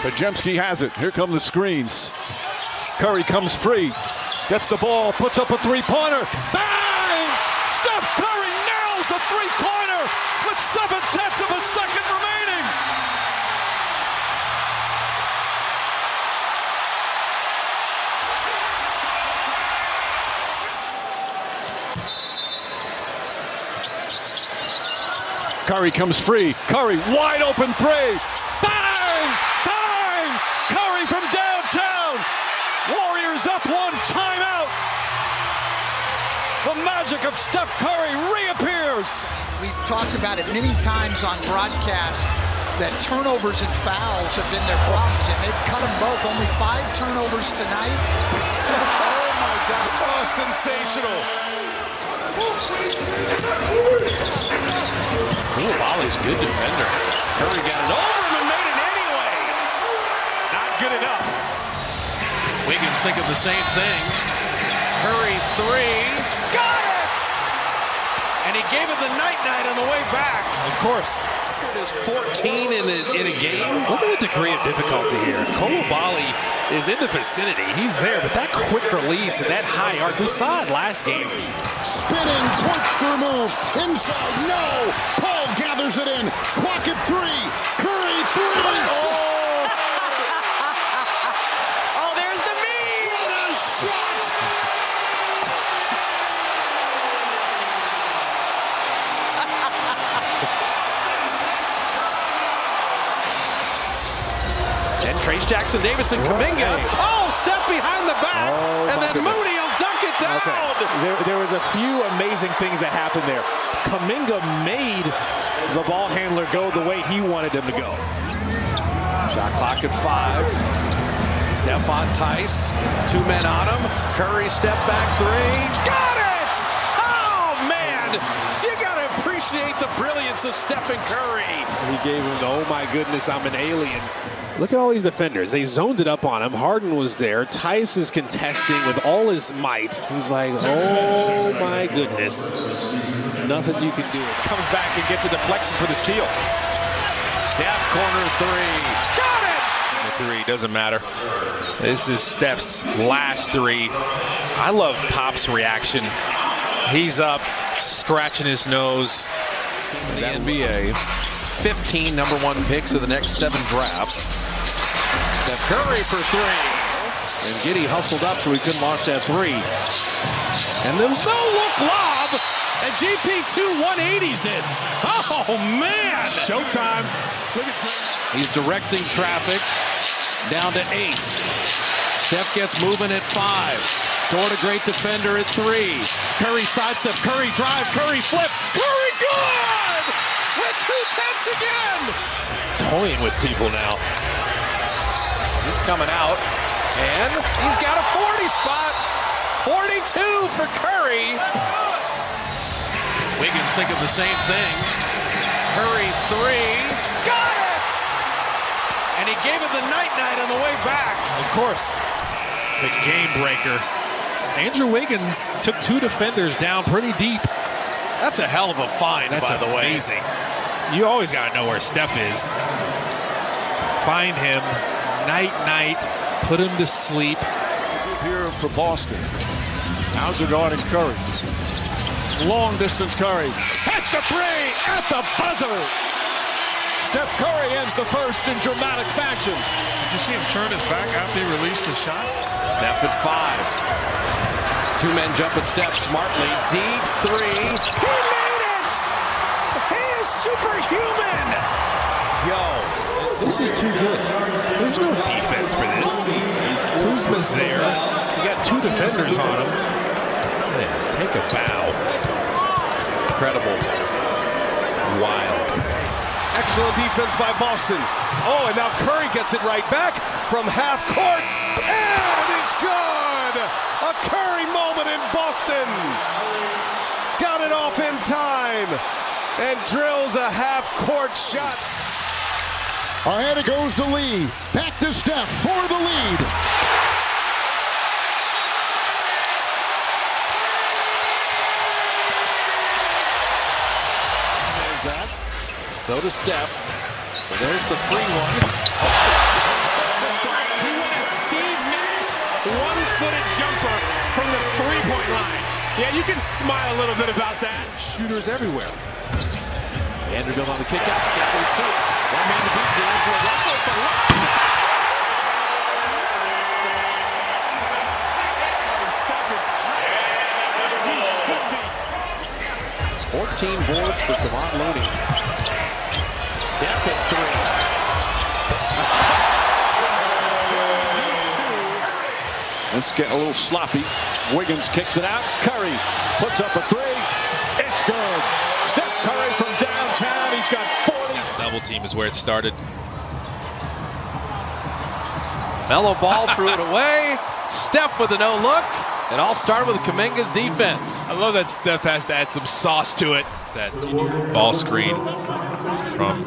Podziemski has it. Here come the screens. Curry comes free. Gets the ball, puts up a three-pointer. Bang! Steph Curry nails the three-pointer with 7/10 of a second remaining. Curry comes free. Curry, wide open three. Bang! Bang! Curry from downtown. Warriors up one, timeout. The magic of Steph Curry reappears. We've talked about it many times on broadcast that turnovers and fouls have been their problems, and they've cut them both. Only 5 turnovers tonight. Oh my God! Oh, sensational! Wally's a good defender. Curry got it over him and made it anyway. Not good enough. Wiggins thinking the same thing. Curry three. Got it! And he gave it the night-night on the way back. Of course. It is 14 in a game. Look at the degree of difficulty here. Wally is in the vicinity. He's there, but that quick release and that high arc, we saw it last game. Spinning, corkscrew move, inside, no! Paul gathers it in, clock at 3, Curry 3! Oh, there's the meme! What a shot! And Trace Jackson Davis and Kuminga. Oh, step behind the back. And then Mooney will dunk it down. Okay. There was a few amazing things that happened there. Kuminga made the ball handler go the way he wanted him to go. Shot clock at 5. Steph on Tice. 2 men on him. Curry step back 3. Got it! Oh, man! You got to appreciate the brilliance of Stephen Curry. He gave him the, oh my goodness, I'm an alien. Look at all these defenders. They zoned it up on him. Harden was there. Tice is contesting with all his might. He's like, oh my goodness. Nothing you can do. Comes back and gets a deflection for the steal. Steph corner 3. Got it! The 3 doesn't matter. This is Steph's last 3. I love Pop's reaction. He's up, scratching his nose. In the NBA, 15 number 1 picks of the next 7 drafts. Steph Curry for 3. And Giddey hustled up so he couldn't launch that 3. And then no-look lob. And GP2 180's in. Oh, man. Showtime. Look at He's directing traffic down to 8. Steph gets moving at 5. Dort, a great defender at 3. Curry sidestep. Curry drive. Curry flip. Curry good! With 2 tenths again. toying with people now. He's coming out, and he's got a 40 spot. 42 for Curry. Wiggins thinking the same thing. Curry 3. Got it! And he gave it the night-night on the way back. Of course, the game breaker. Andrew Wiggins took 2 defenders down pretty deep. That's a hell of a find, That's by the way. amazing. You always got to know where Steph is. Find him, night, put him to sleep. Here for Boston. Hauser guarding Curry. Long distance Curry. Hits the 3 at the buzzer. Steph Curry ends the first in dramatic fashion. Did you see him turn his back after he released his shot? Steph at 5. 2 men jump at Steph smartly. Deep 3. He made it! He is superhuman! Yo, this is too good. There's no defense for this. Kuzma's there. You got 2 defenders on him. Man, take a bow. Incredible. Wild. Excellent defense by Boston. Oh, and now Curry gets it right back from half court. And it's good! A Curry moment in Boston. Got it off in time. And drills a half-court shot. Ahead it goes to Lee. Back to Steph for the lead. There's that. So does Steph. But there's the free one. Yeah, you can smile a little bit about that. Shooters everywhere. Vanderbilt on the kick out. Steph with two. One man to beat. D'Angelo Russell. It's a line. Steph is hot as he should be. 14 boards for Kevon Looney. Steph at three. Let's get a little sloppy. Wiggins kicks it out. Curry puts up a three. It's good. Steph Curry from downtown. He's got 40. Double team is where it started. Mellow ball threw it away. Steph with a no look. It all started with Kuminga's defense. I love that Steph has to add some sauce to it. It's that ball screen from.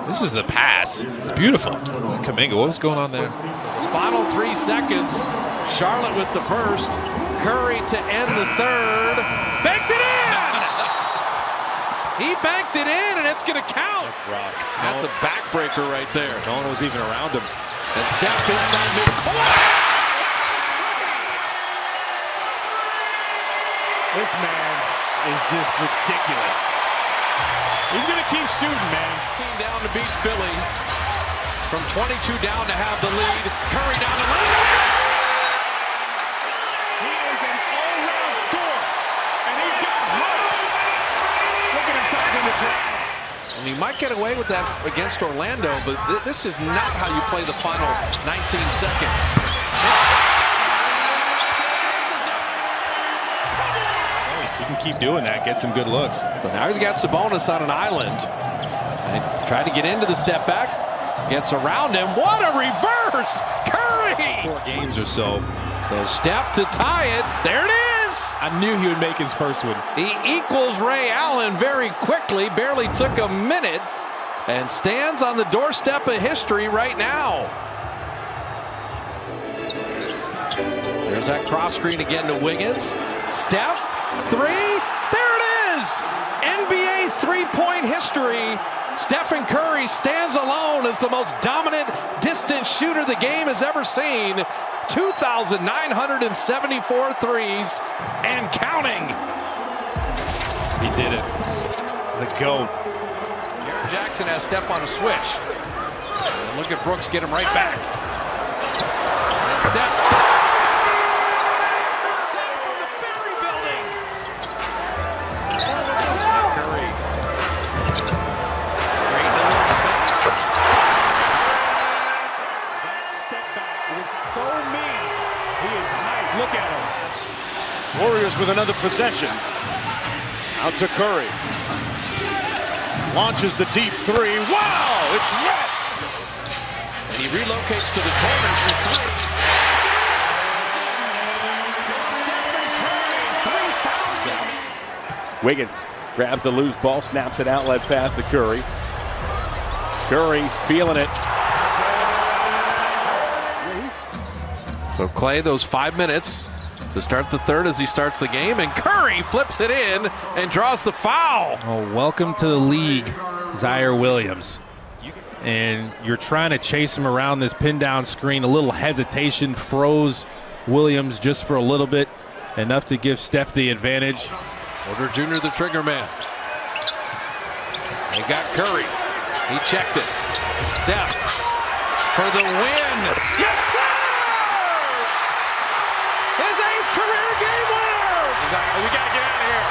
This is the pass. It's beautiful. Kuminga, what was going on there? Final 3 seconds. Charlotte with the burst. Curry to end the third. Banked it in! He banked it in, and it's going to count. That's rough. That's a backbreaker right there. No one was even around him. And Steph inside midcourt. This man is just ridiculous. He's going to keep shooting, man. Team down to beat Philly. From 22 down to have the lead. Curry down the line. He is an all-round scorer, and he's got heart. Look at him talking the crowd. And he might get away with that against Orlando, but this is not how you play the final 19 seconds. He can keep doing that, get some good looks. But now he's got Sabonis on an island. And tried to get into the step back. Gets around him. What a reverse! Curry! 4 games or so. So Steph to tie it. There it is! I knew he would make his first one. He equals Ray Allen very quickly. Barely took a minute. And stands on the doorstep of history right now. There's that cross screen again to Wiggins. Steph. 3. There it is! NBA three-point history. Stephen Curry stands alone as the most dominant distance shooter the game has ever seen. 2,974 threes and counting. He did it. The GOAT. Garrett Jackson has Steph on a switch. And look at Brooks get him right back. And Steph. Look at him. Warriors with another possession. Out to Curry. Launches the deep three. Wow, it's wet. And he relocates to the corner for 3. Wiggins grabs the loose ball, snaps an outlet pass to Curry. Curry feeling it. So Clay, those 5 minutes to start the third as he starts the game, and Curry flips it in and draws the foul. Oh, welcome to the league, Zaire Williams. And you're trying to chase him around this pin down screen. A little hesitation froze Williams just for a little bit, enough to give Steph the advantage. Porter Jr., the trigger man. They got Curry. He checked it. Steph for the win. Yes, sir! His 8th career game winner! We got to get out of here.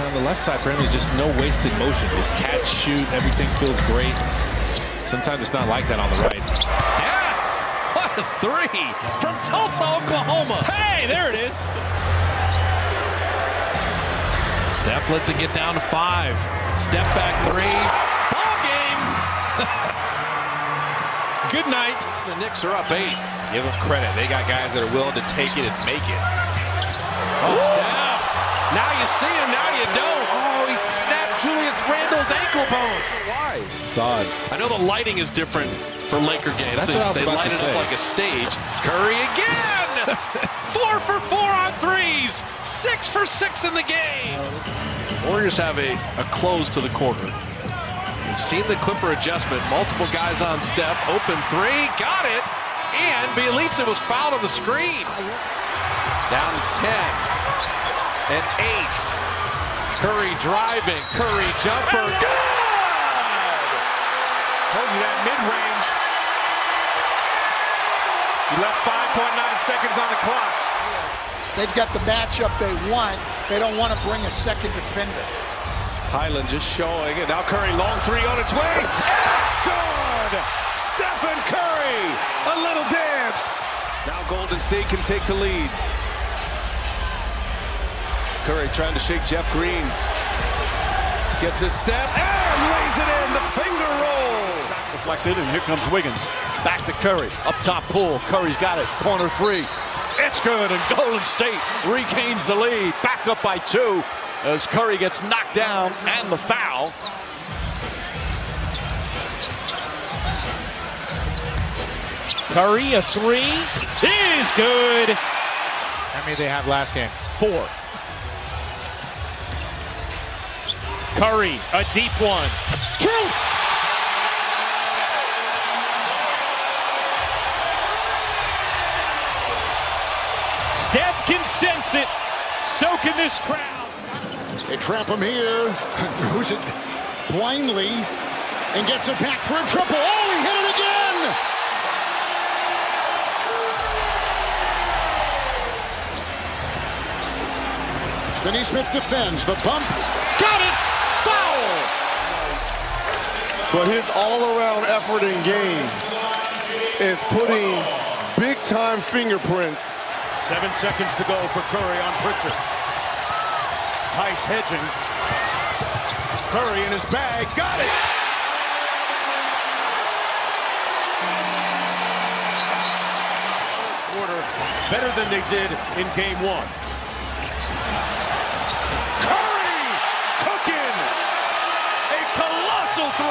On the left side for him is just no wasted motion. Just catch, shoot, everything feels great. Sometimes it's not like that on the right. Steph! What a 3 from Tulsa, Oklahoma. Hey, there it is. Steph lets it get down to 5. Step back 3. Ball game! Good night. The Knicks are up 8. Give them credit. They got guys that are willing to take it and make it. Oh, Steph! Now you see him, now you don't. Oh, he snapped Julius Randle's ankle bones. Why? It's odd. I know the lighting is different for Laker games. That's what I was they about light to it say. up like a stage. Curry again! 4 for 4 on threes. 6 for 6 in the game. Warriors have a close to the quarter. You've seen the Clipper adjustment. Multiple guys on Steph. Open 3. Got it. And Bielitsa was fouled on the screen. Down to 10 and 8. Curry driving. Curry jumper. Good! Told you that mid-range. You left 5.9 seconds on the clock. They've got the matchup they want. They don't want to bring a second defender. Highland just showing, and now Curry, long three on its way. It's good! Stephen Curry, a little dance. Now Golden State can take the lead. Curry trying to shake Jeff Green. Gets a step and lays it in, the finger roll. Deflected, and here comes Wiggins. Back to Curry, up top pool. Curry's got it, corner three. It's good, and Golden State regains the lead. Back up by 2 as Curry gets knocked down and the foul. Curry, a 3 is good. How many they have last game? 4. Curry, a deep one. True. Steph can sense it. So can this crowd. They trap him here. Throws it blindly and gets it back for a triple. Oh, he hit it again! Finney-Smith defends. The bump. Got it! Foul! But his all-around effort in game is putting big-time fingerprint. 7 seconds to go for Curry on Pritchard. Tice hedging. Curry in his bag. Got it! Quarter better than they did in game 1. Curry cooking! A colossal 3!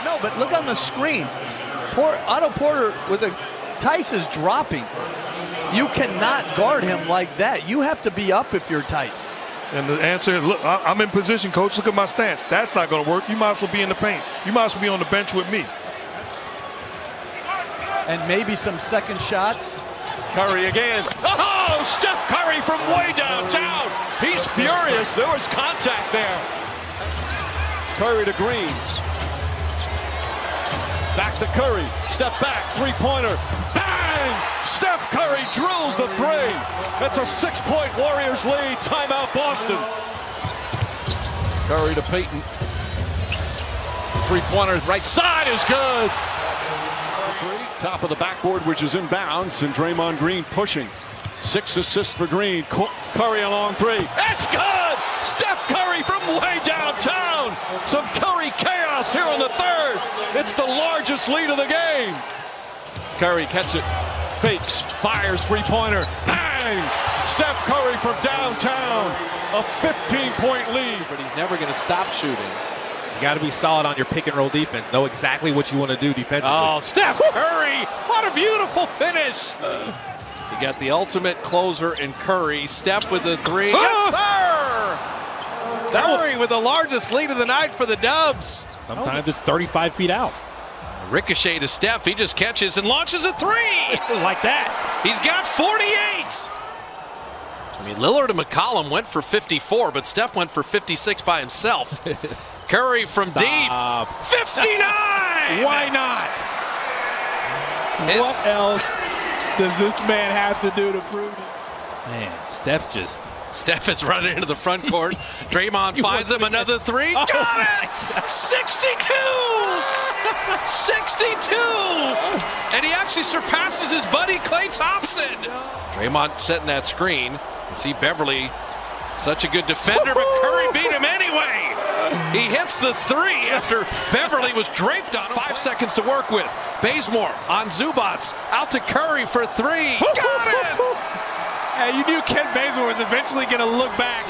No, but look on the screen. Otto Porter with a Tice is dropping. You cannot guard him like that. You have to be up if you're Tice. And the answer is, look, I'm in position, coach. Look at my stance. That's not going to work. You might as well be in the paint. You might as well be on the bench with me. And maybe some second shots. Curry again. Oh, Steph Curry from way downtown. He's furious. There was contact there. Curry to Green. Back to Curry. Step back. Three-pointer. Bang! Steph Curry drills the 3. That's a 6-point Warriors lead. Timeout Boston. Curry to Payton. Three-pointer right side is good. Top of the backboard, which is inbounds, and Draymond Green pushing. 6 assists for Green. Curry a long 3. It's good! Steph Curry from way downtown. Some Curry chaos here in the 3rd. It's the largest lead of the game. Curry gets it. Fakes, fires, three-pointer. Bang! Steph Curry from downtown. A 15-point lead. But he's never going to stop shooting. You got to be solid on your pick and roll defense. Know exactly what you want to do defensively. Oh, Steph Curry! What a beautiful finish! You got the ultimate closer in Curry. Steph with the 3. Yes, sir! Curry with the largest lead of the night for the Dubs. Sometimes it's 35 feet out. Ricochet to Steph. He just catches and launches a 3. Like that. He's got 48. I mean, Lillard and McCollum went for 54, but Steph went for 56 by himself. Curry from deep. 59. Why not? What else does this man have to do to prove it? Man, Steph is running into the front court. Draymond finds him another 3. Got it! 62! 62! And he actually surpasses his buddy Klay Thompson. Draymond setting that screen. You see Beverly, such a good defender, but Curry beat him anyway. He hits the 3 after Beverly was draped on him. 5 seconds to work with. Bazemore on Zubats. Out to Curry for 3. Got it! Hey, you knew Ken Bazemore was eventually going to look back.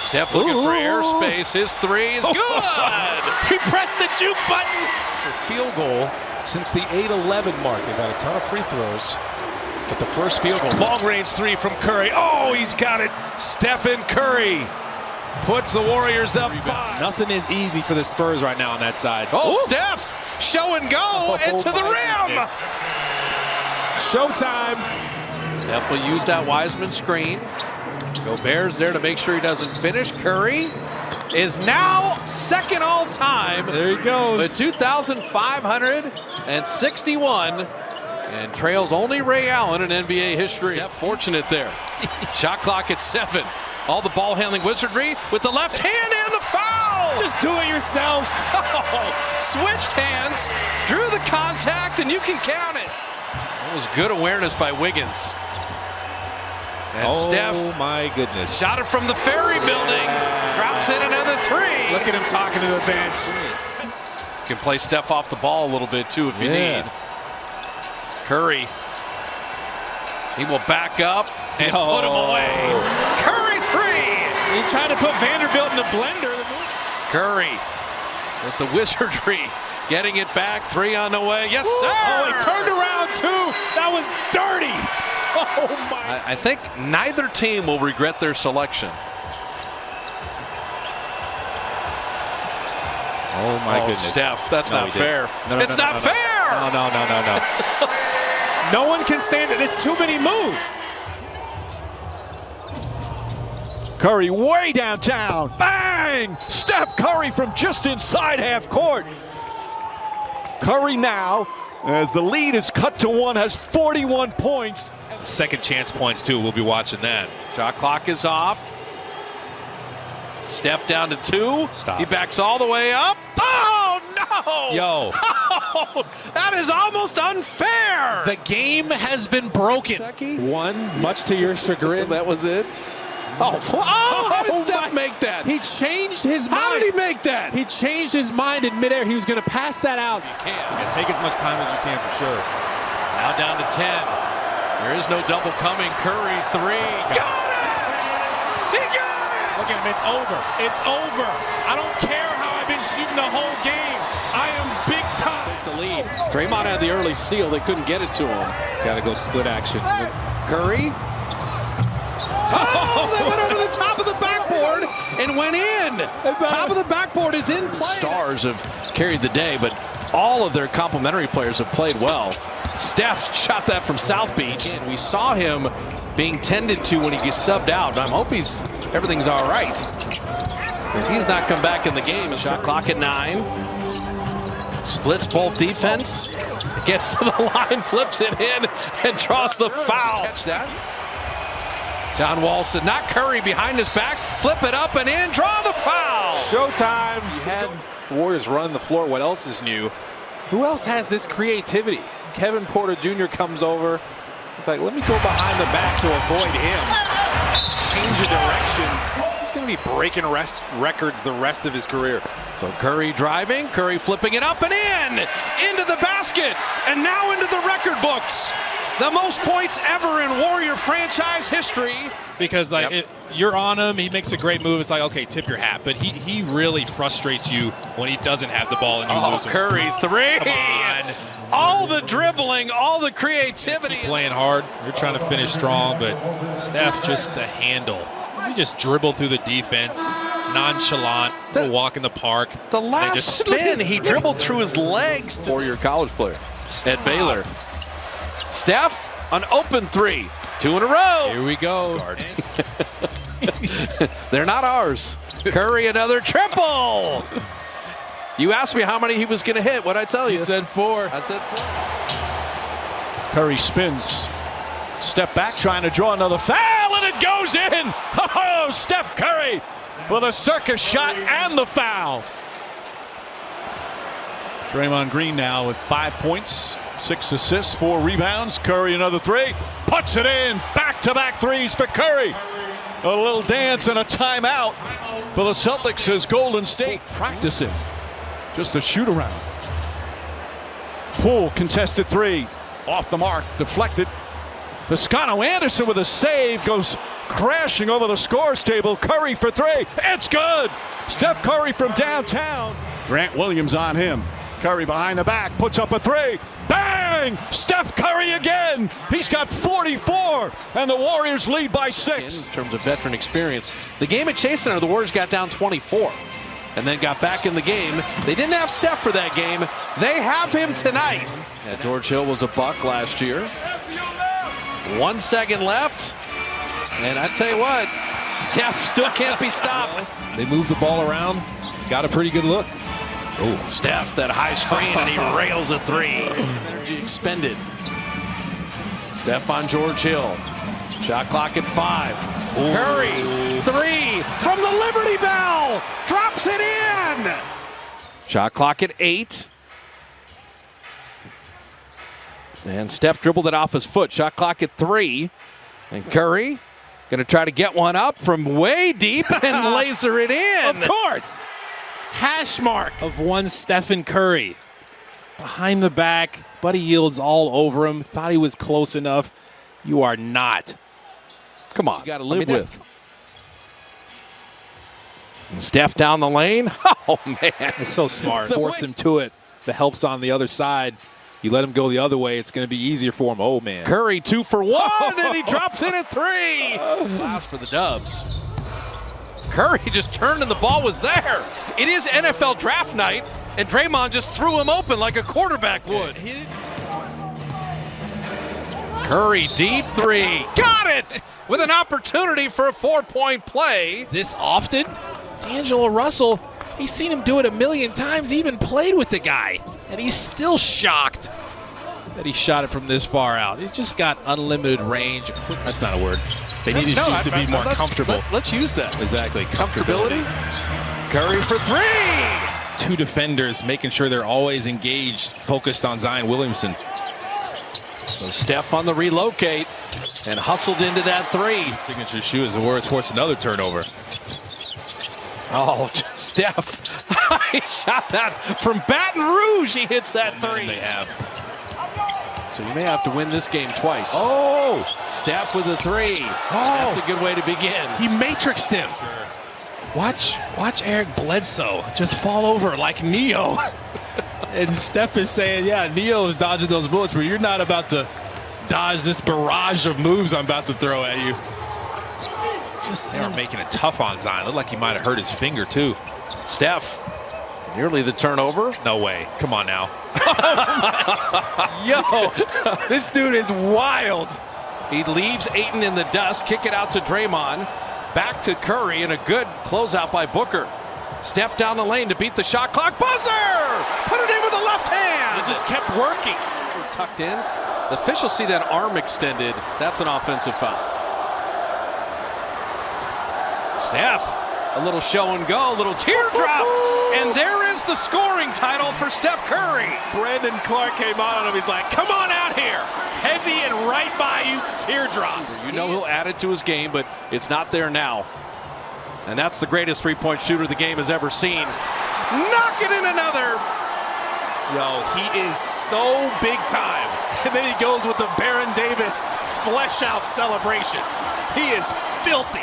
Steph looking for airspace. His 3 is good. He pressed the juke button. Field goal since the 8-11 mark. They've had a ton of free throws, but the first field goal. Long range 3 from Curry. Oh, he's got it. Stephen Curry puts the Warriors up 5. Nothing is easy for the Spurs right now on that side. Oh, Steph, show and go into the rim. Goodness. Showtime. Steph will use that Wiseman screen. Gobert's there to make sure he doesn't finish. Curry is now second all-time. There he goes. With 2,561 and trails only Ray Allen in NBA history. Steph fortunate there. Shot clock at 7. All the ball handling wizardry with the left hand and the foul. Just do it yourself. Switched hands, drew the contact, and you can count it. That was good awareness by Wiggins. And Steph, my goodness. shot it from the Ferry building. Drops in another 3. Look at him talking to the bench. Can play Steph off the ball a little bit too if you need. Curry. He will back up and put him away. Curry 3. He's trying to put Vanderbilt in the blender. Curry with the wizardry. Getting it back. 3 on the way. Yes, sir. Oh, he turned around too. That was dirty. Oh, my. I think neither team will regret their selection. Oh, my goodness. Steph, that's not fair. It's not fair. No. No one can stand it. It's too many moves. Curry way downtown. Bang! Steph Curry from just inside half court. Curry now, as the lead is cut to 1, has 41 points. Second chance points, too. We'll be watching that. Shot clock is off. Steph down to 2. Stop. He backs all the way up. Oh, no! Yo. Oh, that is almost unfair. The game has been broken. One, much to your chagrin. That was it. Oh, how did Steph make that? He changed his mind. How did he make that? He changed his mind in midair. He was going to pass that out. You can. Take as much time as you can for sure. Now down to 10. There is no double coming. Curry 3. Got it! He got it! Look at him. It's over. It's over. I don't care how I've been shooting the whole game. I am big time. Take the lead. Draymond had the early seal. They couldn't get it to him. Got to go split action. Curry. Oh, they went over the top of the backboard and went in. Top of the backboard is in play. Stars have carried the day, but all of their complementary players have played well. Steph shot that from South Beach, and we saw him being tended to when he gets subbed out. I'm hoping everything's all right, because he's not come back in the game. Shot clock at 9. Splits both defense. Gets to the line, flips it in, and draws the foul. Catch that. John Wall said, not Curry behind his back. Flip it up and in, draw the foul. Showtime. You had the Warriors run the floor. What else is new? Who else has this creativity? Kevin Porter Jr. comes over. It's like, let me go behind the back to avoid him. Change of direction. He's going to be breaking records the rest of his career. So Curry driving, Curry flipping it up and in, into the basket, and now into the record books. The most points ever in Warrior franchise history. Because you're on him, he makes a great move. It's like, okay, tip your hat. But he really frustrates you when he doesn't have the ball and you lose him. Curry 3. Come on. All the dribbling, all the creativity. Keep playing hard. You're trying to finish strong, but Steph, just the handle. He just dribbled through the defense, nonchalant, little walk in the park. The last spin, he dribbled through his legs. 4-year college player at Baylor. Steph, an open 3. 2 in a row. Here we go. They're not ours. Curry, another triple. You asked me how many he was going to hit. What'd I tell you? He said 4. I said 4. Curry spins. Step back, trying to draw another foul, and it goes in. Oh, Steph Curry with a circus shot and the foul. Draymond Green now with 5 points, 6 assists, 4 rebounds. Curry another 3, puts it in. Back-to-back threes for Curry. A little dance and a timeout for the Celtics as Golden State practicing. Just a shoot around. Poole contested 3, off the mark, deflected. Toscano Anderson with a save, goes crashing over the scores table. Curry for 3, it's good. Steph Curry from downtown. Grant Williams on him. Curry behind the back, puts up a 3. Bang! Steph Curry again. He's got 44, and the Warriors lead by 6. In terms of veteran experience, the game at Chase Center, the Warriors got down 24 and then got back in the game. They didn't have Steph for that game. They have him tonight. Yeah, George Hill was a buck last year. 1 second left. And I tell you what, Steph still can't be stopped. They move the ball around. Got a pretty good look. Oh, Steph, that high screen, and he rails a three. Energy expended. Steph on George Hill. Shot clock at 5. Curry, 3 from the Liberty Bell. Drops it in. Shot clock at 8. And Steph dribbled it off his foot. Shot clock at 3. And Curry going to try to get one up from way deep and laser it in. Of course. Hash mark of one Stephen Curry. Behind the back. Buddy Yield's all over him. Thought he was close enough. You are not. Come on. You got to live with. And Steph down the lane. Oh, man. It's so smart. Force him to it. The help's on the other side. You let him go the other way, it's going to be easier for him. Oh, man. Curry 2 for 1, and he drops in at 3. Last for the Dubs. Curry just turned and the ball was there. It is NFL draft night, and Draymond just threw him open like a quarterback would. Curry, deep 3. Got it! With an opportunity for a 4-point play. This often? D'Angelo Russell, he's seen him do it a million times. He even played with the guy. And he's still shocked that he shot it from this far out. He's just got unlimited range. That's not a word. They need his shoes to be more comfortable. Let's use that. Exactly. Comfortability. Curry for 3. 2 defenders making sure they're always engaged, focused on Zion Williamson. So Steph on the relocate and hustled into that 3. Signature shoe is the worst. Forced another turnover. Oh, Steph. He shot that from Baton Rouge. He hits that 3. They have. So you may have to win this game twice. Oh! Steph with a 3. Oh! That's a good way to begin. He matrixed him. Watch Eric Bledsoe just fall over like Neo. And Steph is saying, yeah, Neo is dodging those bullets, but you're not about to dodge this barrage of moves I'm about to throw at you. Just they were making it tough on Zion. Looked like he might have hurt his finger, too. Steph, nearly the turnover. No way. Come on now. Yo, this dude is wild. He leaves Ayton in the dust, kick it out to Draymond. Back to Curry, and a good closeout by Booker. Steph down the lane to beat the shot clock. Buzzer! Put it in with the left hand. It just kept working. Tucked in. The officials see that arm extended. That's an offensive foul. Steph, a little show and go, a little teardrop. And there is the scoring title for Steph Curry. Brandon Clark came on him. He's like, come on out here. Hezzy and right by you, teardrop. You know he'll add it to his game, but it's not there now. And that's the greatest three-point shooter the game has ever seen. Knocking in another. Yo, he is so big time. And then he goes with the Baron Davis flesh-out celebration. He is filthy.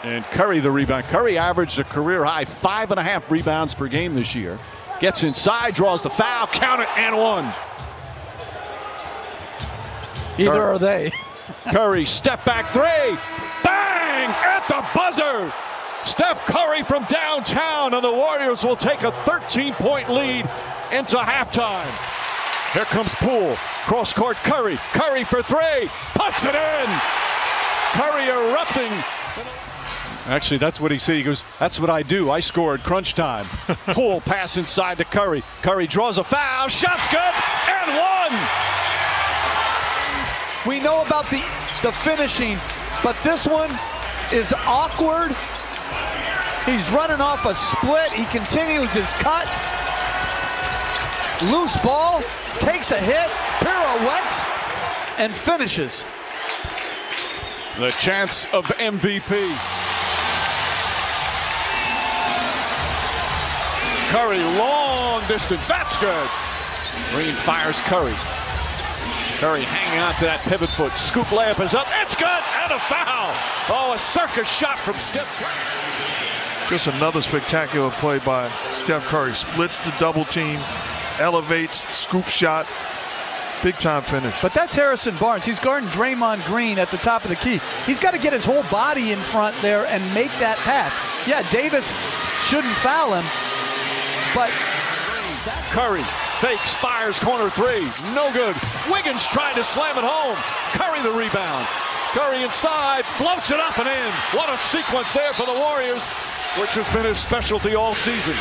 And Curry the rebound. Curry averaged a career high 5.5 rebounds per game this year. Gets inside, draws the foul, count it, and 1. Either are they. Curry, step back 3. Bang! At the buzzer! Steph Curry from downtown, and the Warriors will take a 13-point lead into halftime. Here comes Poole. Cross-court Curry. Curry for 3. Puts it in! Curry erupting. Actually, that's what he said. He goes, that's what I do. I score at crunch time. Poole pass inside to Curry. Curry draws a foul. Shot's good. And 1. We know about the finishing, but this one is awkward. He's running off a split. He continues his cut. Loose ball, takes a hit, pirouettes, and finishes. The chance of MVP. Curry, long distance. That's good. Green fires Curry. Curry hanging on to that pivot foot. Scoop layup is up. It's good. And a foul. Oh, a circus shot from Steph Curry. Just another spectacular play by Steph Curry. Splits the double team, elevates, scoop shot. Big time finish. But that's Harrison Barnes. He's guarding Draymond Green at the top of the key. He's got to get his whole body in front there and make that pass. Yeah, Davis shouldn't foul him, but Curry fakes, fires, corner three. No good. Wiggins tried to slam it home. Curry the rebound. Curry inside, floats it up and in. What a sequence there for the Warriors, which has been his specialty all season.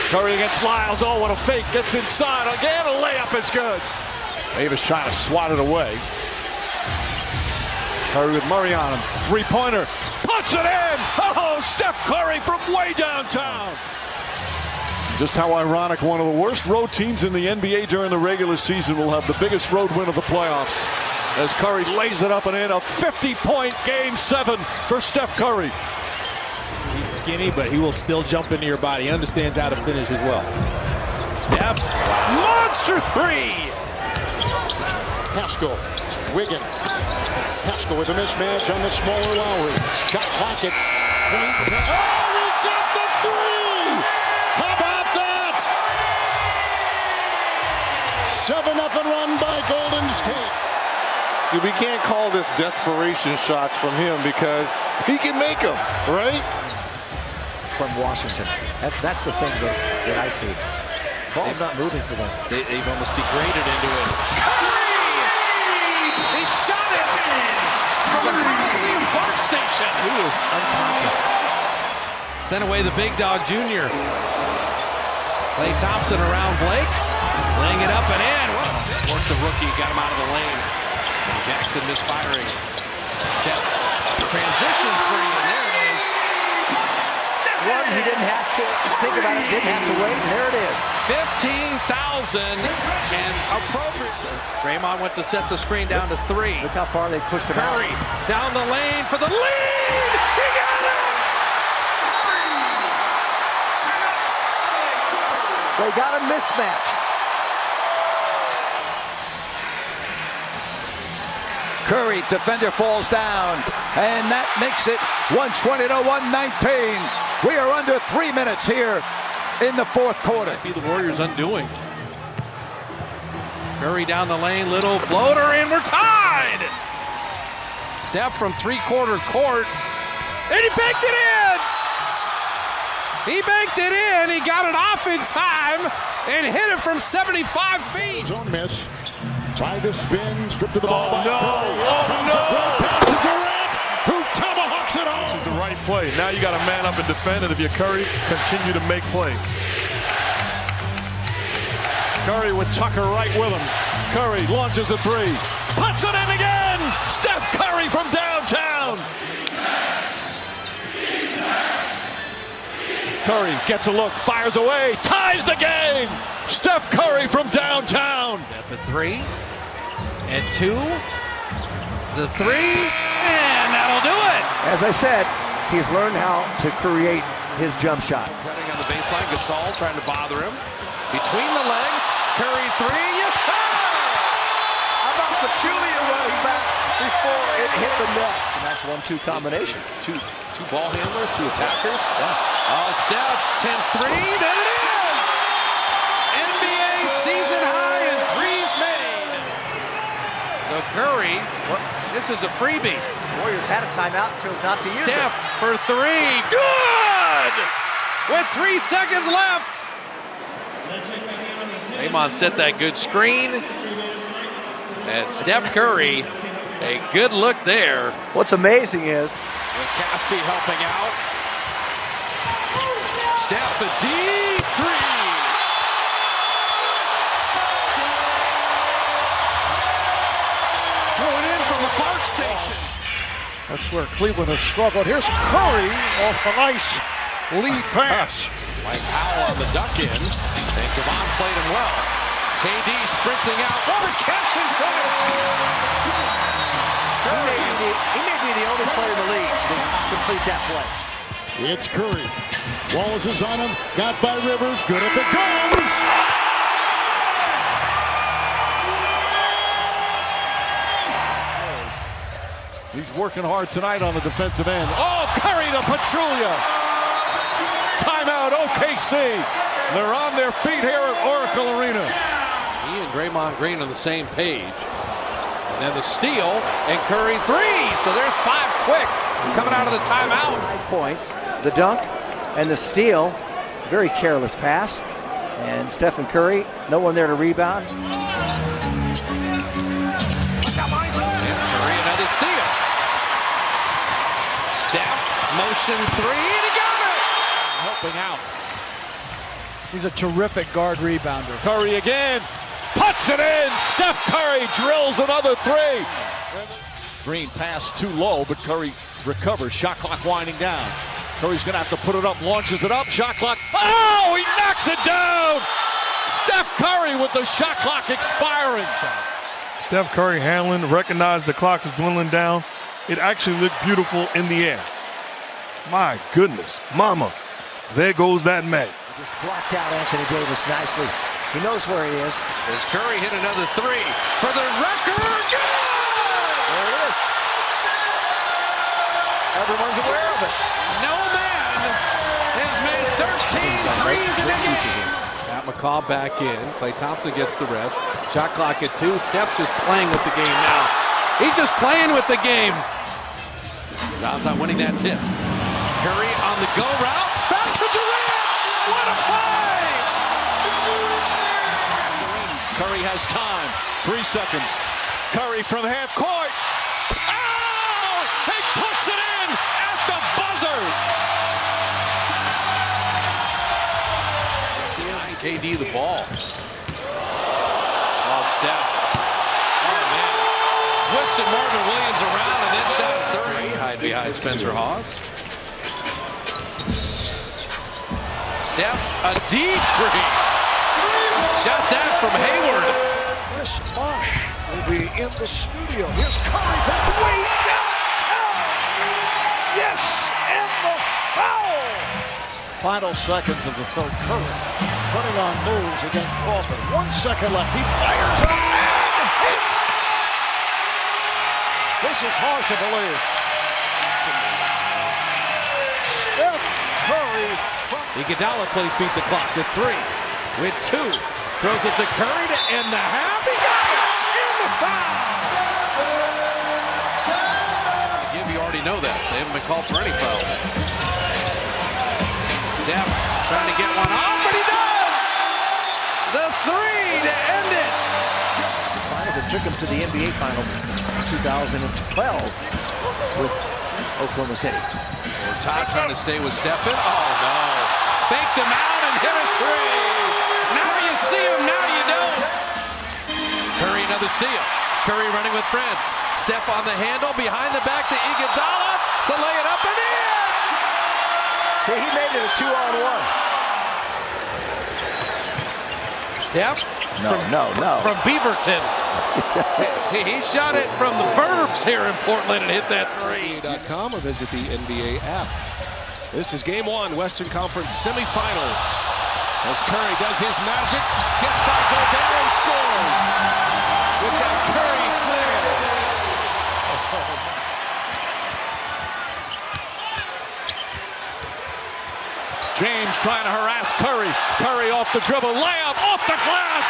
Curry against Lyles. Oh, what a fake. Gets inside. Again, a layup is good. Davis trying to swat it away. Curry with Murray on him. Three-pointer. Puts it in. Oh, Steph Curry from way downtown. Just how ironic, one of the worst road teams in the NBA during the regular season will have the biggest road win of the playoffs as Curry lays it up and in. A 50-point Game 7 for Steph Curry. He's skinny, but he will still jump into your body. He understands how to finish as well. Steph, monster three. Haskell, Wiggins. Haskell with a mismatch on the smaller Lowry. Shot clock at point. Oh, he got the three! How about that? 7-0 run by Golden State. See, we can't call this desperation shots from him because he can make them, right? From Washington. That's the thing that I see. Ball's not moving for them. They've almost degraded into it. Curry! He shot it from the Coliseum Park Station. He is unconscious. Sent away the big dog, Jr. Klay Thompson around Blake. Laying it up and in. Worked the rookie, got him out of the lane. Jackson misfiring. Steph, transition three, and there it is. One, he didn't have to think about it, didn't have to wait, and there it is. 15,000 and appropriate. Draymond went to set the screen down to three. Look how far they pushed him out. Curry down the lane for the lead. He got it. They got a mismatch. Curry, defender falls down, and that makes it 120 to 119. We are under 3 minutes here in the fourth quarter. Might be the Warriors' undoing. Curry down the lane, little floater, and we're tied. Steph from three-quarter court, and he banked it in. He banked it in. He got it off in time and hit it from 75 feet. Zone miss. Tried to spin, stripped to the ball by Curry. Oh, no! Pass to Durant, who tomahawks it home. This is the right play. Now you got to man up and defend, and if you Curry, continue to make plays. Curry with Tucker right with him. Curry launches a three. Puts it in again! Steph Curry from downtown! Curry gets a look, fires away, ties the game! Steph Curry from downtown! At the three, and two, the three, and that'll do it! As I said, he's learned how to create his jump shot. Running on the baseline, Gasol trying to bother him. Between the legs, Curry three, yes sir! How about Pachulia running back before it hit the net? And that's 1-2 combination. Two ball handlers, two attackers. Yeah. Oh, Steph, 10-3, there it is! NBA season high and threes made. So Curry, this is a freebie. Warriors had a timeout, chose not to use it. Steph for three, good! With 3 seconds left. Draymond set that good screen. And Steph Curry, a good look there. What's amazing is, with Caspi helping out. Steph, the deep three. Throw it in from the Park Station. That's where Cleveland has struggled. Here's Curry off the nice lead pass. Mike Powell on the duck in, and Devon played him well. KD sprinting out. What a catch and finish! he may be the only player in the league to complete that play. It's Curry. Wallace is on him. Got by Rivers. Good if it goes. He's working hard tonight on the defensive end. Oh, Curry to Pachulia. Timeout, OKC. They're on their feet here at Oracle Arena. He and Draymond Green on the same page. And then the steal, and Curry three. So there's 5 quick coming out of the timeout. 5 points, the dunk, And the steal, very careless pass. And Stephen Curry, no one there to rebound. And Curry, another steal. Steph, motion three, and he got it! Helping out. He's a terrific guard rebounder. Curry again, puts it in. Steph Curry drills another three. Green pass too low, but Curry recovers. Shot clock winding down. Curry's going to have to put it up, launches it up. Shot clock. Oh, he knocks it down. Steph Curry with the shot clock expiring. Steph Curry handling, recognized the clock is dwindling down. It actually looked beautiful in the air. My goodness, mama, there goes that May. Just blocked out Anthony Davis nicely. He knows where he is. As Curry hit another three for the record. Good! There it is. Everyone's aware of it. No man has made 13 threes in a game. Matt McCaw back in. Klay Thompson gets the rest. Shot clock at 2. Steph just playing with the game now. He's just playing with the game. Zaza winning that tip. Curry on the go route. Back to Durant. What a play! Curry has time. 3 seconds. Curry from half court. Oh! He puts it in at the buzzer. KD the ball. Oh, Steph. Oh, man. Twisted Marvin Williams around and then shot a three. Hide behind Spencer Hawes. Steph, a deep three. Shot that from Hayward. Chris Bosh will be in the studio. Here's Curry from way downtown. Yes, and the foul. Final seconds of the third. Curry putting on moves against Crawford. 1 second left. He fires up and hits. This is hard to believe. Steph Curry. Iguodala plays beat the clock to 3 with 2. Throws it to Curry to end the half. He got it in the foul. You already know that. They haven't been called for any fouls. Steph trying to get one off, but he does! The 3 to end it. It took him to the NBA Finals in 2012 with Oklahoma City. Or Todd trying to stay with Stephen. Oh, no. Faked him out and hit a 3. Now you see him, now you don't. Curry, another steal. Curry running with friends. Steph on the handle, behind the back to Iguodala to lay it up and in. See, he made it a 2-on-1. Steph? No. From Beaverton. he shot it from the burbs here in Portland and hit that 3. NBA.com or visit the NBA app. This is game 1, Western Conference semifinals. As Curry does his magic, gets by Gobert and scores. With that Curry flair. James trying to harass Curry. Curry off the dribble. Layup off the glass.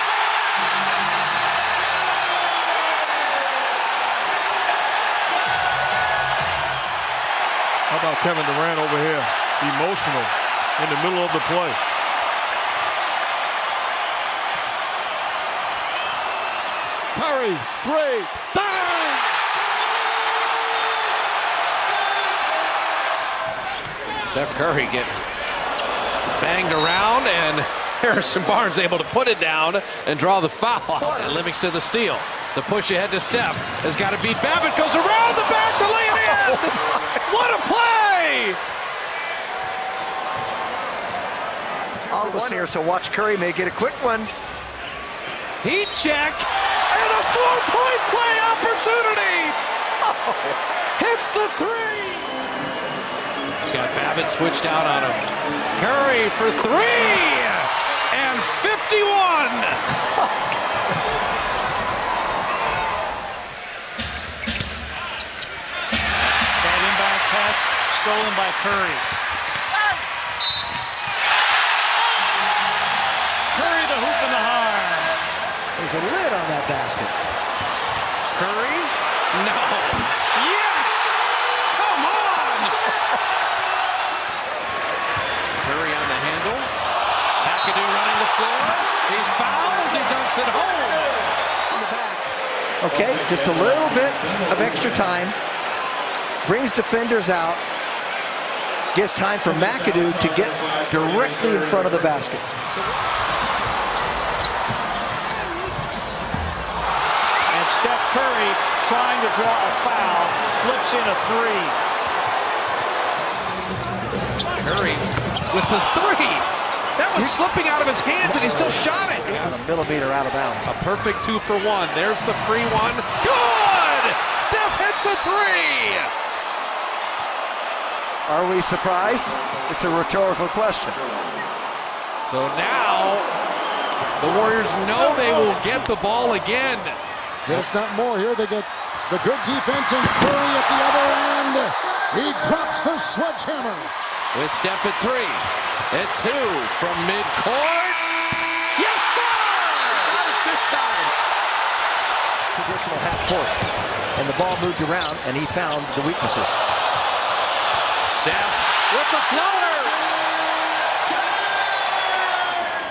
How about Kevin Durant over here? Emotional in the middle of the play. Curry, 3, bang! Steph Curry getting banged around, and Harrison Barnes able to put it down and draw the foul. And Livingston the steal. The push ahead to Steph has got to beat Babbitt. Goes around the back to lay it in. What a play! All of us here, so watch Curry may get a quick one. Heat check and a 4-point play opportunity. Hits the 3. Got Babbitt switched out on him. Curry for 3 and 51. Stolen by Curry. Curry the hoop and the hard. There's a lid on that basket. Curry? No. Yes! Come on! Okay, just a little bit of extra time. Brings defenders out. Gives time for McAdoo to get directly in front of the basket. And Steph Curry trying to draw a foul. Flips in a three. Curry with the three. That was slipping out of his hands, and he still shot it. About a millimeter out of bounds. A perfect 2 for 1. There's the free one. Good! Steph hits a three. Are we surprised? It's a rhetorical question. So now the Warriors know they will get the ball again. There's not more here. They get the good defense, and Curry at the other end. He drops the sledgehammer. With Steph at 3. At 2 from midcourt. Yes, sir! Not at this time. Traditional half court. And the ball moved around, and he found the weaknesses. Steph with the floater.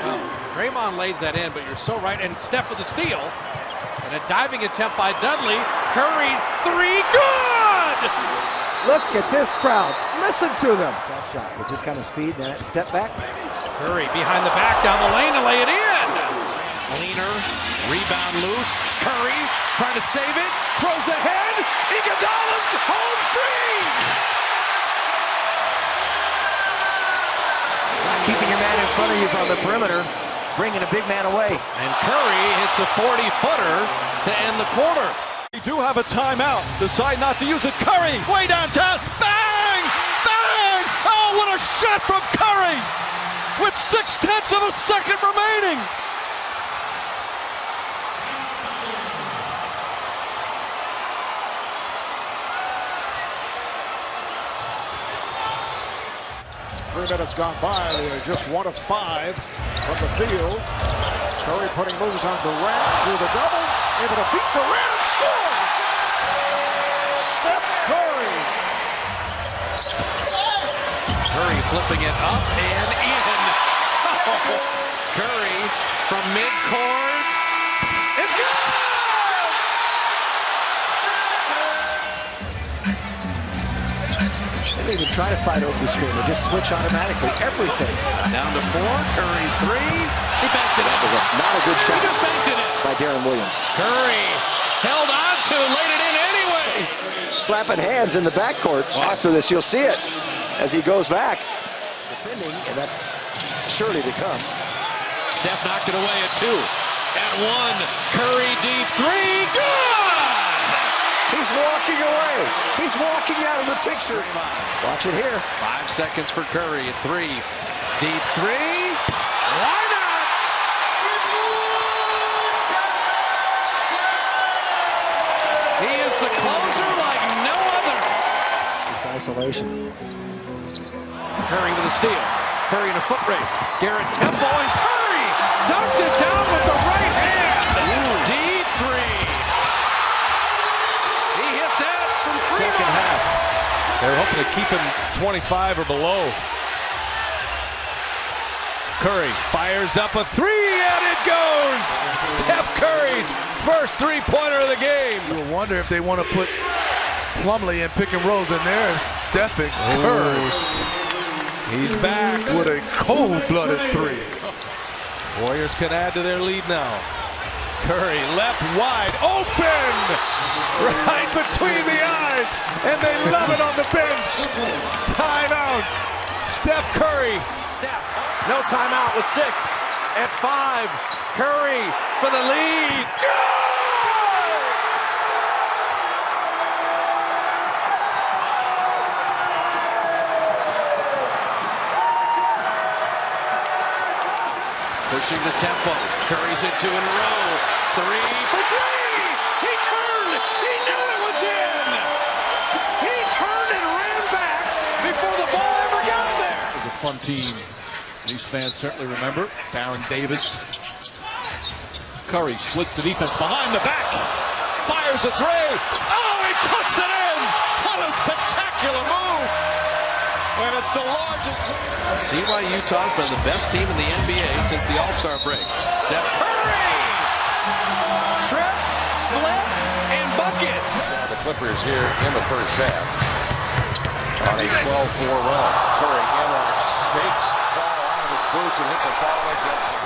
Well, Draymond lays that in, but you're so right. And Steph with the steal. And a diving attempt by Dudley. Curry, 3, good! Look at this crowd. Listen to them. That shot with this kind of speed, that step back. Curry behind the back down the lane to lay it in. Leaner, rebound loose. Curry trying to save it. Throws ahead. Iguodala's home free. Keeping your man in front of you from the perimeter. Bringing a big man away. And Curry hits a 40-footer to end the quarter. They do have a timeout. Decide not to use it. Curry way downtown. Bang! Bang! Oh, what a shot from Curry! With 0.6 of a second remaining. Three minutes gone by. They are just 1 of 5 from the field. Curry putting moves on Durant. Drew the double. Able to beat Durant and score. Steph Curry. Curry flipping it up and in. Oh, Curry from midcourt. It's good! They didn't even try to fight over the screen. They just switch automatically. Everything. Down to 4. Curry 3. He banked it in. That was not a good shot. He just banked it in. By Darren Williams. Curry held on to, laid it in anyway. He's slapping hands in the backcourt. After this, you'll see it as he goes back. Defending, and that's surely to come. Steph knocked it away at 2. At 1. Curry deep 3. Good! He's walking away. He's walking out of the picture. Watch it here. 5 seconds for Curry at 3. Deep 3. Why not? He is the closer like no other. Just isolation. Curry with a steal. Curry in a foot race. Garrett Temple and Curry dunked it down with the right hand. Deep 3. He hit that from Second half. They're hoping to keep him 25 or below. Curry fires up a 3 and it goes! Steph Curry's first 3-pointer of the game. You wonder if they want to put Plumlee and pick and rolls in there and Stephen Curry. He's back With a cold-blooded 3. Warriors can add to their lead now. Curry left wide open, right between the eyes, and they love it on the bench. Timeout. Steph Curry. Steph, no timeout with 6. At 5, Curry for the lead. Pushing the tempo. Curry's at 2 in a row. 3 for 3. He turned. He knew it was in. He turned and ran back before the ball ever got there. It was a fun team. These fans certainly remember. Baron Davis. Curry splits the defense behind the back. Fires a 3. Oh, he puts it in. What a spectacular move. And it's the largest. See why Utah's been the best team in the NBA since the All-Star break. Steph Curry! Trip, flip, bucket. The Clippers here in the first half on a 12-4 run. Curry inlines, fakes, ball out of his boots and hits a foul ejection.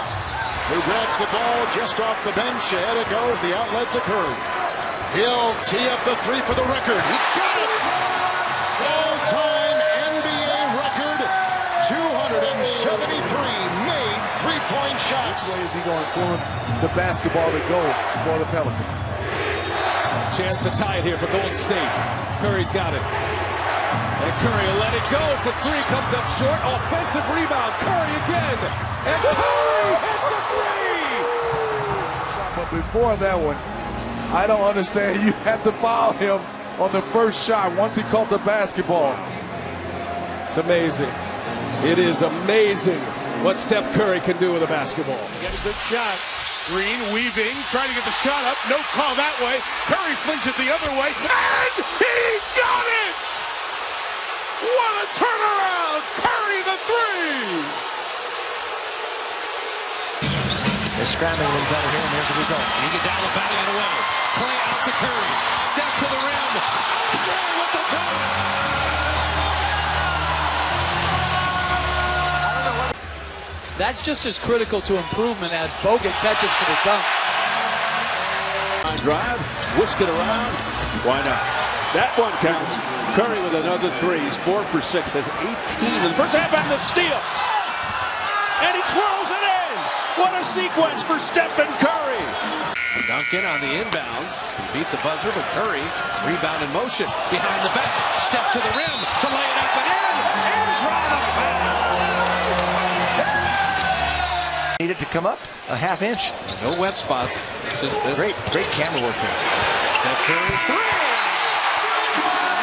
Who grabs the ball just off the bench. Ahead it goes, the outlet to Curry. He'll tee up the three for the record. He got it! All-time NBA record, 273 made three-point shots. Which way is he going to influence the basketball to go for the Pelicans? Chance to tie it here for Golden State. Curry's got it. And Curry will let it go. The three comes up short. Offensive rebound. Curry again. And Curry hits the three! But before that one, I don't understand. You had to foul him on the first shot once he caught the basketball. It's amazing. It is amazing what Steph Curry can do with a basketball. Get a good shot. Green weaving, trying to get the shot up. No call that way. Curry flings it the other way. And he got it! What a turnaround! Curry the three! They're scrambling a little better here, and there's the result. Iguodala batting it away. Clay out to Curry. Steph to the rim. Curry with the dunk. That's just as critical to improvement as Bogut catches for the dunk. Drive, whisk it around. Why not? That one counts. Curry with another three. He's 4 for 6, has 18 in the first half and the steal. And he twirls it in. What a sequence for Stephen Curry. Duncan on the inbounds. He beat the buzzer, but Curry rebound in motion. Behind the back. Steph to the rim to lay it up and in. And draw the foul. Needed to come up a half inch. No wet spots. It's just this. Great camera work there. Steph Curry three.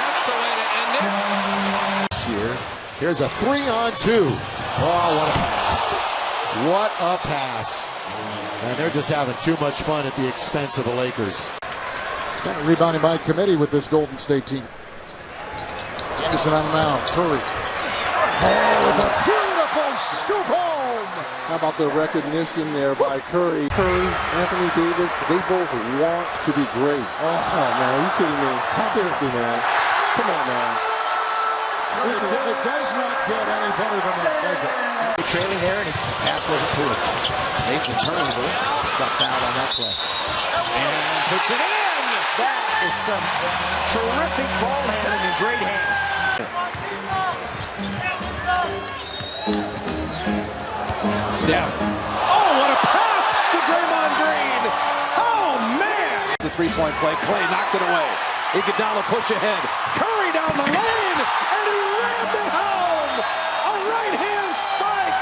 That's the way to end it. Here. Here's a 3-on-2. Oh, what a pass. What a pass. And they're just having too much fun at the expense of the Lakers. It's kind of rebounding by committee with this Golden State team. Anderson on now. Curry. Oh, with a beautiful scoop home. How about the recognition there by Curry? Curry, Anthony Davis, they both want to be great. Oh, man, are you kidding me? Seriously, man. Come on, man. It does not get any better than that, does it? Trailing there, and the pass wasn't through. Nathan turnover. Got fouled on that play. And puts it in. That is some terrific ball handling and great hands. Steph. Oh, what a pass to Draymond Green. Oh, man. The three-point play. Clay knocked it away. Iguodala push ahead. Curry down the lane, and he rammed it home. A right-hand spike.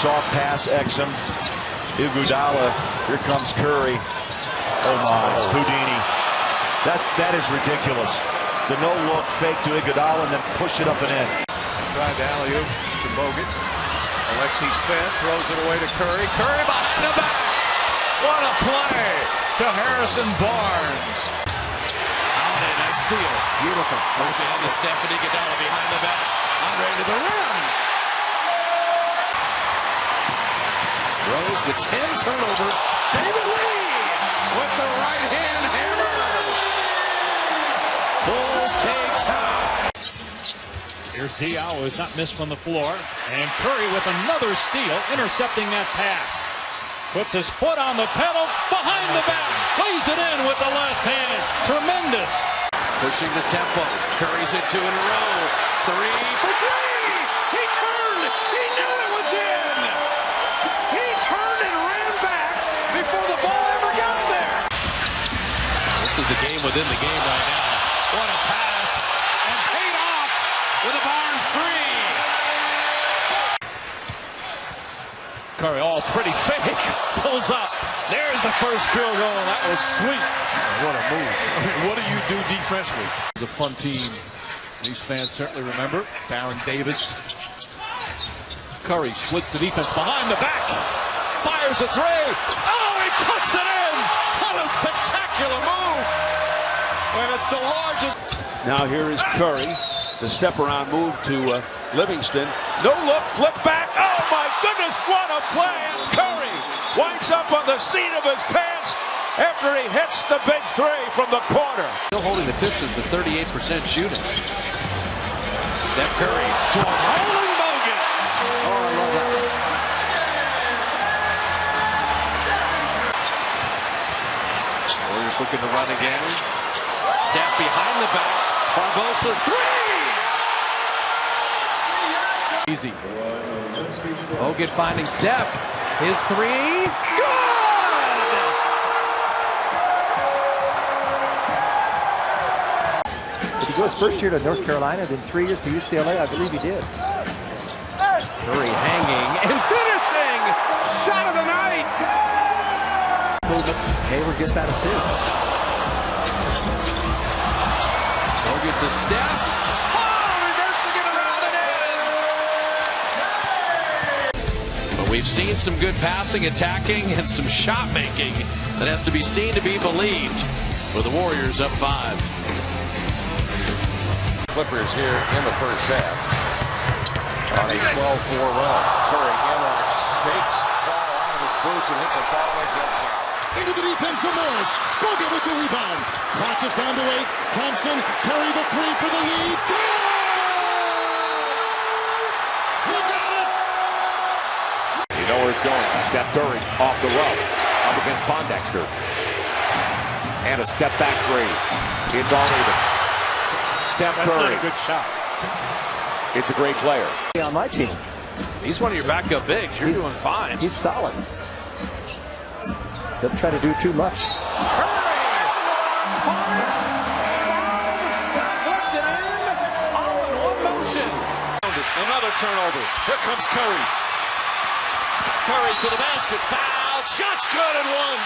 Soft pass, Exum. Iguodala. Here comes Curry. Oh my, Houdini. That is ridiculous. The no-look fake to Iguodala and then push it up and in. Drive alley-oop to Bogut. Alexis Fent throws it away to Curry. Curry behind the back. What a play to Harrison Barnes. Holiday, nice steal. Beautiful. Goes ahead to Steph and Iguodala behind the back. Andre to the rim. Rose with 10 turnovers. David Lee with the right-hand hammer. Bulls take time. Here's Diallo, who's not missed from the floor. And Curry with another steal, intercepting that pass. Puts his foot on the pedal, behind the back. Plays it in with the left hand. Tremendous. Pushing the tempo. Curry's at 2 in a row. 3 for 3. He turned. He knew it was in. He turned and ran back before the ball ever got there. This is the game within the game right now. What a pass. And paid off with a Barnes 3. Curry all pretty fake. Pulls up. There's the first field goal. That was sweet. What a move. I mean, what do you do defensively? It's a fun team. These fans certainly remember. Baron Davis. Curry splits the defense behind the back. Fires a three. Oh, he puts it in. What a spectacular move. And it's the largest. Now here is Curry. The step around move to Livingston. No look, flip back. Oh my goodness, what a play. Curry winds up on the seat of his pants after he hits the big three from the corner. Still holding the Pistons to 38% shooting. Steph Curry to a rolling bogus. Oh, I love that one. Warriors looking to run again. Steph behind the back. Barbosa three. Easy. Bogut finding Steph. His three. Good! Did he go his first year to North Carolina, then 3 years to UCLA? I believe he did. Curry hanging and finishing. Shot of the night. Hayward gets that assist. Bogut to Steph. Oh, reversing it around and in. But we've seen some good passing, attacking, and some shot making that has to be seen to be believed. With the Warriors up 5. Clippers here in the first half on a 12-4 run. Curry in on it, fakes, ball out of his boots and hits a follow-away jump shot. Into the defense of Morris. Bogut with the rebound. Clock is down to 8. Thompson, Curry the three for the lead. Good! He got it! You know where it's going. Steph Curry off the rub. Up against Pondexter. And a step back three. It's all even. Steph Curry. That's not a good shot. It's a great player. On my team. He's one of your backup bigs. You're doing fine. He's solid. Doesn't try to do too much. All in one motion. Another turnover. Here comes Curry. Curry to the basket. Foul. Shot's good and one.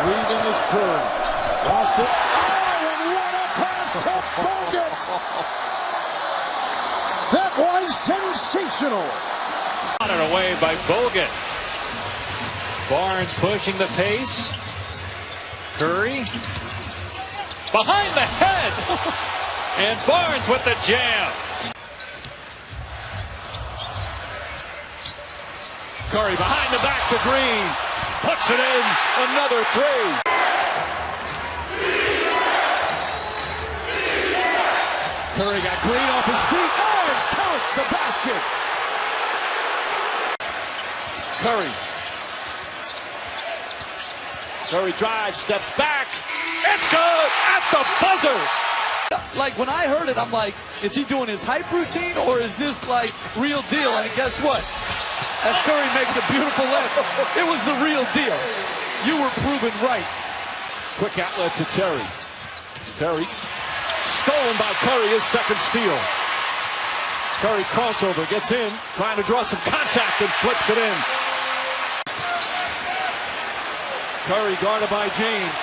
Leaving is Curry. Lost it. Oh, and what a pass to Bogut! That was sensational. Got it away by Bogut. Barnes pushing the pace. Curry. Behind the head. And Barnes with the jam. Curry behind the back to Green. Puts it in. Another three. Curry got Green off his feet. Oh, and counts the basket. Curry. Curry drives, steps back. It's good at the buzzer. Like when I heard it, I'm like, is he doing his hype routine or is this like real deal? And guess what? As Curry makes a beautiful layup, it was the real deal. You were proven right. Quick outlet to Terry. Terry stolen by Curry, his second steal. Curry crossover, gets in, trying to draw some contact and flips it in. Curry guarded by James.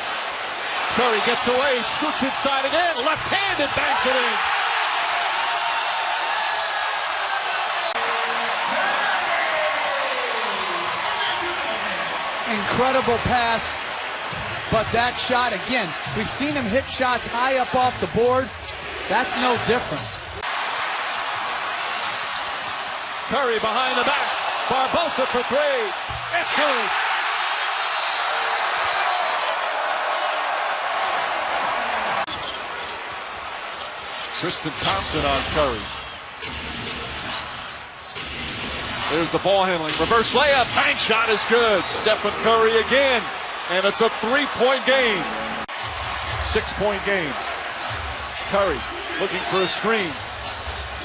Curry gets away, scoots inside again, left-handed, banks it in. Incredible pass, but that shot, again, we've seen him hit shots high up off the board. That's no different. Curry behind the back. Barbosa for three. It's good. Tristan Thompson on Curry. There's the ball handling. Reverse layup. Bank shot is good. Stephen Curry again. And it's a three-point game. 6-point game. Curry looking for a screen.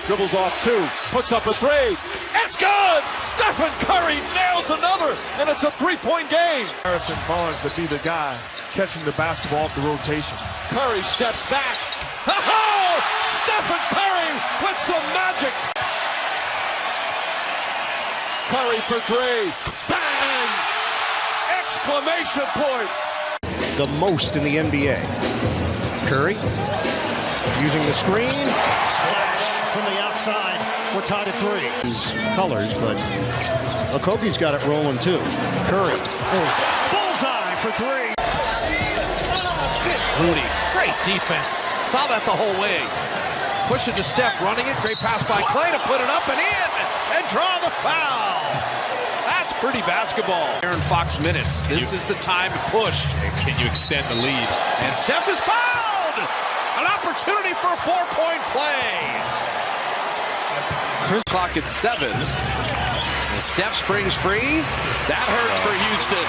Dribbles off two. Puts up a three. It's good! Stephen Curry nails another. And it's a three-point game. Harrison Barnes to be the guy catching the basketball off the rotation. Curry steps back. Oh! Stephen Curry with some magic. Curry for three. Bang! Exclamation point. The most in the NBA. Curry using the screen. Splash from the outside. We're tied at 3. His colors, but Okogie's got it rolling too. Curry. Bullseye for 3. Rudy, great defense. Saw that the whole way. Push it to Steph, running it. Great pass by Clay to put it up and in and draw the foul. That's pretty basketball. Aaron Fox minutes. This is the time to push. Can you extend the lead? And Steph is fouled. An opportunity for a 4-point play. Chris clock at 7. And Steph springs free. That hurts for Houston.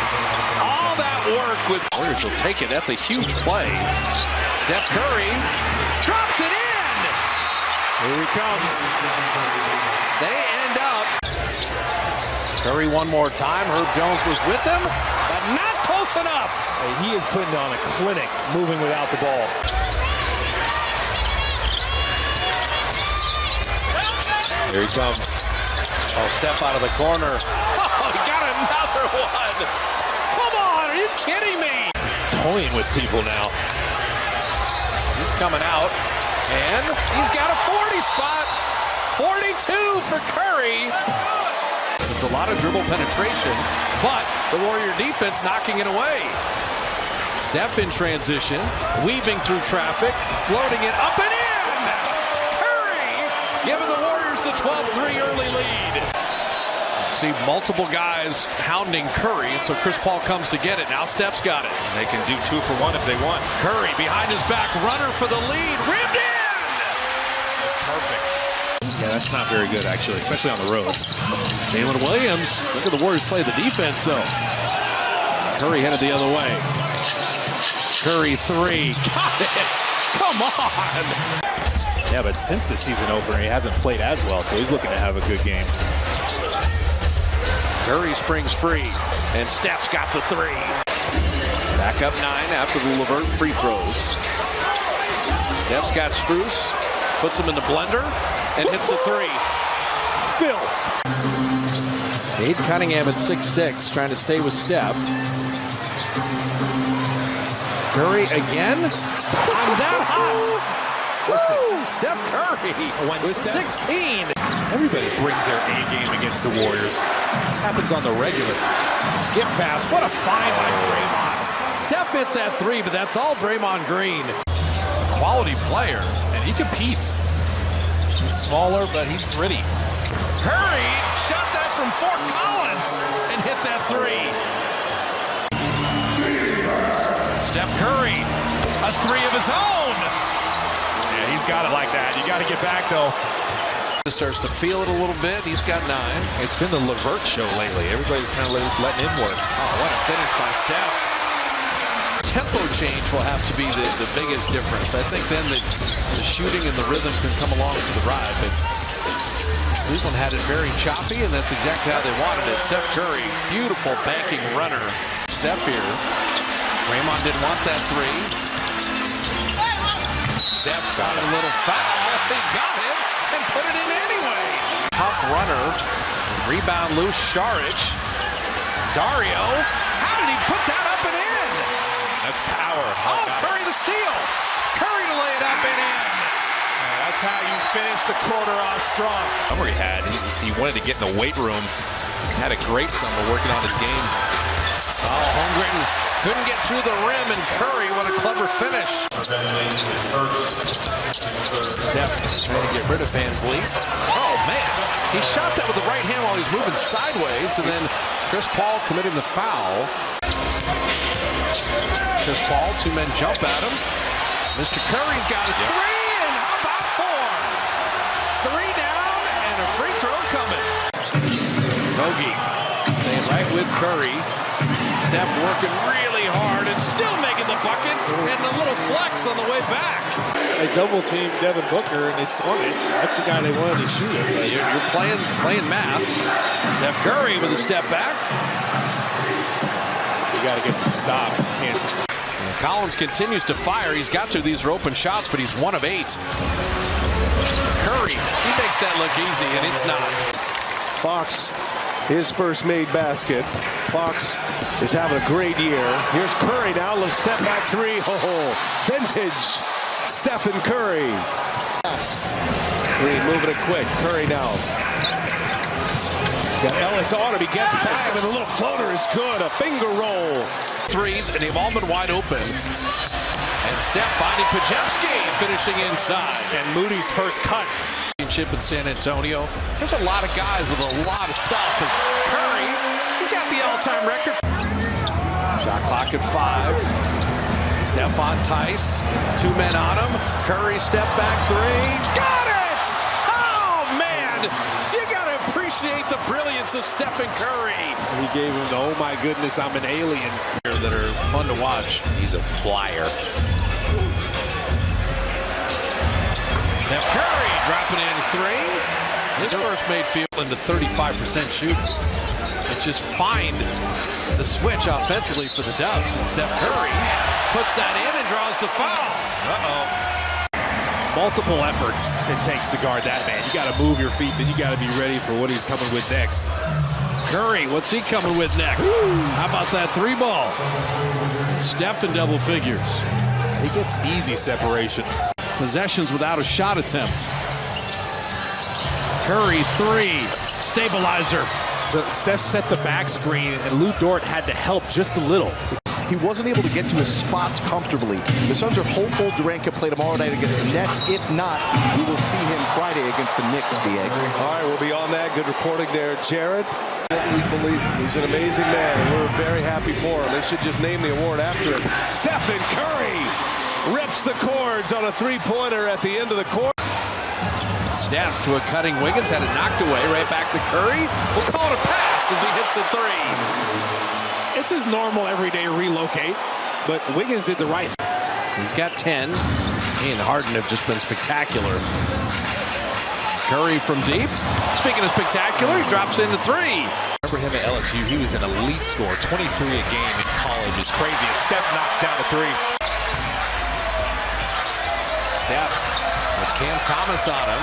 All that work with Warriors will take it. That's a huge play. Steph Curry drops it in. Here he comes. They end up. Curry one more time. Herb Jones was with him, but not close enough. He is putting on a clinic moving without the ball. Here he comes. Oh, Steph out of the corner. Oh, he got another one. Come on, are you kidding me? Toying with people now. He's coming out, and he's got a 40 spot. 42 for Curry. It's a lot of dribble penetration, but the Warrior defense knocking it away. Steph in transition, weaving through traffic, floating it up and in. Curry giving the Warriors the 12-3 early lead. See multiple guys hounding Curry, and so Chris Paul comes to get it. Now Steph's got it. They can do 2 for 1 if they want. Curry behind his back, runner for the lead, rimmed in. That's perfect. Yeah, that's not very good, actually, especially on the road. Jalen Williams. Look at the Warriors play the defense, though. Curry headed the other way. Curry 3. Got it. Come on. Yeah, but since the season opener, he hasn't played as well, so he's looking to have a good game. Curry springs free, and Steph's got the 3. Back up 9 after the LeVert free throws. Steph's got Strus, puts him in the blender, and hits the 3. Phil. Cade Cunningham at 6'6", trying to stay with Steph. Curry again. I'm that hot. Listen, Steph Curry with 16. Everybody brings their A game against the Warriors. This happens on the regular. Skip pass. What a find by Draymond. Steph hits that 3, but that's all Draymond Green. Quality player. And he competes. He's smaller, but he's gritty. Curry shot that from Fort Collins and hit that 3. Steph Curry, a 3 of his own. Yeah, he's got it like that. You got to get back, though. Starts to feel it a little bit. He's got 9. It's been the LeVert show lately. Everybody's kind of letting him work. Oh, what a finish by Steph. Tempo change will have to be the biggest difference. I think then the shooting and the rhythm can come along for the ride. But Cleveland had it very choppy, and that's exactly how they wanted it. Steph Curry, beautiful banking runner. Steph here. Draymond didn't want that 3. Steph got a little foul. He got it and put it in anyway. Tough runner. Rebound loose. Šarić. Dario. How did he put that up and in? That's power. Oh, Curry the steal. Curry to lay it up and in. That's how you finish the quarter off strong. Summer he had. He wanted to get in the weight room. Had a great summer working on his game. Oh, Holmgren couldn't get through the rim, and Curry, what a clever finish. Steph trying to get rid of Van Vliet. Oh, man. He shot that with the right hand while he's moving sideways, and then Chris Paul committing the foul. Chris Paul, 2 men jump at him. Mr. Curry's got a 3, and how about 4? 3 down, and a free throw coming. Bogey staying right with Curry. Steph working really hard and still making the bucket, and a little flex on the way back. They double-teamed Devin Booker, and they swung it. That's the guy they wanted to shoot it. You're playing math. Steph Curry with a step back. You got to get some stops. You can't just... Collins continues to fire. He's got to. These are open shots, but he's 1 of 8. Curry, he makes that look easy, and it's not. Fox, his first made basket. Fox is having a great year. Here's Curry now. Little step back 3. Oh, vintage Stephen Curry. Green moving it quick. Curry now. Got Ellis on him. He gets by him, and a little floater is good. A finger roll. 3s, and they've all been wide open. And Steph finding Pajemski, finishing inside. And Moody's first cut. Championship in San Antonio. There's a lot of guys with a lot of stuff. As Curry, he got the all-time record. Shot clock at 5. Steph on Tice. 2 men on him. Curry step back 3. Got it! Oh, man! You got to appreciate the brilliance of Stephen Curry. He gave him the, oh my goodness, I'm an alien. That are fun to watch. He's a flyer. Steph Curry dropping in 3. His first made field into 35% shooting. It's just find the switch offensively for the Dubs. And Steph Curry puts that in and draws the foul. Multiple efforts it takes to guard that man. You got to move your feet, then you got to be ready for what he's coming with next. Curry, what's he coming with next? How about that 3 ball? Steph in double figures. He gets easy separation. Possessions without a shot attempt. Curry 3, stabilizer. So Steph set the back screen, and Lou Dort had to help just a little. He wasn't able to get to his spots comfortably. The Suns are hopeful Durant can play tomorrow night against the Nets. If not, we will see him Friday against the Knicks, B.A. All right, we'll be on that. Good reporting there, Jared. He's an amazing man, and we're very happy for him. They should just name the award after him. Stephen Curry rips the cords on a 3-pointer at the end of the court. Steph to a cutting Wiggins, had it knocked away, right back to Curry. We'll call it a pass as he hits the 3. It's his normal everyday relocate, but Wiggins did the right thing. He's got 10. He and Harden have just been spectacular. Curry from deep. Speaking of spectacular, he drops into 3. Remember him at LSU, he was an elite scorer, 23 a game in college. It's crazy as Steph knocks down a 3. Steph with Cam Thomas on him.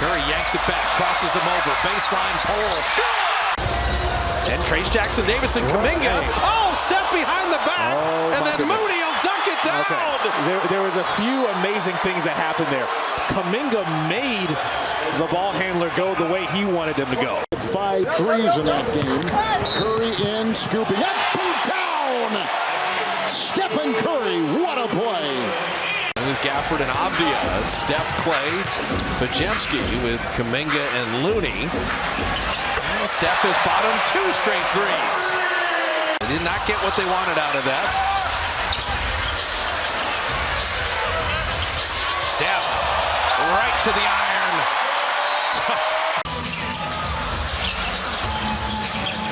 Curry yanks it back, crosses him over, baseline pole. And Trace Jackson Davis and Kuminga. Oh, Steph behind the back, and then goodness. Moody will dunk it down. Okay. There was a few amazing things that happened there. Kuminga made the ball handler go the way he wanted him to go. 5 threes in that game. Curry in, scooping up, beat down. Stephen Curry, what a play. Gafford and Avdia, and Steph, Clay, Pajemski with Kuminga and Looney. And Steph has bottomed 2 straight 3s. They did not get what they wanted out of that. Steph, right to the iron.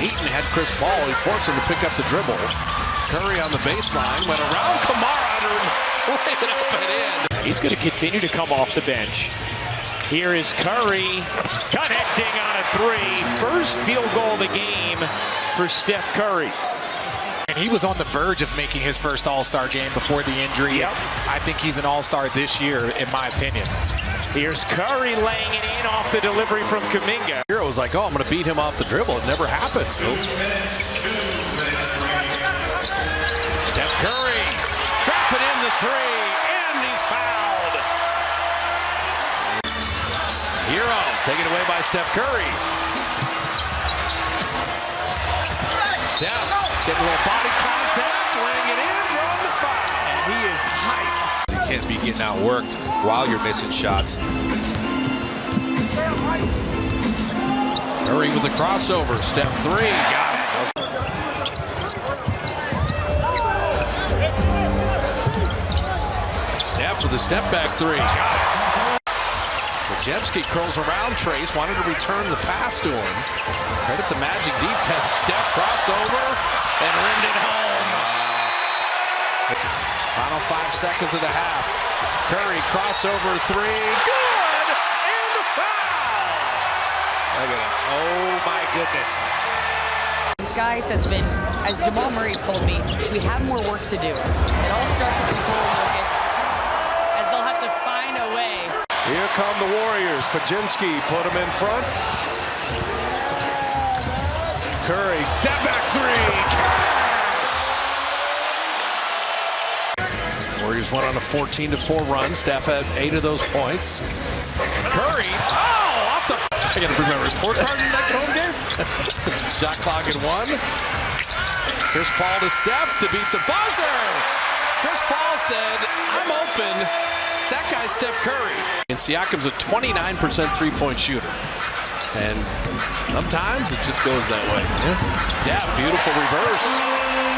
Eaton had Chris Paul. He forced him to pick up the dribble. Curry on the baseline, went around Kamara to lay it up and in. He's going to continue to come off the bench. Here is Curry connecting on a 3. First field goal of the game for Steph Curry. And he was on the verge of making his first All-Star game before the injury. Yep. I think he's an All-Star this year, in my opinion. Here's Curry laying it in off the delivery from Kuminga. It was like, oh, I'm going to beat him off the dribble. It never happened. Steph Curry dropping in the 3, and he's fouled. Hero taken away by Steph Curry. Steph getting a little body contact, laying it in, drawing the foul. And he is hyped. You can't be getting outworked while you're missing shots. Curry with the crossover. Steph 3, got it. Steph with a step back 3, got it. Pajemski curls around Trace, wanted to return the pass to him. Credit the Magic defense. Steph crossover and rimmed it home. Final 5 seconds of the half. Curry crossover 3, good, and a foul. Look at it. Oh my goodness. These guys has been, as Jamal Murray told me, we have more work to do. It all starts with Nikola Jokic, as they'll have to find a way. Here come the Warriors. Pajemski put him in front. Curry, step back 3. Warriors went on a 14-4 run. Steph had 8 of those points. Curry, oh, off the... I got to bring my report card in the next home game. Shot clock at 1. Chris Paul to Steph to beat the buzzer. Chris Paul said, I'm open. That guy's Steph Curry. And Siakam's a 29% three-point shooter. And sometimes it just goes that way. Steph, beautiful reverse.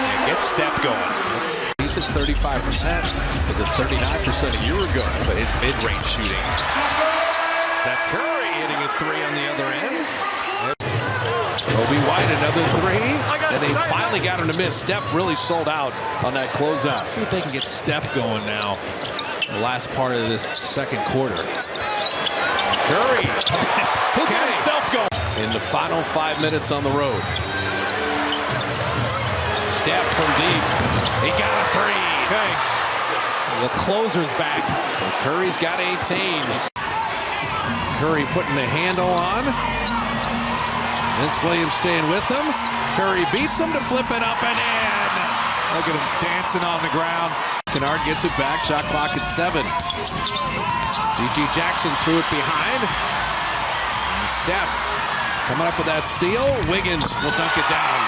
And gets Steph going. He's at 35%. Was at 39% a year ago. But his mid-range shooting. Steph Curry hitting a three on the other end. Kobe White, another three. And they finally got him to miss. Steph really sold out on that closeout. Let's see if they can get Steph going now. The last part of this second quarter. Curry. Who got himself going? In the final 5 minutes on the road. Steph from deep. He got a three. Okay. The closer's back. So Curry's got 18. Curry putting the handle on. Vince Williams staying with him. Curry beats him to flip it up and in. Look at him dancing on the ground. Kennard gets it back. Shot clock at 7. G.G. Jackson threw it behind. And Steph coming up with that steal. Wiggins will dunk it down.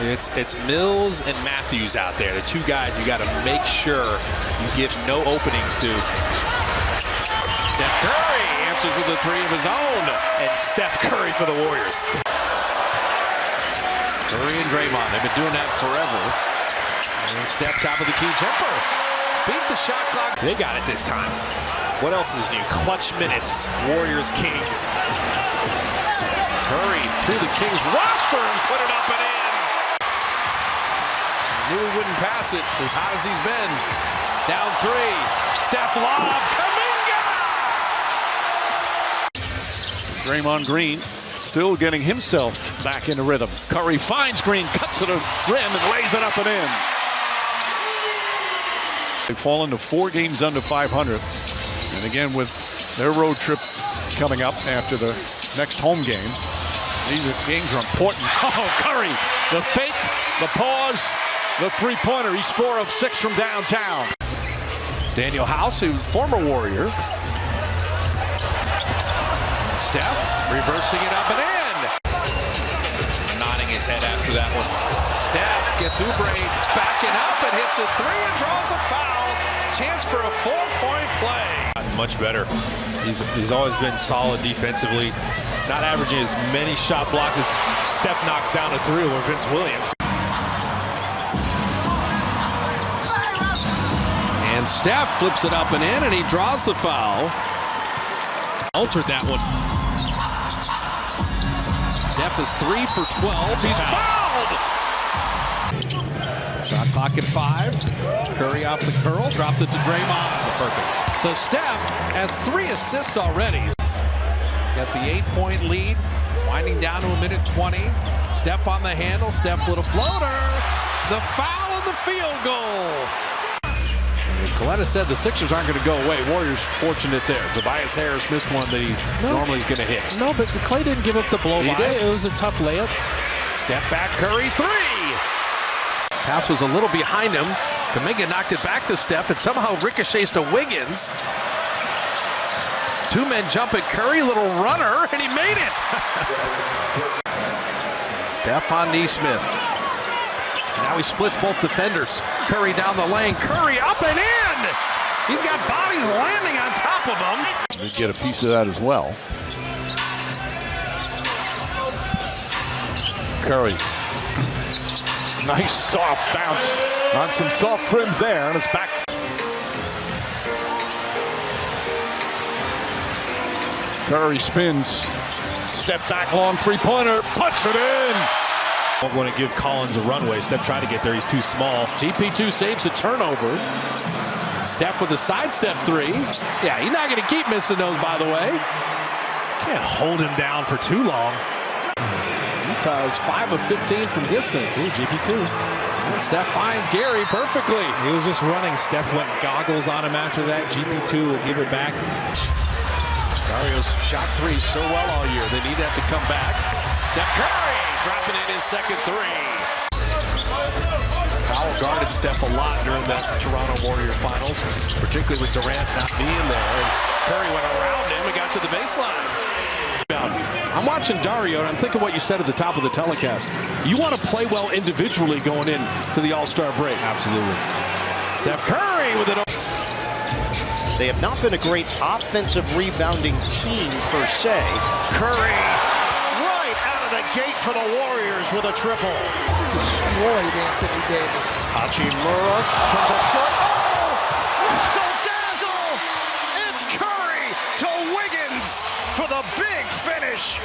It's Mills and Matthews out there. The two guys you got to make sure you give no openings to. Steph Curry answers with a three of his own. And Steph Curry for the Warriors. Curry and Draymond, they've been doing that forever. And Steph, top of the key jumper. Beat the shot clock. They got it this time. What else is new? Clutch minutes. Warriors, Kings. Curry through the Kings roster and put it up and in. I knew he wouldn't pass it as hot as he's been. Down three. Steph lob. Kuminga! Draymond Green still getting himself back into rhythm. Curry finds Green, cuts to the rim, and lays it up and in. They've fallen to 4 games under 500. And again, with their road trip coming up after the next home game, these games are important. Oh, Curry, the fake, the pause, the three-pointer. He's 4 of 6 from downtown. Daniel House, who former Warrior. Steph reversing it up and in. Nodding his head after that one. Steph gets Oubre backing up and hits a three and draws a foul. Chance for a 4-point play. Much better. He's always been solid defensively. Not averaging as many shot blocks as Steph knocks down a three or Vince Williams. And Steph flips it up and in, and he draws the foul. Altered that one. Steph is 3 for 12. He's fouled! Shot clock at 5. Curry off the curl, dropped it to Draymond. Perfect. So Steph has 3 assists already. Got the 8-point lead, winding down to a minute 20. Steph on the handle, Steph with a floater. The foul and the field goal. Coletta said the Sixers aren't going to go away. Warriors fortunate there. Tobias Harris missed one that he normally is going to hit. No, but Clay didn't give up the blow by. It was a tough layup. Step back, Curry, 3! Pass was a little behind him. Kuminga knocked it back to Steph. It somehow ricochets to Wiggins. 2 men jump at Curry, little runner, and he made it. Steph on Neesmith. Now he splits both defenders. Curry down the lane. Curry up and in! He's got bodies landing on top of him. They get a piece of that as well. Curry. Nice soft bounce on some soft rims there, and it's back. Curry spins. Step back, long three-pointer. Puts it in. Don't want to give Collins a runway. Steph tried to get there. He's too small. GP2 saves a turnover. Steph with a sidestep 3. Yeah, he's not going to keep missing those, by the way. Can't hold him down for too long. Utah is 5 of 15 from distance. Ooh, GP2. And Steph finds Gary perfectly. He was just running. Steph went goggles on him after that. GP2 will give it back. Dario's shot 3 so well all year. They need that to come back. Steph Curry dropping in his second 3. Powell guarded Steph a lot during that Toronto Warrior finals, particularly with Durant not being there. And Curry went around him and got to the baseline. I'm watching Dario, and I'm thinking what you said at the top of the telecast. You want to play well individually going in to the All-Star break. Absolutely. Steph Curry with it. They have not been a great offensive rebounding team per se. Curry right out of the gate for the Warriors with a triple. Destroyed Anthony Davis. Hachimura comes up short. Oh! Razzle dazzle! It's Curry to Wiggins for the big finish.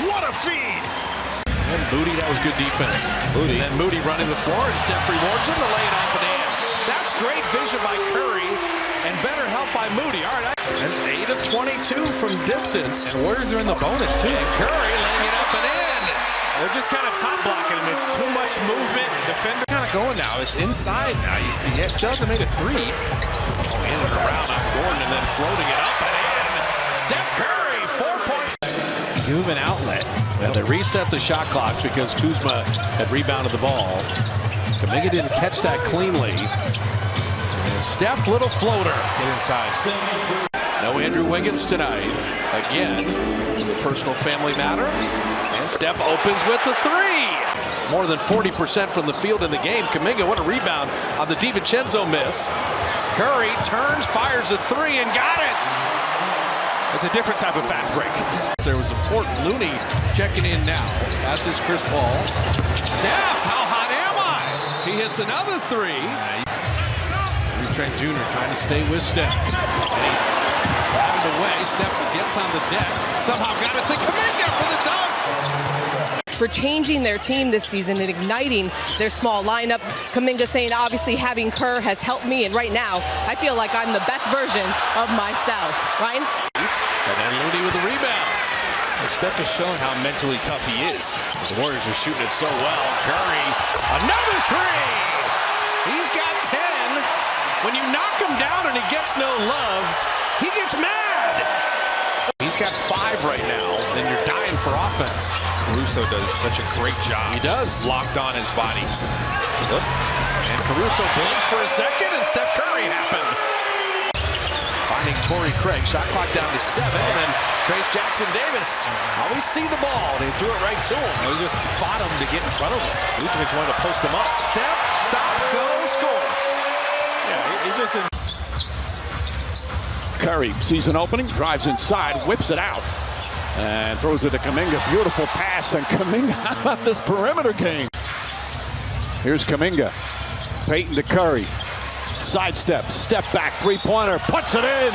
What a feed! And Moody, that was good defense. Moody. And then Moody running the floor, and Steph rewards him to lay it off and in. That's great vision by Curry, and better help by Moody. All right, and 8 of 22 from distance. And Warriors are in the bonus, too. And Curry laying it up and in. They're just kind of top blocking him. It's too much movement. Defender kind of going now. It's inside now. You see, he still hasn't made a three. Oh, in and around off Gordon, and then floating it up and in. Steph Curry, 4 points. Give him an outlet. And they reset the shot clock because Kuzma had rebounded the ball. Kuminga didn't catch that cleanly. And Steph, little floater. Get inside. No Andrew Wiggins tonight. Again, a personal family matter. And Steph opens with the three. More than 40% from the field in the game. Kuminga, what a rebound on the DiVincenzo miss. Curry turns, fires a three, and got it. It's a different type of fast break. There was important. Looney checking in now. As is Chris Paul. Steph, how hot am I? He hits another three. Trent Jr. trying to stay with Steph. And he got it away. Steph gets on the deck. Somehow got it to Kuminga for the dunk. For changing their team this season and igniting their small lineup. Kuminga saying, obviously, having Kerr has helped me. And right now, I feel like I'm the best version of myself. Ryan? And then Looney with the rebound. And Steph has shown how mentally tough he is. The Warriors are shooting it so well. Curry, another three. He's got 10. When you knock him down and he gets no love, he gets mad. He's got 5 right now, then you're dying for offense. Caruso does such a great job. He does. Locked on his body. And Caruso blinked for a second, and Steph Curry happened. Finding Torrey Craig. Shot clock down to 7, and then Trace Jackson Davis. Always see the ball, and he threw it right to him. He just fought him to get in front of him. Vucevic wanted to post him up. Steph, stop, go, score. He just didn't. Curry sees an opening, drives inside, whips it out, and throws it to Kuminga. Beautiful pass, and Kuminga, how about this perimeter game? Here's Kuminga. Payton to Curry. Sidestep, step back, three-pointer, puts it in,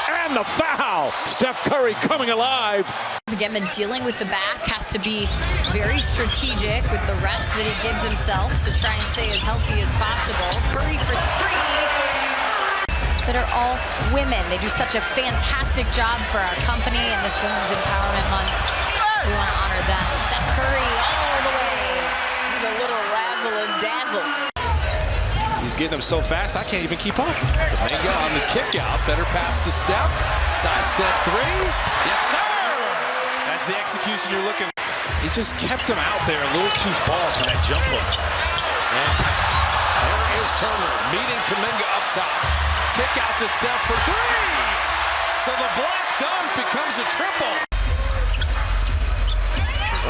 and the foul. Steph Curry coming alive. Again, but dealing with the back has to be very strategic with the rest that he gives himself to try and stay as healthy as possible. Curry for 3. That are all women. They do such a fantastic job for our company and this Women's Empowerment Month. We want to honor them. Steph Curry all the way. He's a little razzle and dazzle. He's getting them so fast, I can't even keep up. Kuminga on the kick out. Better pass to Steph. Sidestep 3. Yes, sir. That's the execution you're looking for. He just kept him out there a little too far for that jump hook. And there is Turner meeting Kuminga up top. Kick out to Steph for 3. So the block dunk becomes a triple.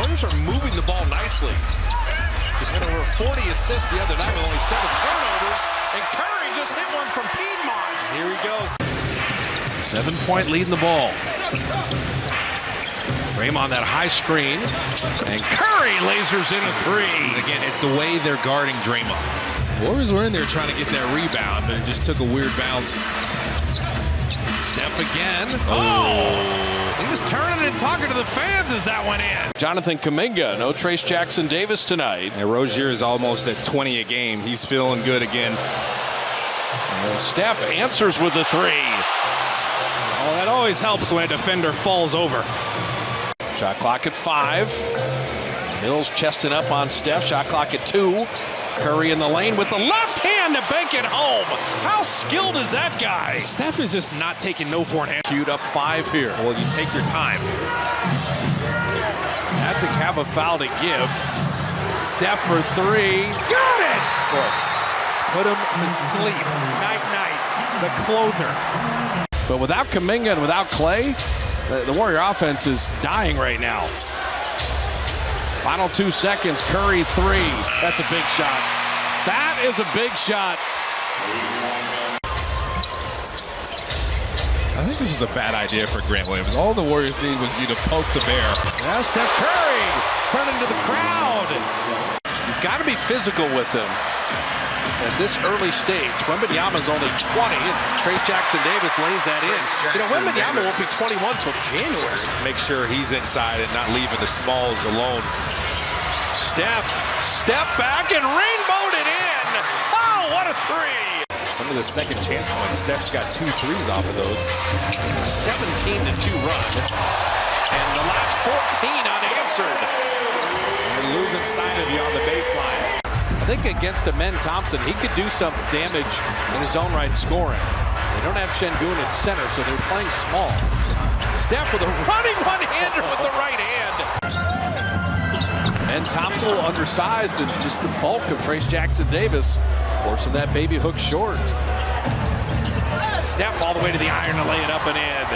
Warriors are moving the ball nicely. Just had over 40 assists the other night with only 7 turnovers. And Curry just hit one from Piedmont. Here he goes. 7-point lead in the ball. Draymond that high screen. And Curry lasers in a 3. And again, it's the way they're guarding Draymond. Warriors were in there trying to get that rebound, but it just took a weird bounce. Steph again. Oh! He was turning and talking to the fans as that went in. Jonathan Kuminga, no Trace Jackson Davis tonight. And Rozier is almost at 20 a game. He's feeling good again. And Steph answers with a 3. Oh, that always helps when a defender falls over. Shot clock at 5. Mills chesting up on Steph. Shot clock at 2. Curry in the lane with the left hand to bank it home. How skilled is that guy? Steph is just not taking no for an hand. Queued up 5 here. Well, you take your time. Had to have a foul to give. Steph for 3. Got it! Of course. Put him to sleep. Night-night. The closer. But without Kuminga and without Clay, the Warrior offense is dying right now. Final 2 seconds, Curry 3. That's a big shot. That is a big shot. I think this is a bad idea for Grant Williams. All the Warriors need was you to poke the bear. Now Steph Curry turning to the crowd. You've got to be physical with him at this early stage. Wembanyama's only 20, and Trayce Jackson-Davis lays that in. You know, Wembanyama won't be 21 till January. Make sure he's inside and not leaving the smalls alone. Steph, step back and rainbowed it in. Oh, what a three. Some of the second chance points, Steph's got 2 threes off of those. 17-2 run. And the last 14 unanswered. You're losing sight of you on the baseline. I think against Amen Thompson, he could do some damage in his own right scoring. They don't have Şengün at center, so they're playing small. Steph with a running one-hander with the right hand. And Thompson a little undersized, and just the bulk of Trayce Jackson-Davis forcing that baby hook short. Steph all the way to the iron to lay it up and in.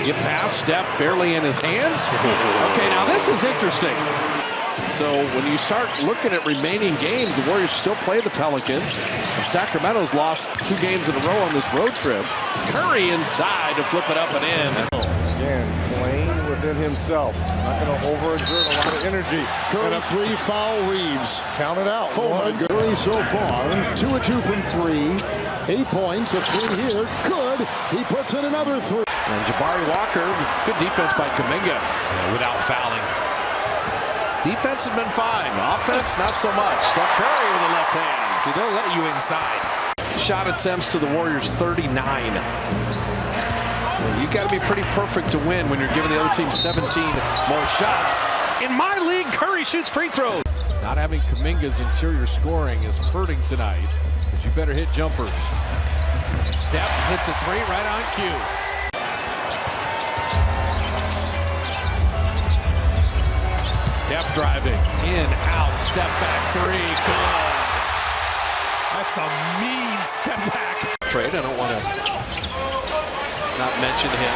Skip pass, Steph barely in his hands. Okay, now this is interesting. So when you start looking at remaining games, the Warriors still play the Pelicans. And Sacramento's lost 2 games in a row on this road trip. Curry inside to flip it up and in. Again, playing within himself. Not going to overexert a lot of energy. Curry, 3 foul Reeves. Count it out. Curry so far, 2 of 2 from 3. 8 points, a 3 here. Good. He puts in another 3. And Jabari Walker, good defense by Kuminga without fouling. Defense has been fine. Offense, not so much. Steph Curry with the left hand. See, they'll let you inside. Shot attempts to the Warriors, 39. You got to be pretty perfect to win when you're giving the other team 17 more shots. In my league, Curry shoots free throws. Not having Kuminga's interior scoring is hurting tonight, because you better hit jumpers. Steph hits a 3 right on cue. Steph driving, in, out, step back 3, good. That's a mean step back. Trade, I don't want to not mention him.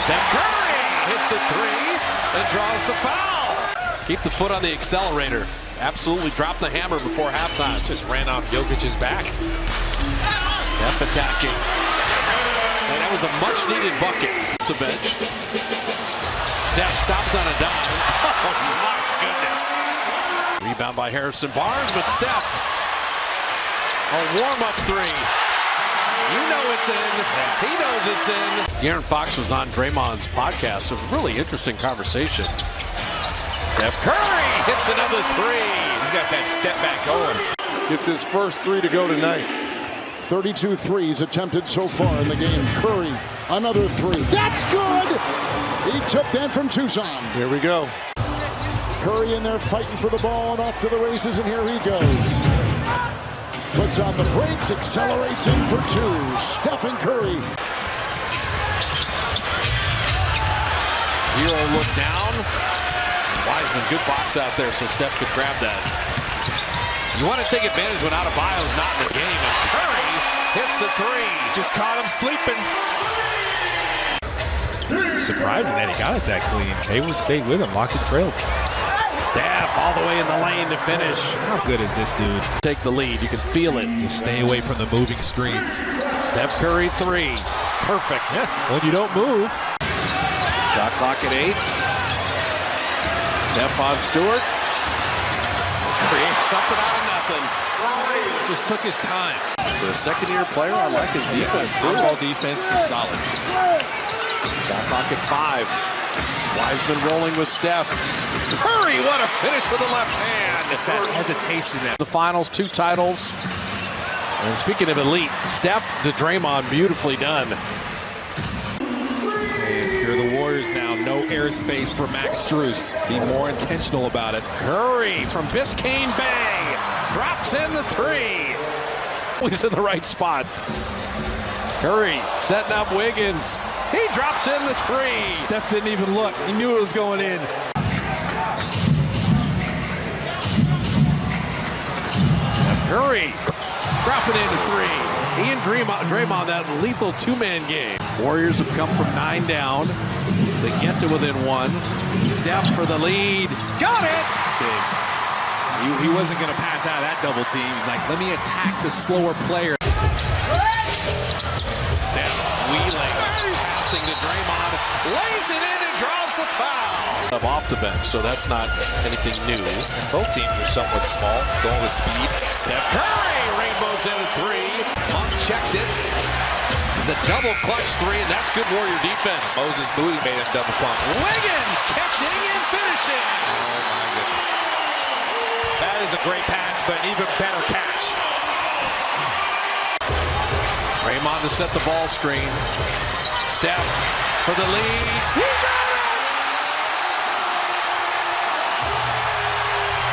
Steph Curry hits a 3 and draws the foul. Keep the foot on the accelerator. Absolutely dropped the hammer before halftime. Just ran off Jokic's back. Steph attacking. And that was a much-needed bucket. The bench. Steph stops on a dime. Oh, my goodness. Rebound by Harrison Barnes, but Steph, a warm-up 3. You know it's in. He knows it's in. De'Aaron Fox was on Draymond's podcast. It was a really interesting conversation. Steph Curry hits another 3. He's got that step back going. Gets his first 3 to go tonight. 32 threes attempted so far in the game. Curry, another 3. That's good! He took that from Tucson. Here we go. Curry in there fighting for the ball and off to the races, and here he goes. Puts on the brakes, accelerates in for 2. Stephen Curry. Hero look down. Wiseman, good box out there, so Steph could grab that. You want to take advantage when Adebayo's not in the game, and Curry hits the 3. Just caught him sleeping. Surprising that he got it that clean. Hayward stayed with him, locked and trailed. Steph all the way in the lane to finish. How good is this dude? Take the lead. You can feel it. Just stay away from the moving screens. Steph Curry 3. Perfect. Yeah, when you don't move. Shot clock at 8. Steph on Stewart. Creates something out of nothing. Just took his time. For a second-year player, I like his defense, too. All defense is solid. Shot clock at 5. Wiseman rolling with Steph. Curry, what a finish with the left hand. It's that hesitation. The finals, 2 titles. And speaking of elite, Steph to Draymond, beautifully done. And here are the Warriors now. No airspace for Max Strus. Be more intentional about it. Curry from Biscayne Bay drops in the 3. He's in the right spot. Curry setting up Wiggins. He drops in the 3. Steph didn't even look. He knew it was going in. Curry dropping into 3. He and Draymond, that lethal 2-man game. Warriors have come from 9 down to get to within 1. Steph for the lead. Got it! It's big. He wasn't going to pass out of that double team. He's like, let me attack the slower player. Steph wheeling, passing to Draymond, lays it in and draws the foul. Off the bench, so that's not anything new. Both teams are somewhat small, going with speed. Steph Curry rainbows in a three. Monk checked it. The double clutch three, and that's good Warrior defense. Moses Moody made a double pump. Wiggins catching and finishing. Oh my goodness. That is a great pass, but an even better catch. Draymond to set the ball screen. Steph for the lead. He got it!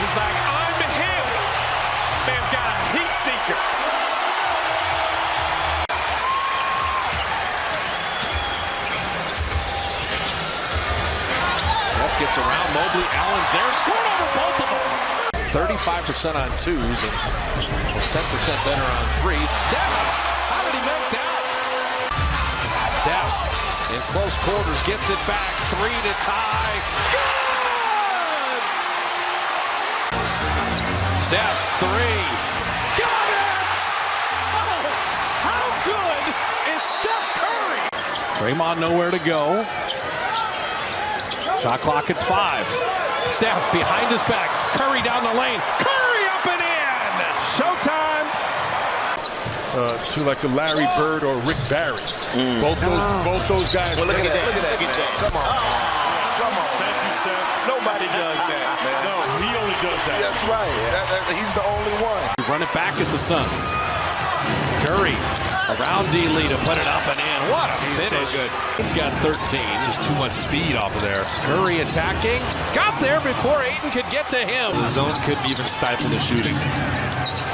He's like, I'm him. Man's got a heat seeker. Steph gets around Mobley. Allen's there. Scored over both of them. 35% on twos and 10% better on threes. Steph, how did he make that? Steph in close quarters gets it back. Three to tie. Good! Steph, three. Got it! Oh, how good is Steph Curry? Draymond nowhere to go. Shot clock at 5. Steph behind his back. Curry down the lane. Curry up and in. Showtime. To like a Larry Bird or Rick Barry. Both those guys. Well, look at that. Look at that. Come on. Come on. Thank you, Steph. Nobody does that, man. No, he only does that. That's right. He's the only one. Run it back at the Suns. Curry around D-Lee to put it up and in. What a finish. So good. He's got 13. Just too much speed off of there. Curry attacking. Got there before Ayton could get to him. The zone couldn't even stifle the shooting.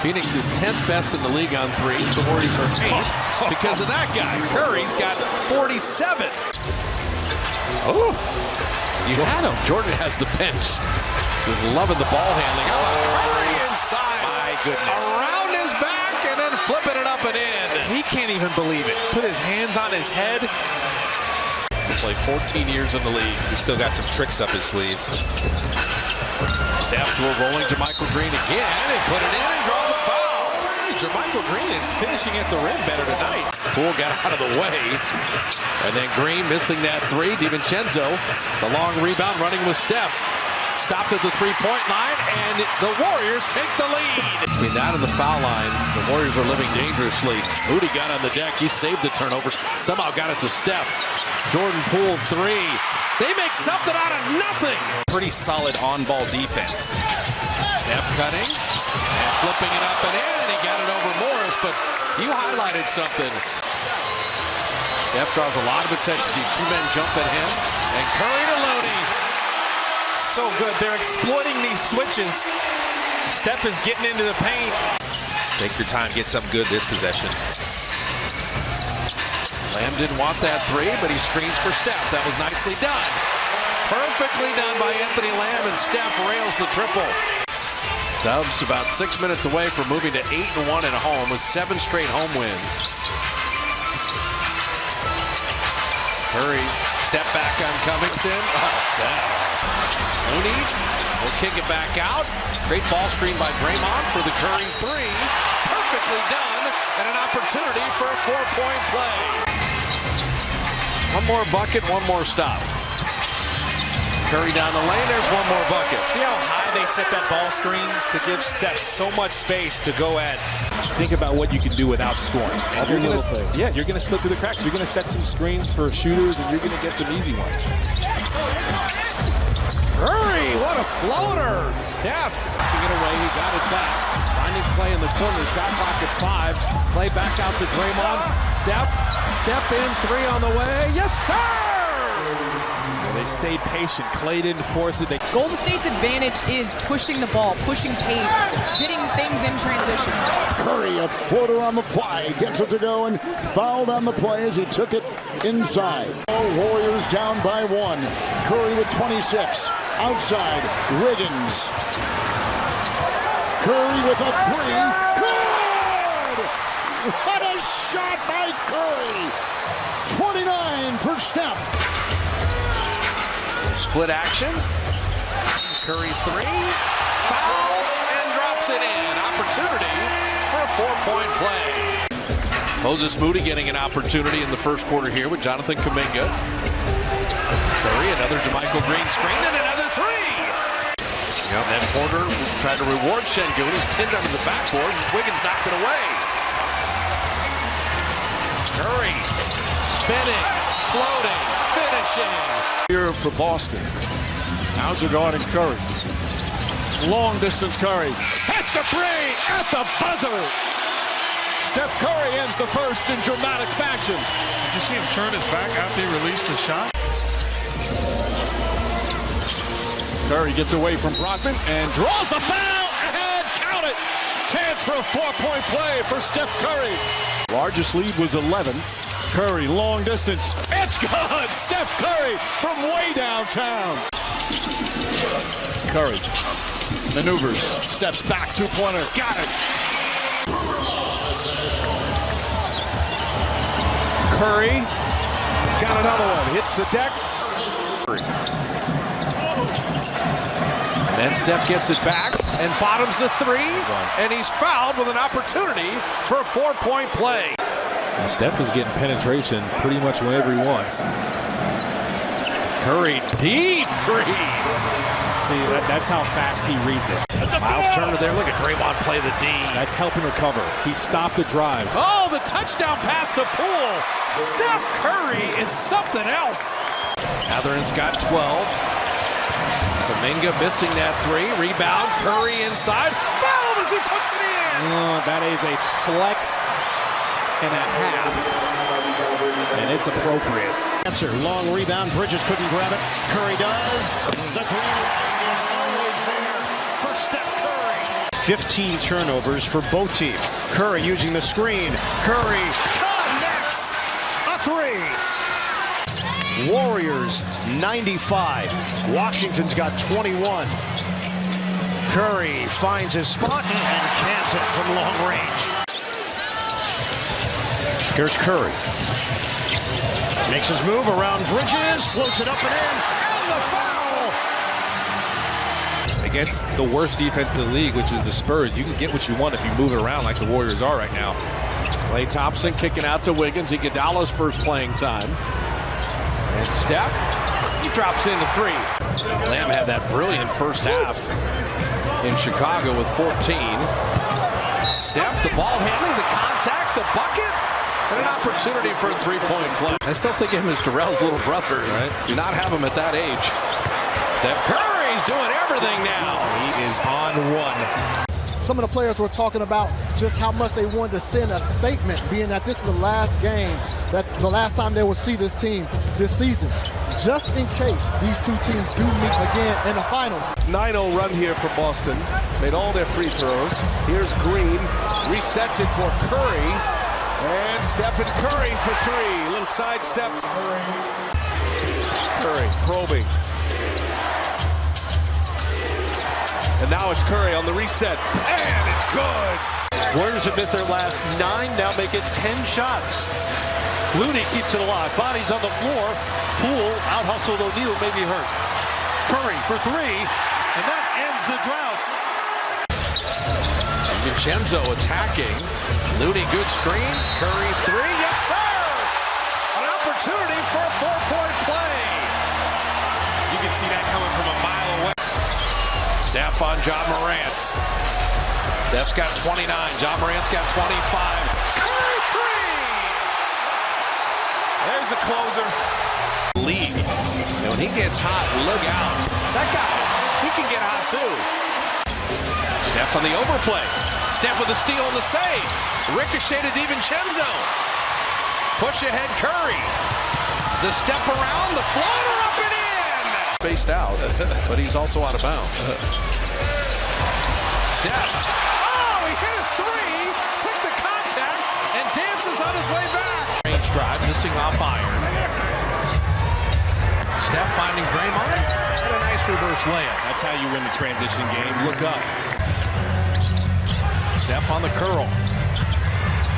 Phoenix is 10th best in the league on threes. The Warriors are 8th because of that guy. Curry's got 47. Oh, you had him. Jordan has the bench. Just loving the ball handling. Oh, Curry inside. My goodness. Around his back and then flipping it up and in. He can't even believe it. Put his hands on his head. Played 14 years in the league. He's still got some tricks up his sleeves. Steph to a rolling JaMychal Green again and put it in and draw the foul. JaMychal Green is finishing at the rim better tonight. Poole got out of the way. And then Green missing that three. DiVincenzo, the long rebound running with Steph. Stopped at the three-point line, and the Warriors take the lead. Between that and the foul line, the Warriors are living dangerously. Moody got on the deck. He saved the turnover. Somehow got it to Steph. Jordan Poole, three. They make something out of nothing. Pretty solid on-ball defense. Steph cutting and flipping it up and in, and he got it over Morris, but you highlighted something. Steph draws a lot of attention. Two men jump at him, and Curry to Looney. So good. They're exploiting these switches. Steph is getting into the paint. Take your time, get something good this possession. Lamb didn't want that three, but he screens for Steph. That was nicely done. Perfectly done by Anthony Lamb, and Steph rails the triple. Dubs about 6 minutes away from moving to 8-1 at home with 7 straight home wins. Curry, step back on Covington. Oh, Steph. Mooney will kick it back out. Great ball screen by Draymond for the Curry three. Perfectly done, and an opportunity for a 4-point play. One more bucket, one more stop. Curry down the lane, there's one more bucket. See how high they set that ball screen to give Steph so much space to go at. Think about what you can do without scoring. Every little thing. Yeah, you're going to slip through the cracks. You're going to set some screens for shooters, and you're going to get some easy ones. Curry, what a floater! Steph Taking it away, he got it back. Finding play in the corner, shot clock at 5. Play back out to Draymond. Steph, step in, three on the way. Yes, sir! They stayed patient. Clay didn't force it. Golden State's advantage is pushing the ball, pushing pace, getting things in transition. Curry, a floater on the fly, gets it to go and fouled on the play as he took it inside. Warriors down by 1. Curry with 26. Outside, Wiggins. Curry with a three. Good! What a shot by Curry! 29 for Steph. Split action. Curry three. Foul. Taps it in. Opportunity for a 4-point play. Moses Moody getting an opportunity in the first quarter here with Jonathan Kuminga. Curry, another JaMychal Green screen, and another three. And then Porter tried to reward Şengün. He's pinned under the backboard. Wiggins knocked it away. Curry spinning, floating, finishing. Here for Boston. How's it guarding Curry? Long distance Curry. Hits the three at the buzzer. Steph Curry ends the first in dramatic fashion. Did you see him turn his back after he released the shot? Curry gets away from Brockman and draws the foul and count it. Chance for a 4-point play for Steph Curry. Largest lead was 11. Curry, long distance. It's good. Steph Curry from way downtown. Curry maneuvers, steps back, two-pointer. Got it. Curry got another one. Hits the deck. And then Steph gets it back and bottoms the three. And he's fouled with an opportunity for a 4-point play. And Steph is getting penetration pretty much whenever he wants. Curry, deep three. See, that's how fast he reads it. Miles Turner there. Look at Draymond play the D. That's helping recover. He stopped the drive. Oh, the touchdown pass to Poole. Steph Curry is something else. Matherin's got 12. Kuminga missing that three. Rebound. Curry inside. Foul as he puts it in. Oh, that is a flex and a half. And it's appropriate. Answer. Long rebound. Bridges couldn't grab it. Curry does. The three is always there for Steph Curry. 15 turnovers for both teams. Curry using the screen. Curry connects a three. Warriors 95. Washington's got 21. Curry finds his spot and cans it from long range. Here's Curry. Makes his move around Bridges, floats it up and in, and the foul! Against the worst defense in the league, which is the Spurs, you can get what you want if you move it around like the Warriors are right now. Klay Thompson kicking out to Wiggins. Iguodala's first playing time. And Steph, he drops in the three. Lamb had that brilliant first half in Chicago with 14. Steph, the ball handling, the contact, the bucket. And an opportunity for a 3-point play. I still think of him as Darrell's little brother. Right? Do not have him at that age. Steph Curry's doing everything now. He is on one. Some of the players were talking about just how much they wanted to send a statement, being that this is the last game, that the last time they will see this team this season. Just in case these two teams do meet again in the finals. 9-0 run here for Boston. Made all their free throws. Here's Green. Resets it for Curry. And Stephen Curry for three. Little sidestep. Curry probing. And now it's Curry on the reset. And it's good. Warriors have missed their last 9, now make it 10 shots. Looney keeps it alive. Bodies on the floor. Poole out-hustled O'Neal, maybe hurt. Curry for three, and that ends the drought. Vincenzo attacking. Looney, good screen. Curry, three. Yes, sir! An opportunity for a 4-point play. You can see that coming from a mile away. Steph on Ja Morant. Steph's got 29. Ja Morant's got 25. Curry, three! There's the closer. League. And when he gets hot, look out. That guy, he can get hot too. Steph on the overplay. Steph with the steal and the save. Ricochet to DiVincenzo. Push ahead Curry. The step around, the floater up and in. Spaced out, but he's also out of bounds. Steph. Oh, he hit a three. Took the contact and dances on his way back. Range drive, missing off iron. Steph finding Draymond. And a nice reverse layup. That's how you win the transition game. Look up. Steph on the curl.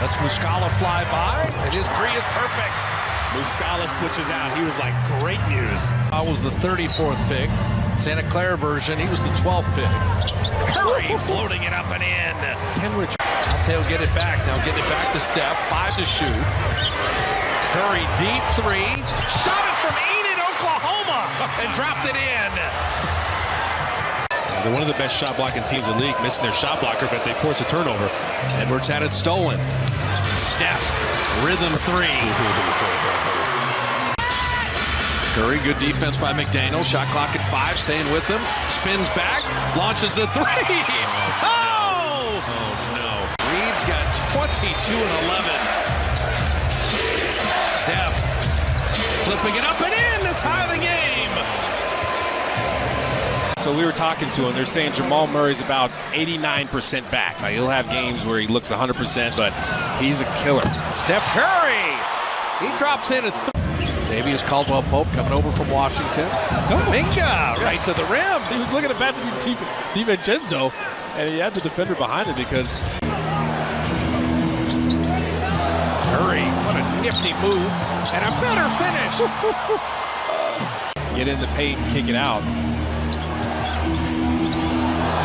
Lets Muscala fly by, and his three is perfect. Muscala switches out. He was like, great news. I was the 34th pick. Santa Clara version, he was the 12th pick. Curry floating it up and in. Kenrich. Altay will get it back. Now get it back to Steph. 5 to shoot. Curry deep 3. Shot it from Enid, Oklahoma, and dropped it in. They're one of the best shot blocking teams in the league, missing their shot blocker, but they force a turnover. Edwards had it stolen. Steph, rhythm 3. Curry, good defense by McDaniel. Shot clock at 5, staying with him. Spins back, launches the 3. Oh! Oh, no. Reed's got 22 and 11. Steph flipping it up and in to tie the game. So we were talking to him. They're saying Jamal Murray's about 89% back. Like, he'll have games where he looks 100%, but he's a killer. Steph Curry, he drops in at Tavius Caldwell-Pope coming over from Washington. Kuminga right to the rim. He was looking at DiVincenzo, and he had the defender behind him because Curry, what a nifty move and a better finish. Get in the paint and kick it out.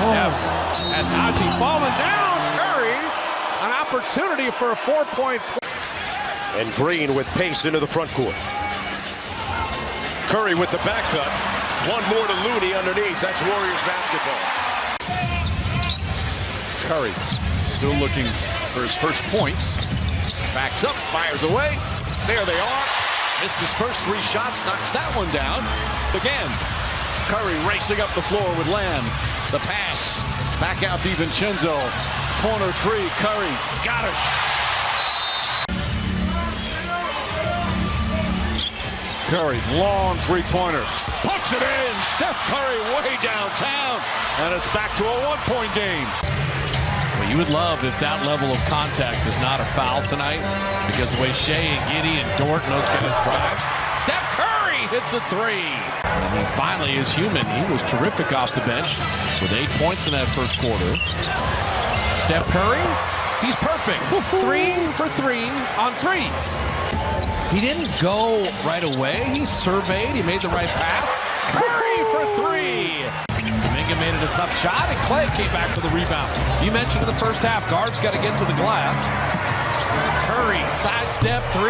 Steph and Haji falling down. Curry, an opportunity for a 4-point play. And Green with pace into the front court. Curry with the back cut. One more to Looney underneath. That's Warriors basketball. Curry still looking for his first points. Backs up, fires away. There they are. Missed his first 3 shots, knocks that one down. Again, Curry racing up the floor with Lamb. The pass, back out DiVincenzo. Corner 3, Curry got it. Curry, long 3-pointer. Puts it in. Steph Curry way downtown. And it's back to a 1-point game. Well, you would love if that level of contact is not a foul tonight, because the way Shea and Giddey and Dort and those guys drive. Steph Curry hits a 3. And he finally is human. He was terrific off the bench with 8 points in that first quarter. Steph Curry, he's perfect. 3 for 3 on 3s. He didn't go right away. He surveyed. He made the right pass. Curry for 3. Kuminga made it a tough shot, and Clay came back for the rebound. You mentioned in the first half, guards got to get to the glass. Curry, sidestep 3.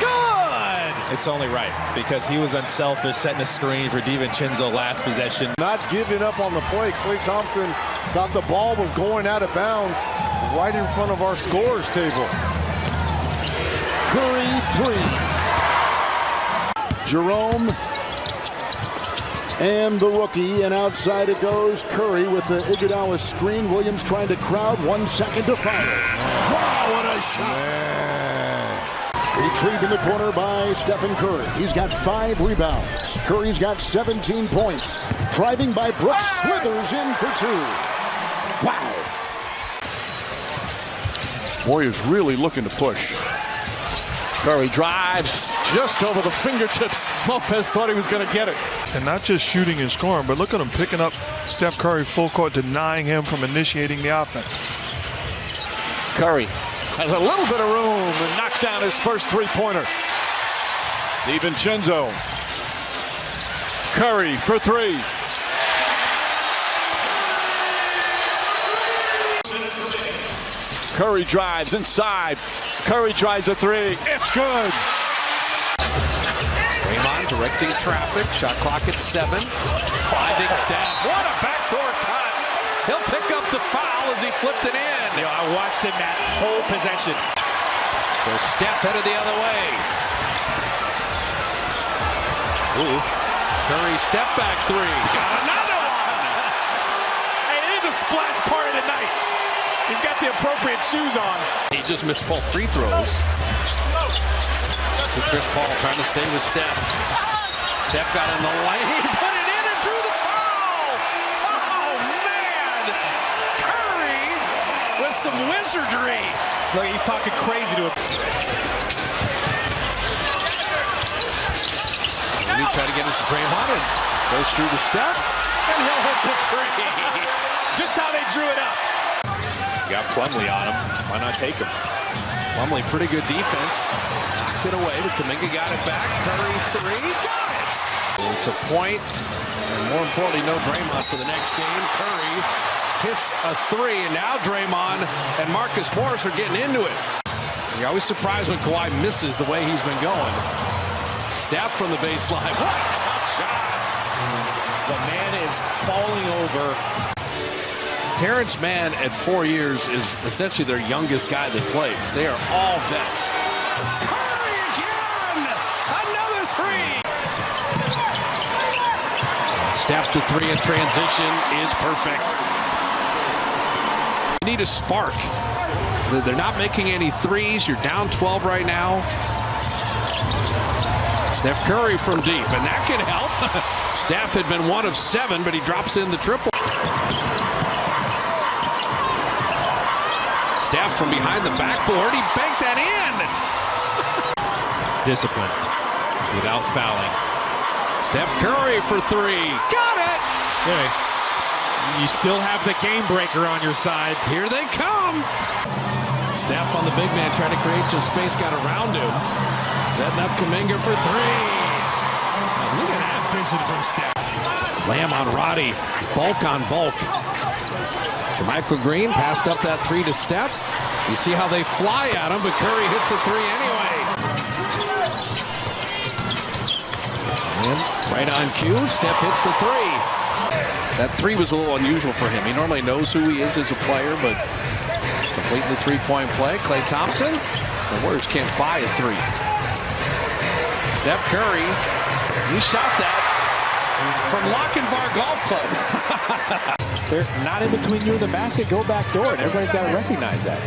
Good! It's only right, because he was unselfish, setting a screen for DiVincenzo last possession. Not giving up on the play. Klay Thompson thought the ball was going out of bounds right in front of our scorers table. Curry 3. Jerome and the rookie, and outside it goes. Curry with the Iguodala screen. Williams trying to crowd. 1 second to fire. Wow, what a shot. Retrieved in the corner by Stephen Curry. He's got 5 rebounds. Curry's got 17 points. Driving by Brooks. Slithers in for 2. Wow. Warriors really looking to push. Curry drives just over the fingertips. Lopez thought he was going to get it. And not just shooting and scoring, but look at him picking up Steph Curry full court, denying him from initiating the offense. Curry has a little bit of room and knocks down his first 3-pointer. DiVincenzo. Curry for 3. Curry drives inside. Curry tries a 3. It's good. Draymond directing traffic. Shot clock at 7. Finding Steph. What a backdoor cut. He'll pick up the foul as he flipped it in. You know, I watched him that whole possession. So Steph headed the other way. Ooh. Curry step back 3. Got another one. Hey, it is a splash part of the night. He's got the appropriate shoes on. He just missed both free throws. So Chris Paul trying to stay with Steph. Steph got in the lane, put it in and drew the foul. Oh, man. Curry with some wizardry. Look, he's talking crazy to him. And he tried to get his Draymond and goes through to Steph. And he'll hit the 3. Just how they drew it up. You got Plumlee on him. Why not take him? Plumlee, pretty good defense. Knocked it away, but Kuminga got it back. Curry 3. Got it! It's a point, and more importantly, no Draymond for the next game. Curry hits a three, and now Draymond and Marcus Morris are getting into it. You're always surprised when Kawhi misses the way he's been going. Steph from the baseline. What a tough shot. The man is falling over. Terrence Mann at 4 years is essentially their youngest guy that plays. They are all vets. Curry again! Another three! Steph to three in transition is perfect. You need a spark. They're not making any threes. You're down 12 right now. Steph Curry from deep, and that can help. Steph had been 1 of 7, but he drops in the triple. Steph from behind the backboard. He banked that in. Discipline without fouling. Steph Curry for three. Got it. Okay. You still have the game breaker on your side. Here they come. Steph on the big man trying to create some space, got around him. Setting up Kuminga for three. Now look at that vision from Steph. Lamb on Roddy. Bulk on bulk. Michael Green passed up that three to Steph. You see how they fly at him, but Curry hits the three anyway. And right on cue, Steph hits the three. That three was a little unusual for him. He normally knows who he is as a player, but completing the three-point play. Klay Thompson, the Warriors can't buy a three. Steph Curry, he shot that from Lochinvar Golf Club. They're not in between you and the basket. Go back door, and everybody's got to recognize that.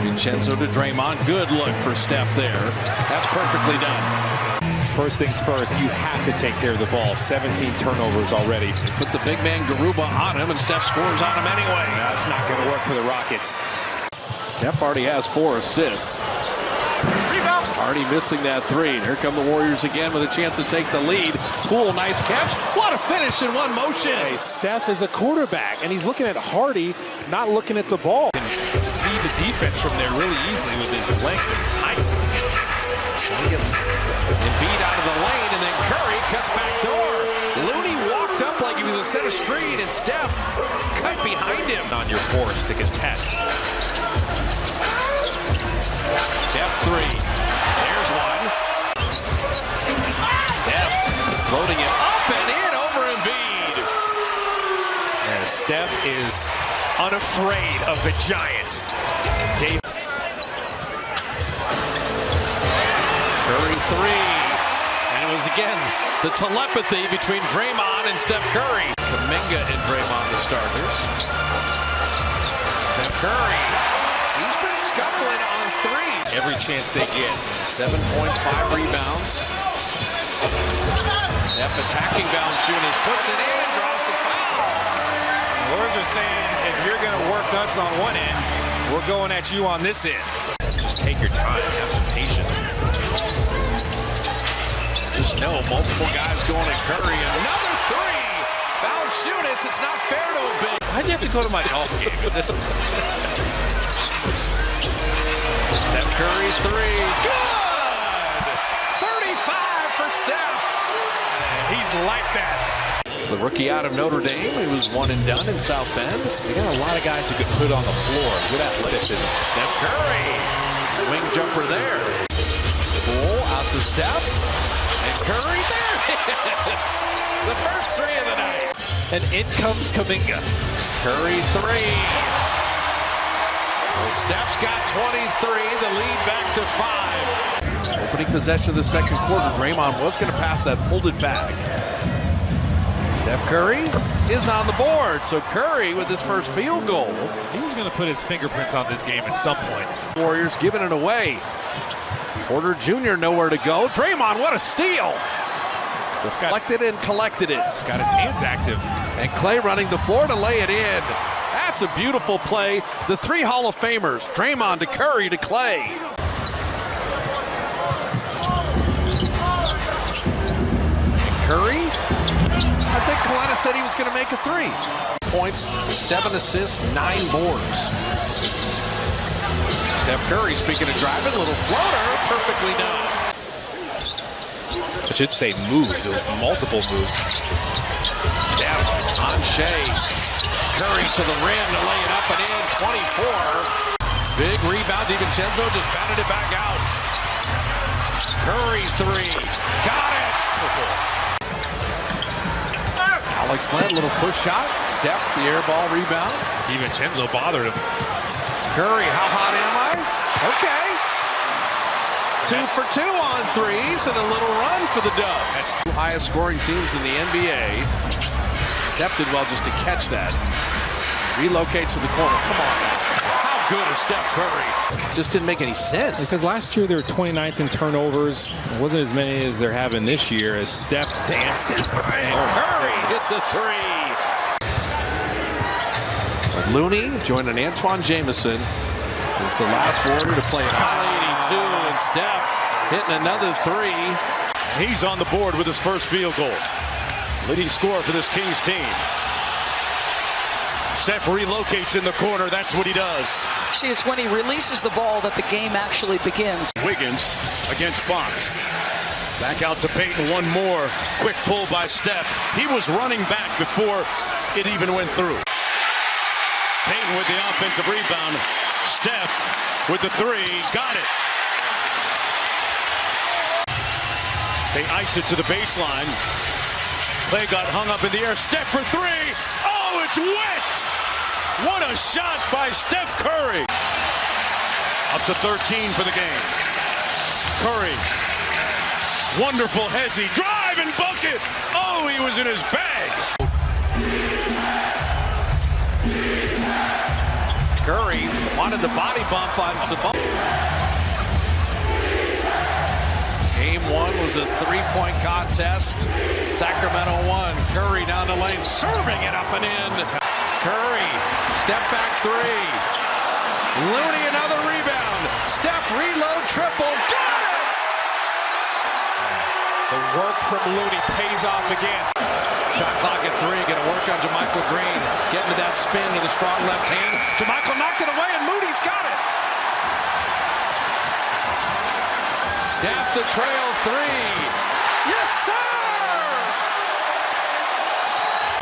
Vincenzo to Draymond. Good look for Steph there. That's perfectly done. First things first, you have to take care of the ball. 17 turnovers already. Put the big man Garuba on him, and Steph scores on him anyway. That's not going to work for the Rockets. Steph already has 4 assists. Rebound. Already missing that three. And here come the Warriors again with a chance to take the lead. Poole, nice catch. What a finish in one motion. Hey, Steph is a quarterback, and he's looking at Hardy, not looking at the ball. You can see the defense from there really easily with his length and height. Embiid out of the lane, and then Curry cuts back door. Looney walked up like he was a set of screen, and Steph cut behind him. On your force to contest. Steph three. There's one. Steph floating it up and in over Embiid. And Steph is unafraid of the Giants. Dave. Curry three. And it was again the telepathy between Draymond and Steph Curry. Kuminga and Draymond the starters. Steph Curry. He's been scuffling on three. Every chance they get. 7 points, 5 rebounds. Steph attacking Valanciunas, puts it in, draws the foul. The Warriors are saying, if you're going to work us on one end, we're going at you on this end. Just take your time, have some patience. Just know multiple guys going at Curry. Another three. Valanciunas, it's not fair to have been. Why'd you have to go to my golf game with this? Steph Curry three. Good! 35 for Steph. He's like that. The rookie out of Notre Dame. He was one and done in South Bend. They got a lot of guys who can put on the floor. Good athleticism. Steph Curry. Wing jumper there. Poole out to Steph. And Curry, there it is. The first three of the night. And in comes Kuminga. Curry three. Well, Steph's got 23. The lead back to 5. Opening possession of the second quarter. Draymond was going to pass that, pulled it back. Steph Curry is on the board. So Curry with his first field goal. He was going to put his fingerprints on this game at some point. Warriors giving it away. Porter Jr. nowhere to go. Draymond, what a steal. Deflected and collected it. Just got his hands active. And Klay running the floor to lay it in. That's a beautiful play. The 3 Hall of Famers, Draymond to Curry to Klay. And Curry, I think Kalina said he was going to make a 3. Points, 7 assists, 9 boards. Steph Curry, speaking of driving, little floater, perfectly done. I should say moves. It was multiple moves. Steph on Shea. Curry to the rim to lay it up and in. 24. Big rebound. DiVincenzo just batted it back out. Curry three. Got it. Alex Len, little push shot. Steph, the air ball rebound. DiVincenzo bothered him. Curry, how hot am I? Okay. 2 for 2 on threes and a little run for the Dubs. That's two highest scoring teams in the NBA. Steph did well just to catch that. Relocates to the corner. Come on now. How good is Steph Curry? Just didn't make any sense. Because last year they were 29th in turnovers. It wasn't as many as they're having this year as Steph dances. Curry hits a three. Looney joining Antoine Jameson. It's the last Warrior to play at high 82, and Steph hitting another three. He's on the board with his first field goal. Leading scorer for this Kings team. Steph relocates in the corner. That's what he does. See, it's when he releases the ball that the game actually begins. Wiggins against Fox. Back out to Payton. One more. Quick pull by Steph. He was running back before it even went through. Payton with the offensive rebound. Steph with the three. Got it. They ice it to the baseline. Clay got hung up in the air. Steph for three. Oh, it's wet. What a shot by Steph Curry. Up to 13 for the game. Curry. Wonderful hezzy. Drive and bucket. Oh, he was in his bag. Curry wanted the body bump on Sabonis. Game one was a three-point contest. Sacramento won. Curry down the lane, serving it up and in. Curry, step back three. Looney, another rebound. Steph, reload, triple. Got it! The work from Looney pays off again. Shot clock at 3. Going to work on JaMychal Green. Getting to that spin with a strong left hand. JaMychal knocked it away, and Looney's got it. Steph the trail 3. Yes, sir!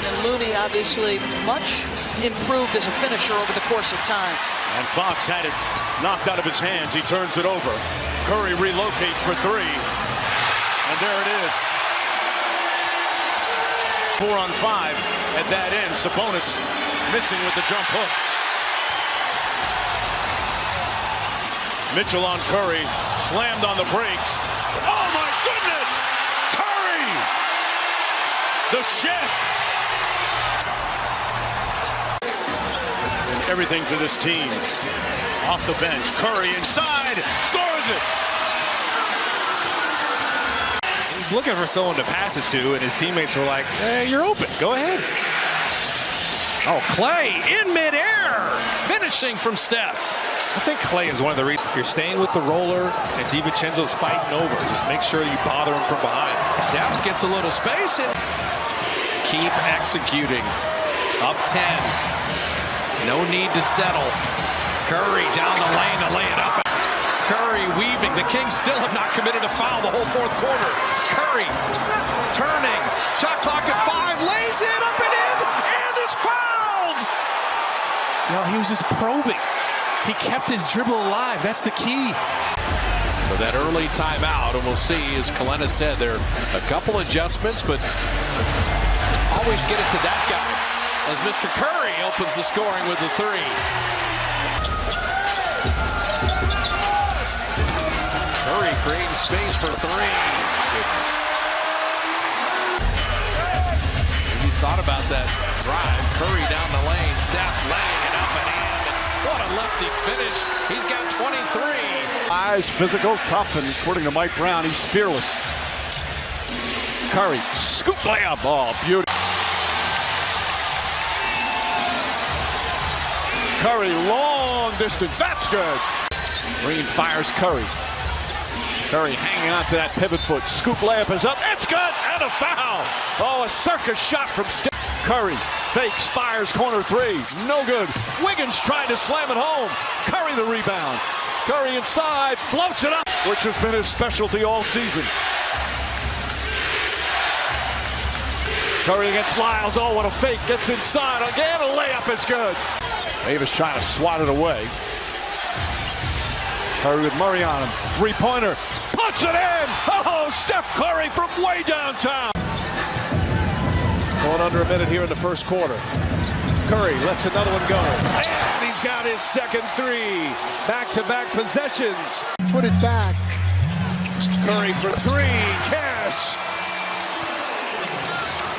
And Looney obviously much improved as a finisher over the course of time. And Fox had it knocked out of his hands. He turns it over. Curry relocates for 3. And there it is. 4 on 5 at that end. Sabonis missing with the jump hook. Mitchell on Curry. Slammed on the brakes. Oh my goodness! Curry! The chef! And everything to this team. Off the bench. Curry inside. Scores it! He's looking for someone to pass it to, and his teammates were like, hey, you're open. Go ahead. Oh, Clay in midair. Finishing from Steph. I think Clay is one of the reasons you're staying with the roller and DiVincenzo's fighting over. Just make sure you bother him from behind. Steph gets a little space in. Keep executing. Up 10. No need to settle. Curry down the lane to lay it up. Curry weaving. The Kings still have not committed a foul the whole fourth quarter. Curry turning. Shot clock at 5. Lays it up and in. And is fouled. No, he was just probing. He kept his dribble alive. That's the key. So that early timeout, and we'll see, as Kalena said, there are a couple adjustments, but always get it to that guy. As Mr. Curry opens the scoring with the 3. Curry creating space for 3. Goodness. You thought about that drive. Curry down the lane. Steph laying it up and in. What a lefty finish. He's got 23. Eyes, physical, tough, and according to Mike Brown, he's fearless. Curry, scoop layup. Oh, beautiful. Curry, long distance. That's good. Green fires Curry. Curry hanging on to that pivot foot. Scoop layup is up. It's good. And a foul. Oh, a circus shot from Steph. Curry fakes, fires, corner 3. No good. Wiggins tried to slam it home. Curry the rebound. Curry inside, floats it up, which has been his specialty all season. Curry against Lyles. Oh, what a fake. Gets inside. Again, a layup is good. Davis trying to swat it away. Curry with Murray on him. Three-pointer. Puts it in. Oh, Steph Curry from way downtown. Going under a minute here in the first quarter. Curry lets another one go. And he's got his second three. Back-to-back possessions. Put it back. Curry for three. Cash.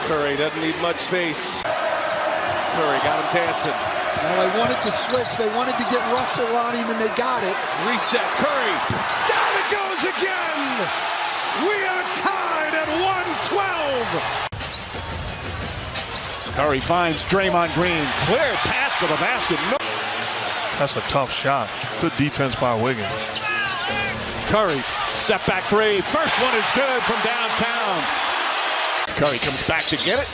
Curry doesn't need much space. Curry got him dancing. Well, they wanted to switch. They wanted to get Russell on him, and they got it. Reset. Curry. Down it goes again. We are tied at 112. Curry finds Draymond Green. Clear path to the basket. No. That's a tough shot. Good defense by Wiggins. Curry, step back three. First one is good from downtown. Curry comes back to get it.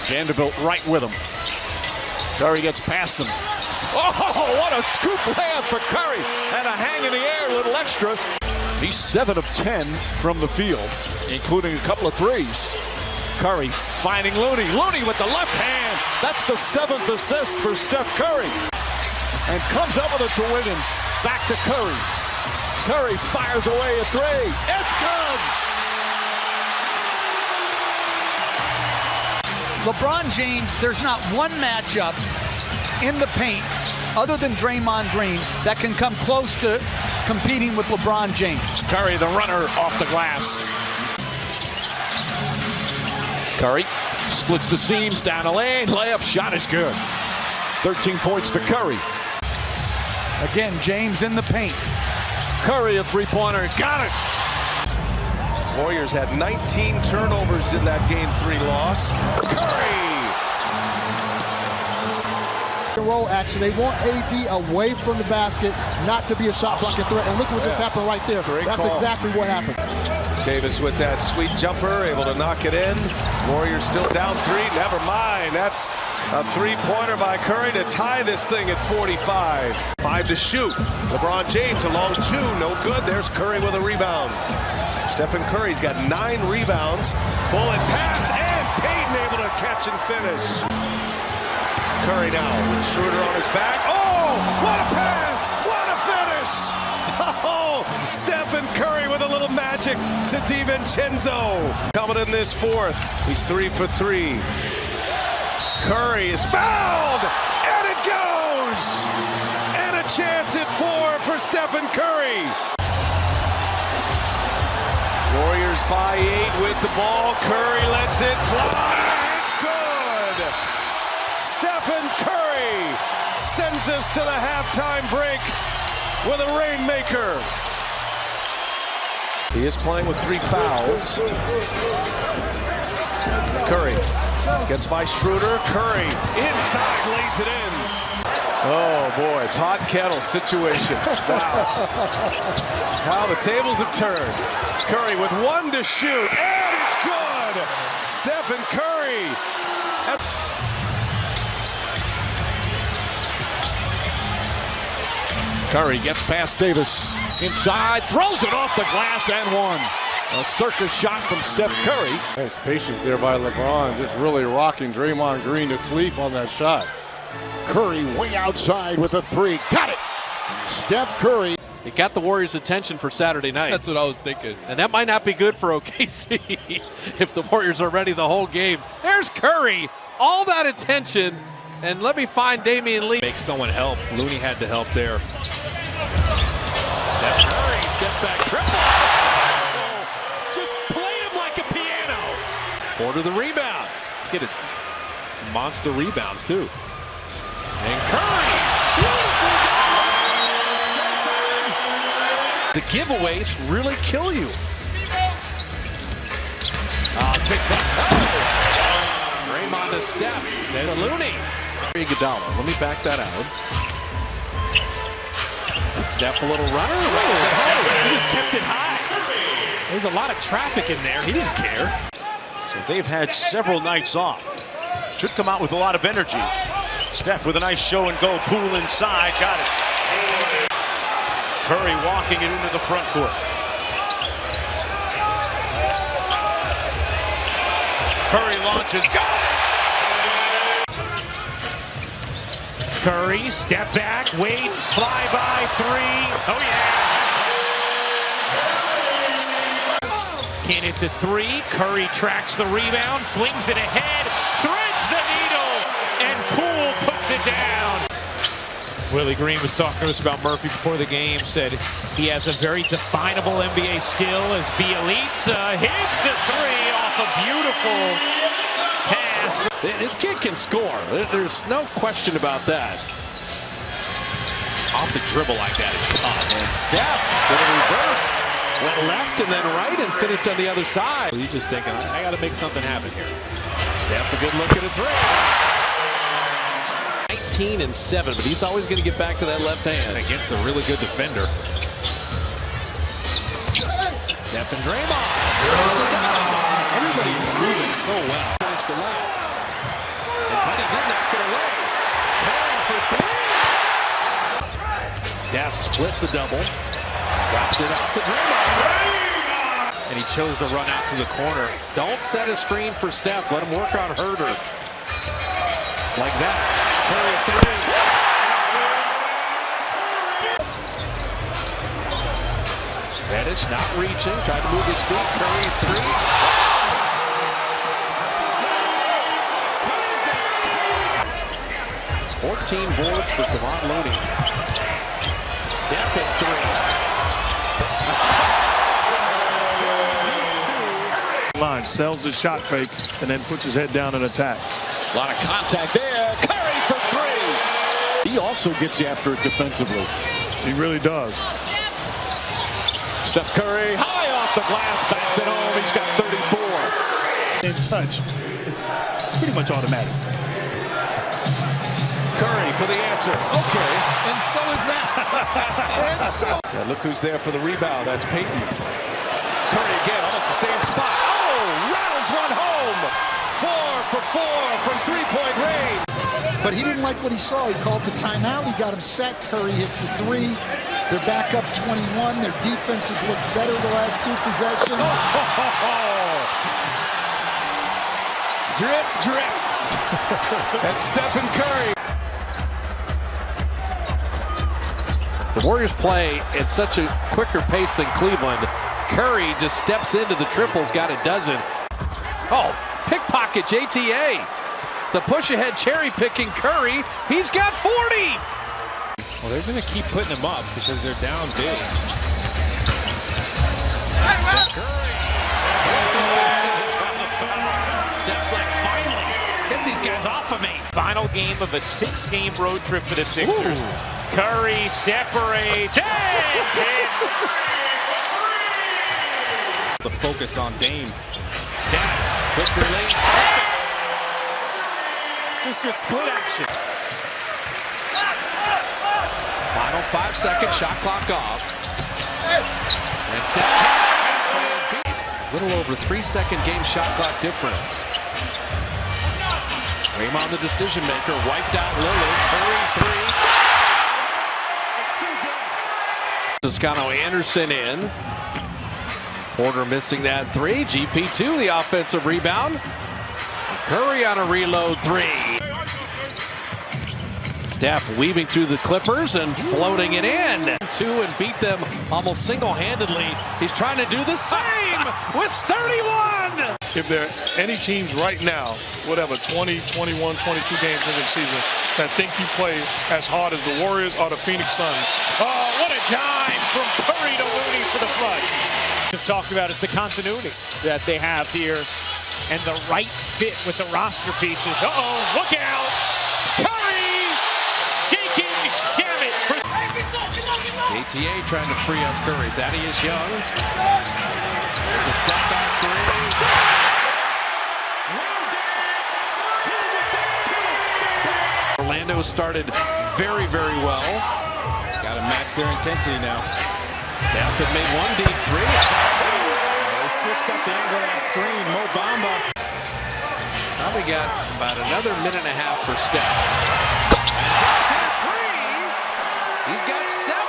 Vanderbilt right with him. Curry gets past him. Oh, what a scoop layup for Curry. And a hang in the air, a little extra. He's 7 of 10 from the field, including a couple of threes. Curry finding Looney. Looney with the left hand. That's the 7th assist for Steph Curry. And comes up with it to Wiggins. Back to Curry. Curry fires away a three. It's good. LeBron James, there's not one matchup in the paint other than Draymond Green that can come close to competing with LeBron James. Curry, the runner, off the glass. Curry splits the seams down the lane. Layup shot is good. 13 points for Curry. Again, James in the paint. Curry, a three-pointer. Got it. Warriors had 19 turnovers in that Game 3 loss. Curry! Roll action. They want AD away from the basket, not to be a shot blocking threat. And look what just happened right there. That's exactly what happened. Davis with that sweet jumper, able to knock it in. Warriors still down 3. Never mind. That's a three-pointer by Curry to tie this thing at 45. 5 to shoot. LeBron James along 2. No good. There's Curry with a rebound. Stephen Curry's got 9 rebounds. Bullet pass, and Payton able to catch and finish. Curry now with Schroeder on his back. Oh, what a pass! What a finish! Oh, Stephen Curry with a little magic to DiVincenzo. Coming in this fourth. He's 3 for 3. Curry is fouled, and it goes! And a chance at 4 for Stephen Curry. Warriors by 8 with the ball. Curry lets it fly. It's good. Stephen Curry sends us to the halftime break with a rainmaker. He is playing with 3 fouls. Curry gets by Schroeder. Curry inside, lays it in. Oh boy, pot kettle situation. Wow. How the tables have turned. Curry with 1 to shoot, and it's good. Stephen Curry. Curry gets past Davis. Inside, throws it off the glass and one. A circus shot from Steph Curry. Nice patience there by LeBron, just really rocking Draymond Green to sleep on that shot. Curry way outside with a 3. Got it! Steph Curry. It got the Warriors' attention for Saturday night. That's what I was thinking. And that might not be good for OKC if the Warriors are ready the whole game. There's Curry. All that attention. And let me find Damian Lee. Make someone help. Looney had to help there. Steph Curry, step back triple. Just play him like a piano. Order the rebound. Let's get it. Monster rebounds, too. And Curry. Beautiful. The giveaways really kill you. Tic-tac-toe. Draymond to Steph. And to Looney. Iguodala. Let me back that out. Steph a little runner. He just kept it high. There's a lot of traffic in there. He didn't care. So they've had several nights off. Should come out with a lot of energy. Steph with a nice show and go. Poole inside. Got it. Curry walking it into the front court. Curry launches. Got it! Curry, step back, waits, fly by three. Oh, yeah. Can't hit the three. Curry tracks the rebound, flings it ahead, threads the needle, and Poole puts it down. Willie Green was talking to us about Murphy before the game, said he has a very definable NBA skill as Bielitsa hits the three off a beautiful pass. This kid can score. There's no question about that. Off the dribble like that is tough. And Steph with a reverse. Went left and then right and finished on the other side. He's just thinking, I got to make something happen here. Steph, a good look at a three. 19 and 7, but he's always going to get back to that left hand. Against a really good defender. Steph and Draymond. Everybody's moving so well. Finished the left. And Buddy did knock it away. Curry for three. Steph split the double. Drops it off to Draymond. And he chose to run out to the corner. Don't set a screen for Steph. Let him work on Herder. Like that. Curry three. Reddish not reaching. Tried to move his feet. Curry three. 14 boards for Kevon Looney. Steph at three. Line sells the shot fake and then puts his head down and attacks. A lot of contact there. Curry for three. He also gets after it defensively. He really does. Steph Curry high off the glass, backs it home. He's got 34. In touch, it's pretty much automatic. Curry for the answer. Okay. And so is that. And so. Yeah, look who's there for the rebound. That's Payton. Curry again, almost the same spot. Oh, rattles one home. 4 for 4 from three-point range. But he didn't like what he saw. He called the timeout. He got him set. Curry hits the three. They're back up 21. Their defenses look better the last two possessions. Drip, drip. That's Stephen Curry. The Warriors play at such a quicker pace than Cleveland. Curry just steps into the triples, got a dozen. Oh, pickpocket JTA. The push-ahead cherry-picking Curry. He's got 40. Well, they're going to keep putting them up because they're down big. Steps like, finally, get these guys off of me. Final game of a 6-game road trip for the Sixers. Ooh. Curry separates and hits. The focus on Dame. Steph, quick release. It's just a split action. Final 5 seconds, shot clock off. And Steph, a little over 3-second game shot clock difference. Draymond the decision maker, wiped out Lillard. Curry three. It's too good. Toscano Anderson in. Porter missing that three. GP2 the offensive rebound. Curry on a reload three. Steph weaving through the Clippers and floating it in. Two and beat them almost single-handedly. He's trying to do the same with 31. If there are any teams right now, whatever, 20, 21, 22 games into the season, that think you play as hard as the Warriors or the Phoenix Suns. Oh, what a dime from Curry to Looney for the flush. We've talked about is the continuity that they have here and the right fit with the roster pieces. Uh-oh, look out. Curry shaking Shamit. ATA trying to free up Curry. Thaddeus Young. There's a step back three. Orlando started very, very well. Got to match their intensity now. Steph had made one deep three. They switched up the angle on screen. Mo Bamba. Probably got about another minute and a half for Steph. He's got 7.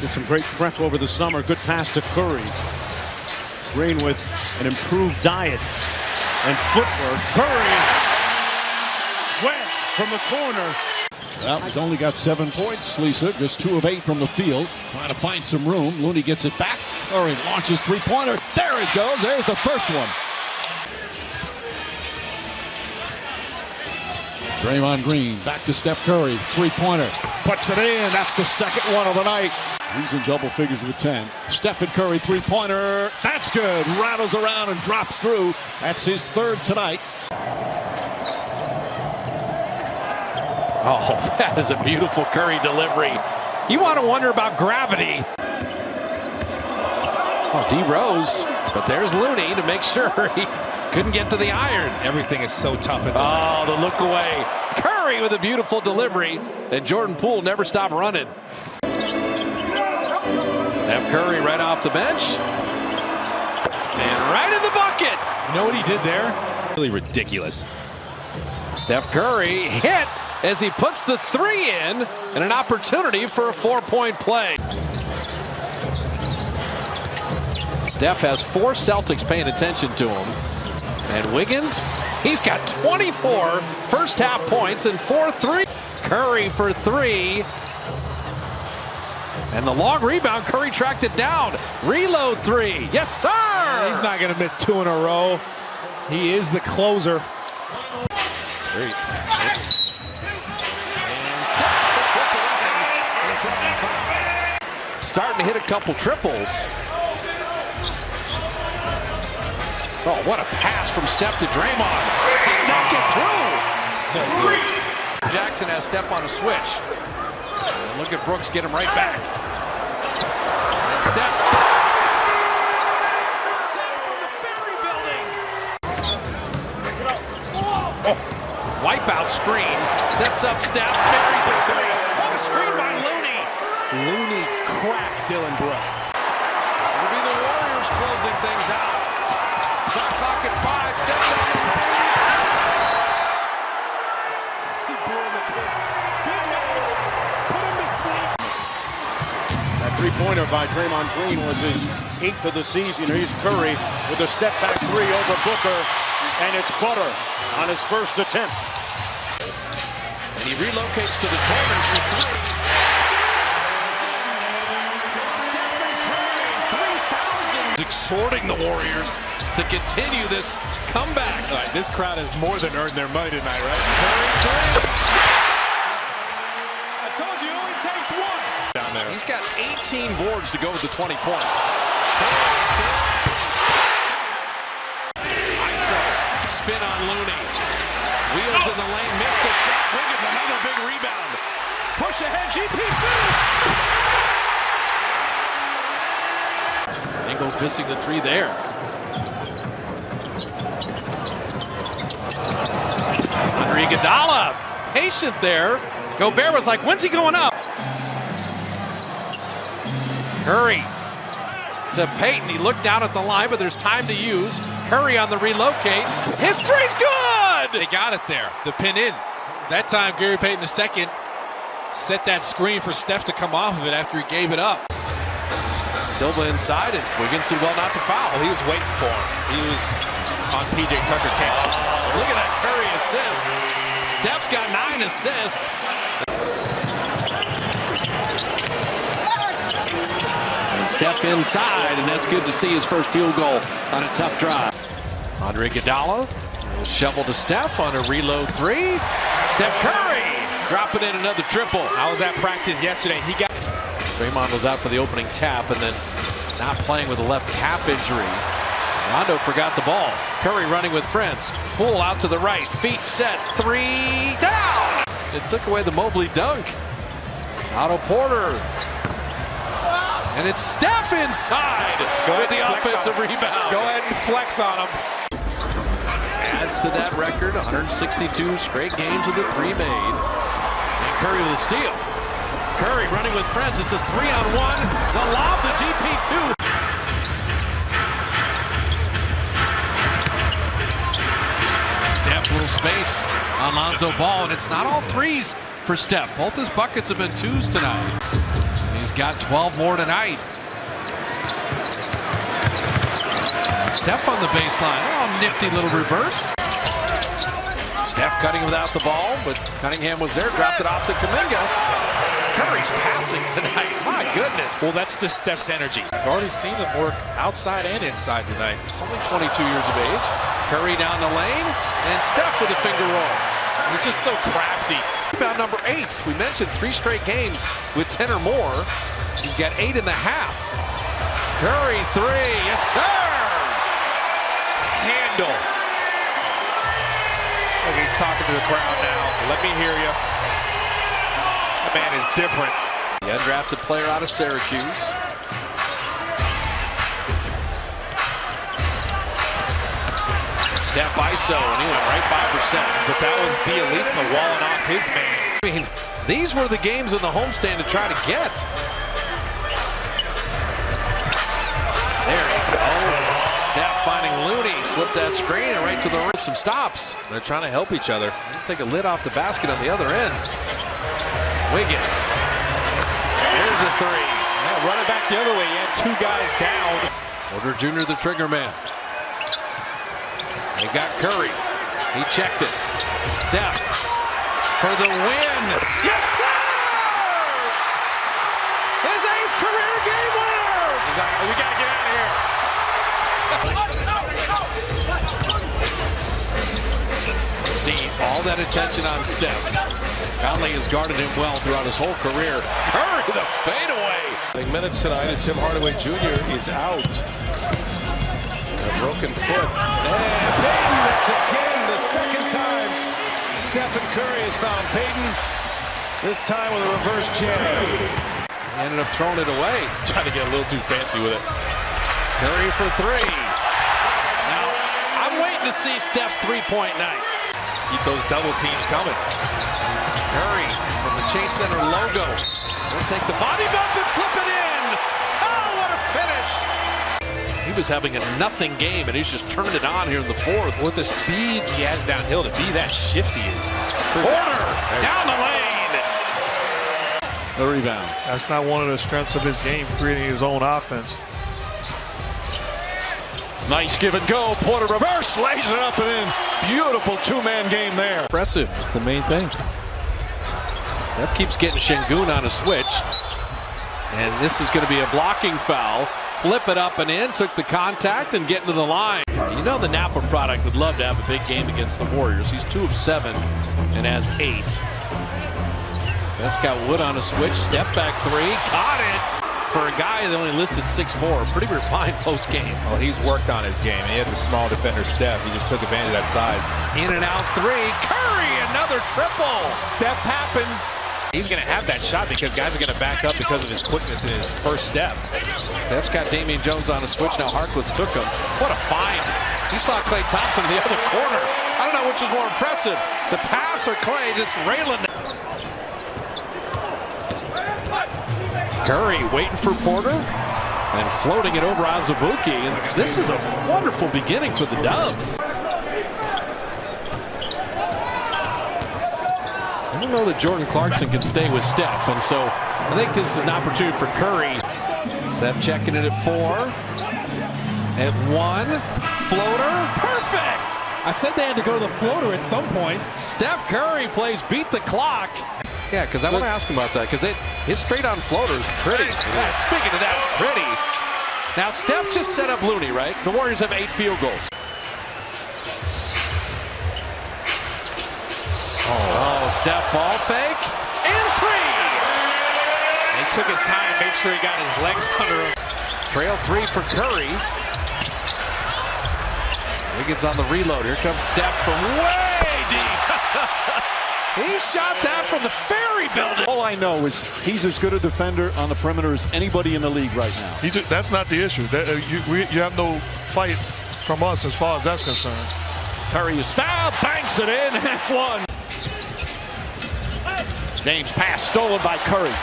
Did some great prep over the summer. Good pass to Curry. Green with an improved diet and footwork. Curry went from the corner. Well, he's only got 7 points, Lisa. Just 2 of 8 from the field. Trying to find some room. Looney gets it back. Curry launches three-pointer. There it goes. There's the first one. Draymond Green back to Steph Curry. Three-pointer. Puts it in. That's the second one of the night. He's in double figures with 10. Steph and Curry three-pointer. That's good. Rattles around and drops through. That's his third tonight. Oh, that is a beautiful Curry delivery. You want to wonder about gravity. Oh, D Rose, but there's Looney to make sure he couldn't get to the iron. Everything is so tough. Oh, the look away. Curry with a beautiful delivery, and Jordan Poole never stopped running. Steph Curry right off the bench. And right in the bucket. You know what he did there? Really ridiculous. Steph Curry hit as he puts the three in, and an opportunity for a 4-point play. Steph has 4 Celtics paying attention to him. And Wiggins, he's got 24 first half points and 4 threes. Curry for 3. And the long rebound, Curry tracked it down. Reload 3. Yes, sir! He's not going to miss 2 in a row. He is the closer. Great. Starting to hit a couple triples. Oh, what a pass from Steph to Draymond. Did not get through. So good. Jackson has Steph on a switch. And look at Brooks get him right back. And Steph from the Ferry Building. Oh, wipeout screen. Sets up Steph. Buries it three. What a screen by Looney. Looney cracked Dylan Brooks. It'll be the Warriors closing things out. Shot clock at 5. Steph down the lane. He blew him a kiss. Good man. Put him to sleep. That three-pointer by Draymond Green was his 8th of the season. Here's Curry with a step-back 3 over Booker, and it's Butter on his first attempt. And he relocates to the corner for 3. Exhorting the Warriors to continue this comeback. All right, this crowd has more than earned their money tonight, right? I told you it only takes 1. Down there. He's got 18 boards to go with the 20 points. ISO, spin on Looney. Wheels in the lane, missed the shot. Wiggins, another big rebound. Push ahead, GP2. Ingles missing the 3 there. Andre Iguodala, patient there. Gobert was like, when's he going up? Curry to Payton. He looked down at the line, but there's time to use. Curry on the relocate. His 3's good! They got it there. The pin in. That time, Gary Payton II set that screen for Steph to come off of it after he gave it up. Silva inside, and Wiggins did well not to foul. He was waiting for him. He was on P.J. Tucker camp. Look at that Curry assist. Steph's got 9 assists. And Steph inside, and that's good to see his first field goal on a tough drive. Andre Iguodala will shovel to Steph on a reload 3. Steph Curry dropping in another triple. I was at practice yesterday. He got. Draymond was out for the opening tap and then not playing with a left calf injury. Rondo forgot the ball. Curry running with friends. Poole out to the right. Feet set. 3 down. It took away the Mobley dunk. Otto Porter. And it's Steph inside with the offensive rebound. Go ahead and flex on him. Adds to that record. 162 straight games with the 3 made. And Curry with a steal. Curry running with friends. It's a 3-on-1. The lob to GP2. Steph, little space on Lonzo Ball, and it's not all 3s for Steph. Both his buckets have been 2s tonight. And he's got 12 more tonight. Steph on the baseline. Oh, nifty little reverse. Steph cutting without the ball, but Cunningham was there, dropped it off to Kuminga. Curry's passing tonight. My goodness. Well, that's just Steph's energy. I've already seen him work outside and inside tonight. He's only 22 years of age. Curry down the lane, and Steph with a finger roll. He's just so crafty. Rebound number 8. We mentioned 3 straight games with 10 or more. He's got 8.5. Curry 3. Yes, sir. Handle. Look, he's talking to the crowd now. Let me hear you. That man is different. The undrafted player out of Syracuse. Steph ISO, and he went right by Brissett. But that was Bielitsa walling off his man. I mean, these were the games in the homestand to try to get. There you go. Steph finding Looney, slipped that screen and right to the wrist. Some stops. They're trying to help each other. Take a lid off the basket on the other end. Wiggins. There's a 3. Yeah, running back the other way, he had 2 guys down. Porter Jr., the trigger man. They got Curry. He checked it. Steph for the win. Yes, sir! His 8th career game winner! We got to get out of here. See all that attention on Steph. Conley has guarded him well throughout his whole career. Curry, the fadeaway. Minutes tonight as Tim Hardaway Jr. is out. A broken foot. And Payton, that's again the second time Stephen Curry has found Payton. This time with a reverse jam. He ended up throwing it away. Trying to get a little too fancy with it. Curry for 3. Now, I'm waiting to see Steph's three-point night. Keep those double teams coming. Curry from the Chase Center logo. He'll take the body bump and flip it in. Oh, what a finish. He was having a nothing game, and he's just turned it on here in the 4th. With the speed he has downhill, to be that shifty is. Porter down the lane. The rebound. That's not one of the strengths of his game, creating his own offense. Nice give and go. Porter reverse, lays it up and in. Beautiful 2-man game there. Impressive. That's the main thing. Steph keeps getting Şengün on a switch. And this is going to be a blocking foul. Flip it up and in. Took the contact and get into the line. You know the Napa product would love to have a big game against the Warriors. He's 2 of 7 and has 8. Steph's got Wood on a switch. Step back 3. Caught it. For a guy that only listed 6'4", pretty refined post-game. Oh, he's worked on his game. He had the small defender, Steph. He just took advantage of that size. In and out 3. Curry, another triple. Steph happens. He's going to have that shot because guys are going to back up because of his quickness in his first step. Steph's got Damian Jones on a switch. Now Harkless took him. What a find. He saw Klay Thompson in the other corner. I don't know which was more impressive, the pass or Klay just railing. Curry waiting for Porter and floating it over Azubuike. And this is a wonderful beginning for the Dubs. I don't know that Jordan Clarkson can stay with Steph, and so I think this is an opportunity for Curry. Steph checking it at 4. At 1. Floater. Perfect! I said they had to go to the floater at some point. Steph Curry plays beat the clock. Yeah, because I want to ask him about that, because his straight-on floater is pretty. Yeah, speaking of that, pretty. Now, Steph just set up Looney, right? The Warriors have 8 field goals. Oh, Steph ball fake. And 3! He took his time, made sure he got his legs under him. Trail 3 for Curry. Wiggins on the reload. Here comes Steph from way deep. He shot that from the Ferry Building. All I know is he's as good a defender on the perimeter as anybody in the league right now. That's not the issue. You have no fight from us as far as that's concerned. Curry is fouled, banks it in, and 1. James pass stolen by Curry.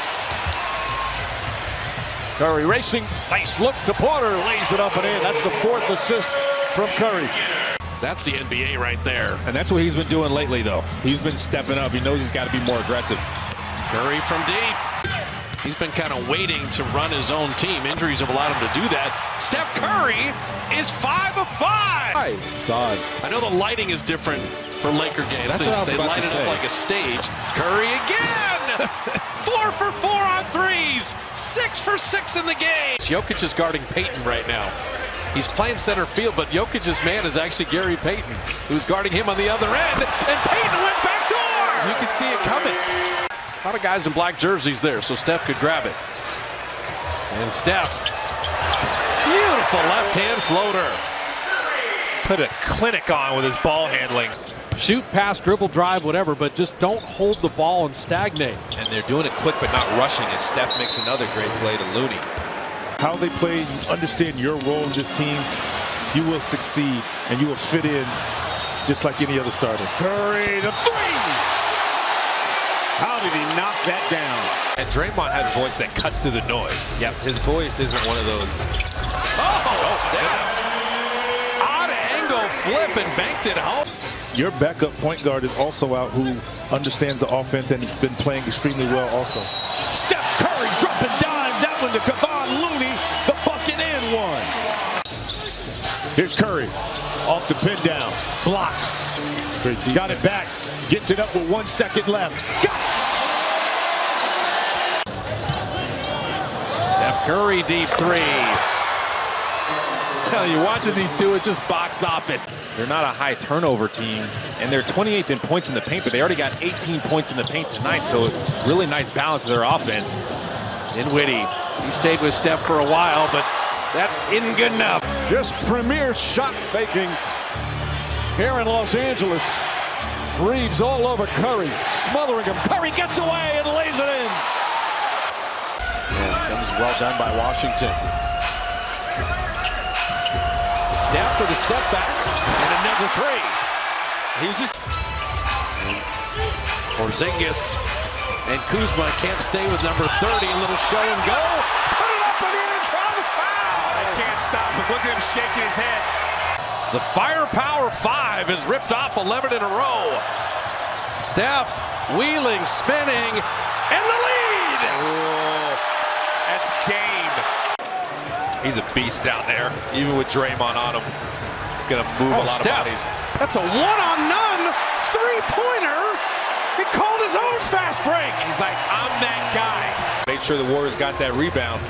Curry racing, nice look to Porter, lays it up and in. That's the 4th assist from Curry. That's the NBA right there. And that's what he's been doing lately, though. He's been stepping up. He knows he's got to be more aggressive. Curry from deep. He's been kind of waiting to run his own team. Injuries have allowed him to do that. Steph Curry is 5 of 5. It's odd. I know the lighting is different for Laker games. That's what I was they about light to it say. up like a stage. Curry again! 4 for 4 on threes. 6 for 6 in the game. Jokic is guarding Payton right now. He's playing center field, but Jokic's man is actually Gary Payton, who's guarding him on the other end. And Payton went back door! You can see it coming. A lot of guys in black jerseys there, so Steph could grab it. And Steph, beautiful left-hand floater. Put a clinic on with his ball handling. Shoot, pass, dribble, drive, whatever, but just don't hold the ball and stagnate. And they're doing it quick but not rushing as Steph makes another great play to Looney. How they play, you understand your role in this team, you will succeed and you will fit in just like any other starter. Curry, the three! How did he knock that down? And Draymond has a voice that cuts through the noise. Yep, his voice isn't one of those. Oh, Steph. Odd angle flip and banked it home. Your backup point guard is also out who understands the offense and has been playing extremely well also. Steph Curry dropping dime. That one to Kevon Looney. The bucket and one. Here's Curry off the pin down. Blocked. Got it back. Gets it up with 1 second left. Got it. Steph Curry, deep three. Tell you, watching these two, it's just box office. They're not a high turnover team, and they're 28th in points in the paint, but they already got 18 points in the paint tonight, so really nice balance of their offense. Dinwiddie, he stayed with Steph for a while, but that isn't good enough. Just premier shot faking here in Los Angeles. Reeves all over Curry, smothering him. Curry gets away and lays it in. And that was well done by Washington. Steph for the step back and another three. He was just Porzingis and Kuzma can't stay with number 30. A little show and go. Put it up and in, try the foul. I can't stop him. Look at him shaking his head. The Firepower 5 is ripped off 11 in a row. Steph wheeling, spinning, and the lead. Oh, that's game. He's a beast down there, even with Draymond on him. He's going to move a lot Steph. of bodies. That's a one-on-none three-pointer. He called his own fast break. He's like, I'm that guy. Made sure the Warriors got that rebound.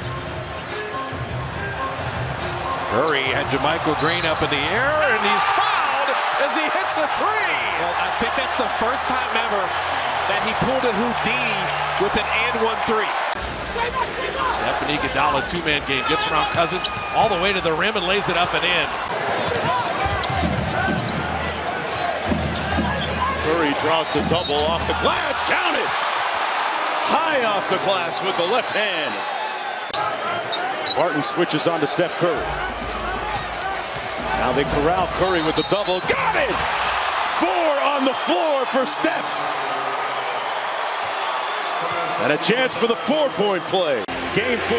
Curry had JaMychal Green up in the air, and he's fouled as he hits a three. Well, I think that's the first time ever that he pulled a Houdini with an and-one three. Stephanie Iguodala two-man game, gets around Cousins all the way to the rim and lays it up and in. Curry draws the double off the glass. Count it. High off the glass with the left hand. Martin switches on to Steph Curry. Now they corral Curry with the double. Got it! 4 on the floor for Steph. And a chance for the 4-point play. Game 4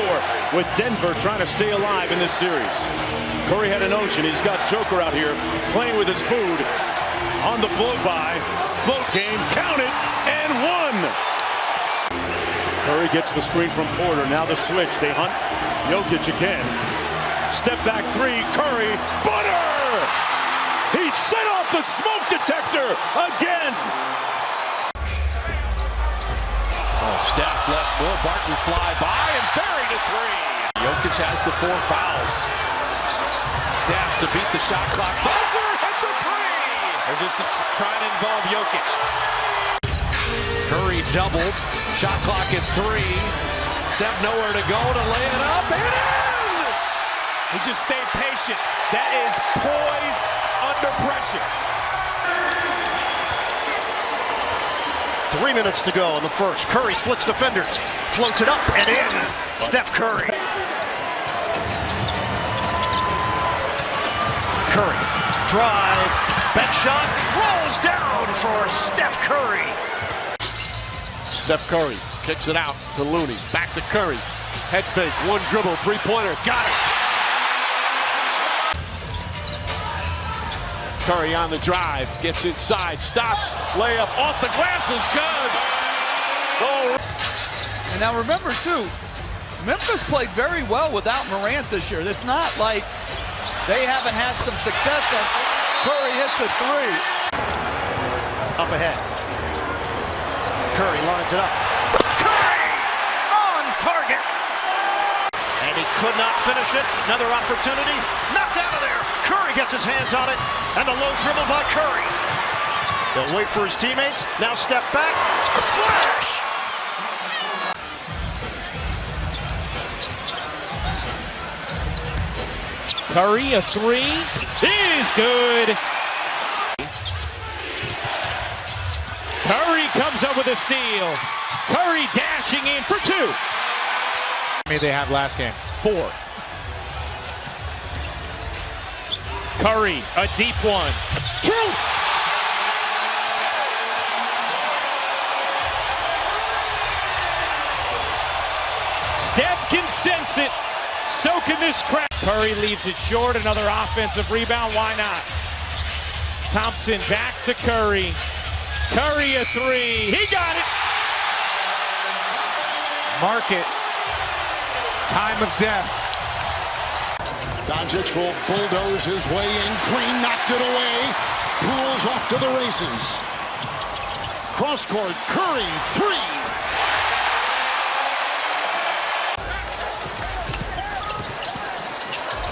with Denver trying to stay alive in this series. Curry had a notion. He's got Joker out here playing with his food on the blow-by. Float game, count it, and 1. Curry gets the screen from Porter. Now the switch. They hunt Jokic again. Step back three. Curry. Butter! He set off the smoke detector again. Oh, Steph let Will Barton fly by and buried a three. Jokic has the 4 fouls. Steph to beat the shot clock. Buzzer hit the three. They're just trying to involve Jokic. Curry doubled. Shot clock at 3. Steph nowhere to go to lay it up and in. He just stayed patient. That is poise under pressure. 3 minutes to go in the first. Curry splits defenders, floats it up and in. Steph Curry. Curry, drive, back shot, rolls down for Steph Curry. Steph Curry kicks it out to Looney. Back to Curry. Head fake, one dribble, three-pointer. Got it. Curry on the drive, gets inside, stops, layup off the glass is good. Oh. And now remember, too, Memphis played very well without Morant this year. It's not like they haven't had some success. Curry hits a three. Up ahead. Curry lines it up. Curry on target. And he could not finish it. Another opportunity. Knocked out of there. Curry gets his hands on it. And the low dribble by Curry. He'll wait for his teammates. Now step back. Splash! Curry, a three is good. Curry comes up with a steal. Curry dashing in for two. They had last game. 4. Curry, a deep one. 2. Steph can sense it. So can this crowd. Curry leaves it short. Another offensive rebound. Why not? Thompson back to Curry. Curry a three. He got it. Mark it. Time of death. Doncic will bulldoze his way in. Green knocked it away. Pools off to the races. Cross court. Curry, 3.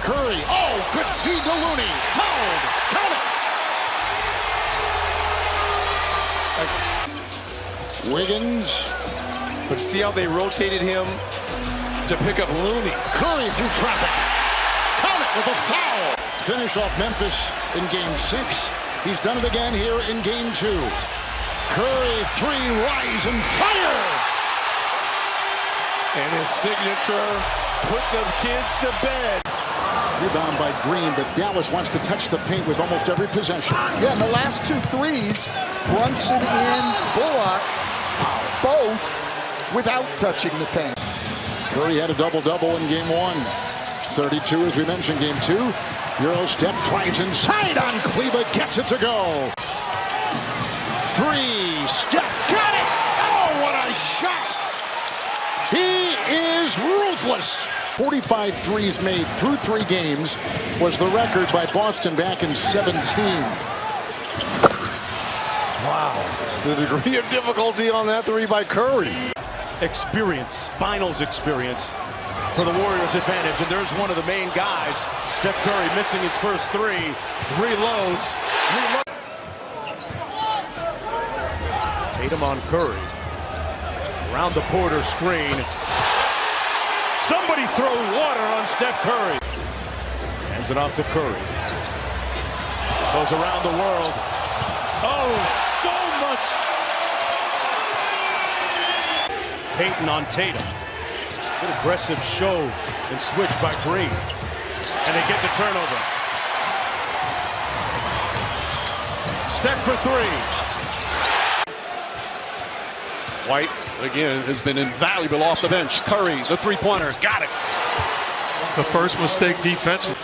Curry, oh, good feed to Looney. Fouled. Count it. Wiggins. But see how they rotated him to pick up Looney. Curry through traffic. Count it with a foul. Finish off Memphis in game 6. He's done it again here in game 2. Curry, 3, rise and fire. And his signature put the kids to bed. Rebound by Green, but Dallas wants to touch the paint with almost every possession. Yeah, and the last 2 threes, Brunson and Bullock, both without touching the paint. Curry had a double-double in game 1. 32, as we mentioned, game 2. Euro step, drives inside on Kleba, gets it to go. 3, Steph got it! Oh, what a shot! He is ruthless. 45 threes made through 3 games was the record by Boston back in 17. Wow. The degree of difficulty on that 3 by Curry. Experience, finals experience for the Warriors' advantage. And there's one of the main guys, Steph Curry, missing his first 3. Reloads. Tatum on Curry. Around the Porter screen. Somebody throw water on Steph Curry. Hands it off to Curry. Goes around the world. Oh, so much. Payton on Tatum. Good aggressive show and switch by Green. And they get the turnover. Steph for 3. White, again, has been invaluable off the bench. Curry, the three-pointer, got it. The first mistake defensively.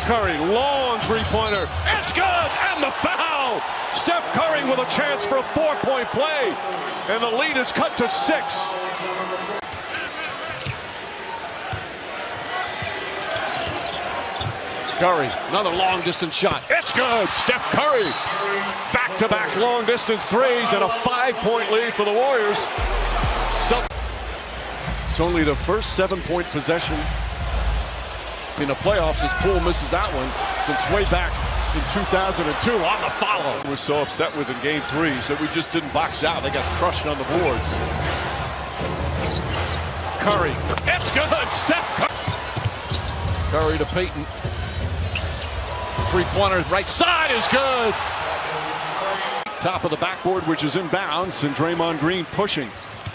Curry, long three-pointer. It's good, and the foul. Steph Curry with a chance for a 4-point play, and the lead is cut to 6. Curry, another long-distance shot. It's good. Steph Curry, back-to-back long-distance threes, and a 5-point lead for the Warriors. So it's only the first 7-point possession in the playoffs as Poole misses that one since way back in 2002 on the follow. We're so upset with in game 3 that we just didn't box out. They got crushed on the boards. Curry, it's good. Steph Curry. Curry to Payton. Three-pointer right side is good. Top of the backboard, which is inbounds, and Draymond Green pushing.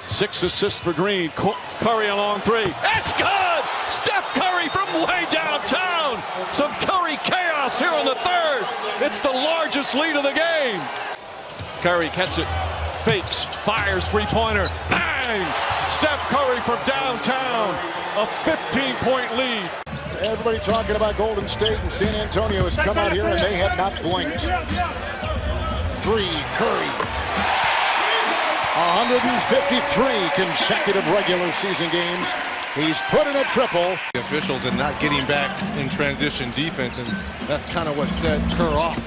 6 assists for Green. Curry a long 3. It's good! Steph Curry from way downtown. Some Curry chaos here in the 3rd. It's the largest lead of the game. Curry gets it. Fakes. Fires three-pointer. Bang! Steph Curry from downtown. A 15-point lead. Everybody talking about Golden State and San Antonio has come out here and they have not blinked. 3, Curry. 153 consecutive regular season games. He's put in a triple. The officials and not getting back in transition defense, and that's kind of what set Kerr off.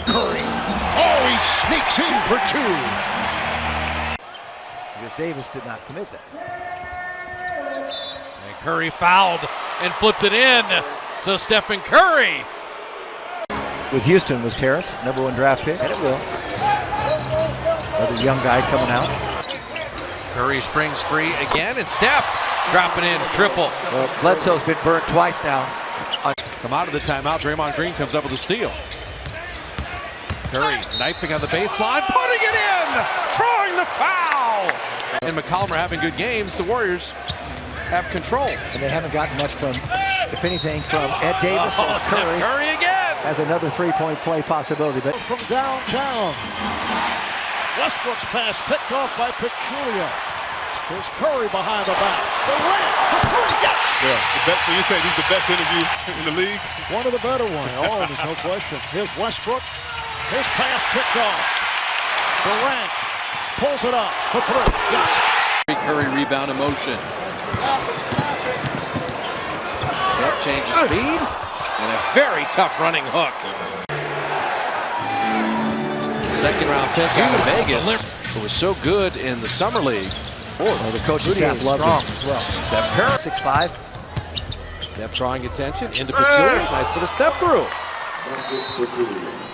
Curry. Oh, he sneaks in for two. Because Davis did not commit that. And Curry fouled and flipped it in. So Stephen Curry. With Houston was Terrence, #1 draft pick, and it will. Another young guy coming out. Curry springs free again, and Steph dropping in triple. Well, Bledsoe's been burnt twice now. Come out of the timeout. Draymond Green comes up with a steal. Curry knifing on the baseline, putting it in, drawing the foul. And McCollum are having good games. The Warriors have control. And they haven't gotten much from, if anything, from Ed Davis or Curry. Curry again. Has another three-point play possibility. But from downtown. Westbrook's pass picked off by Pachulia. Here's Curry behind the back. Durant for three. Yes! Yeah, so you're saying he's the best interview in the league? One of the better ones. Oh, there's no question. Here's Westbrook. His pass picked off. Durant pulls it up for three. Yes! Curry rebound in motion. Steph changes speed. And a very tough running hook. Second round pick out of Vegas. It was so good in the summer league. Oh, the coaching staff loves him as well. Steph Curry. 6'5". Steph drawing attention into Pachulia. Nice little step through.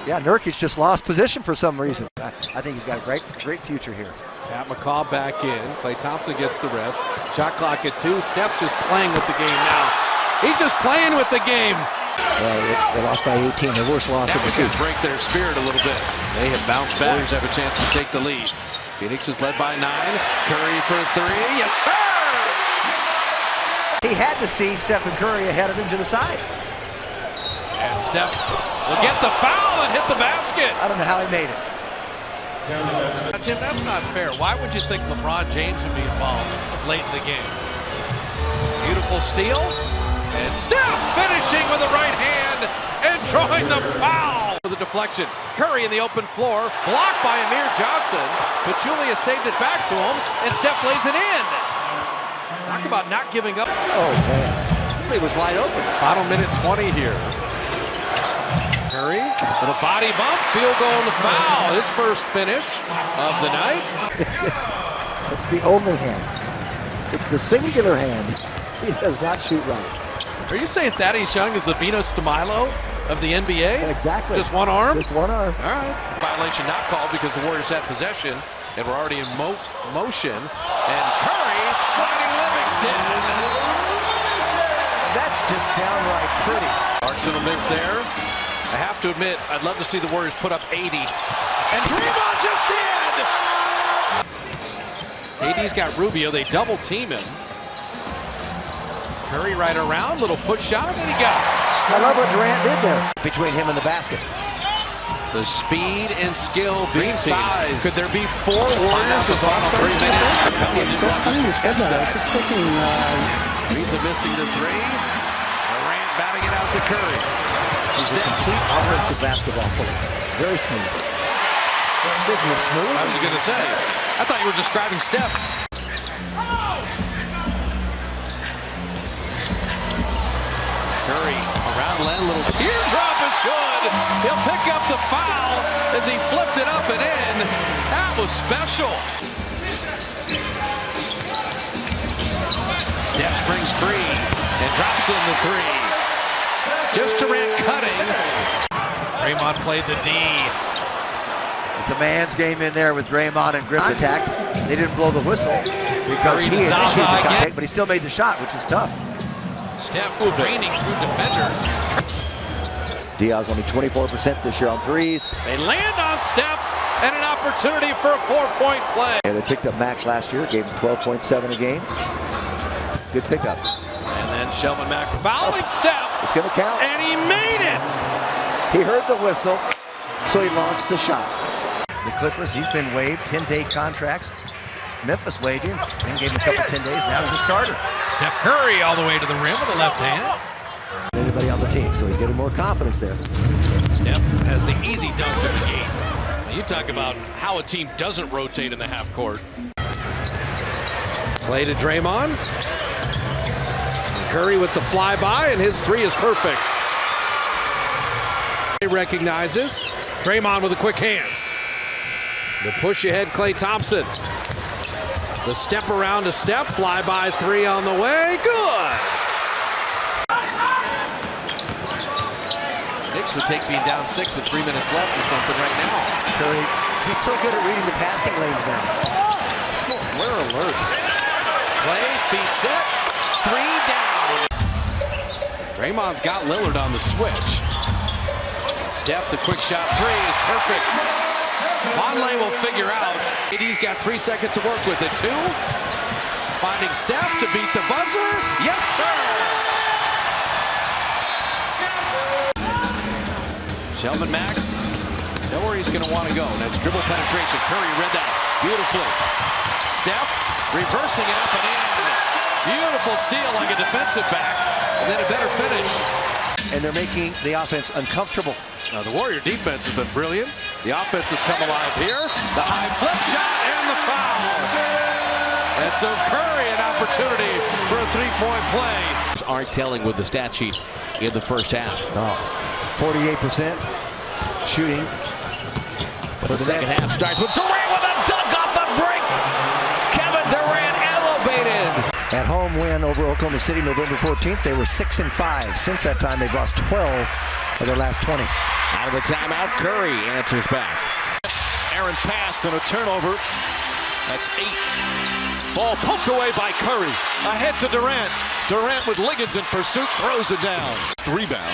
Yeah, Nurkic just lost position for some reason. I think he's got a great future here. Pat McCaw back in. Klay Thompson gets the rest. Shot clock at 2. Steph just playing with the game now. He's just playing with the game. Well, they lost by 18, the worst loss of the season. Break their spirit a little bit. They have bounced back. Warriors have a chance to take the lead. Phoenix is led by 9. Curry for 3. Yes, sir! He had to see Stephen Curry ahead of him to the side. And Steph will get the foul and hit the basket. I don't know how he made it. Jim, that's not fair. Why would you think LeBron James would be involved late in the game? Beautiful steal. And Steph finishing with the right hand and drawing the foul. For the deflection. Curry in the open floor. Blocked by Amir Johnson. Pachulia saved it back to him. And Steph lays it in. Talk about not giving up. Oh, man. He was wide open. Final minute 20 here. Curry, little body bump, field goal and the foul. His first finish of the night. It's the only hand. It's the singular hand. He does not shoot right. Are you saying Thaddeus Young is the Venus de Milo of the NBA? Exactly. Just one arm? Just one arm. All right. Violation not called because the Warriors had possession and were already in motion. And Curry sliding Livingston. That's just downright pretty. Clarkson will miss there. I have to admit, I'd love to see the Warriors put up 80. And Draymond just did! AD's got Rubio. They double team him. Curry right around, little push shot, and he got it. I love what Durant did there between him and the basket. The speed and skill beat size. Could there be 4 Warriors with final 3 minutes? It's so funny you said that. I was just thinking. Reza missing the 3. Durant batting it out to Curry. He's a complete offensive basketball player. Very smooth. Speaking of smooth. I was going to say, I thought you were describing Steph. Curry around Len, little teardrop is good. He'll pick up the foul as he flipped it up and in. That was special. Steph springs free and drops in the 3. Just Durant cutting. Draymond played the D. It's a man's game in there with Draymond and Griffin attack. They didn't blow the whistle because he initiated the contact, but he still made the shot, which was tough. Steph draining through defenders. Diaz only 24% this year on threes. They land on Steph and an opportunity for a 4-point play. And they picked up Max last year, gave him 12.7 a game. Good pickup. And then Shelvin Mack fouling Steph. It's going to count. And he made it. He heard the whistle, so he launched the shot. The Clippers, he's been waived, 10-day contracts. Memphis waived him and gave him a couple 10 days. Now he's a starter. Steph Curry all the way to the rim with the left hand. Anybody on the team, so he's getting more confidence there. Steph has the easy dunk of the game. You talk about how a team doesn't rotate in the half court. Play to Draymond. Curry with the flyby, and his three is perfect. He recognizes. Draymond with the quick hands. The push ahead, Klay Thompson. The step around to Steph. Flyby three on the way. Good. Knicks would take being down 6 with 3 minutes left or something right now. Curry, he's so good at reading the passing lanes now. We're alert. Play, feet set, 3 down. Draymond's got Lillard on the switch. Steph, the quick shot three is perfect. Vonleh will figure out. He's got 3 seconds to work with it. 2. Finding Steph to beat the buzzer. Yes, sir. Shelvin Mack, know where he's going to want to go. That's dribble penetration. Curry read that beautifully. Steph reversing it up and in. Beautiful steal like a defensive back. And then a better finish. And they're making the offense uncomfortable. Now the Warrior defense has been brilliant. The offense has come alive here. The high flip shot and the foul. And so Curry an opportunity for a three-point play. Aren't telling with the stat sheet in the first half. No. 48% shooting. But the second half starts with Durant with a dunk off the break. Kevin Durant elevated. At home win over Oklahoma City November 14th. They were 6-5. Since that time, they've lost 12 of their last 20. Out of the timeout, Curry answers back. Aaron passed and a turnover. That's 8. Ball poked away by Curry. Ahead to Durant. Durant with Liggins in pursuit throws it down. Rebound.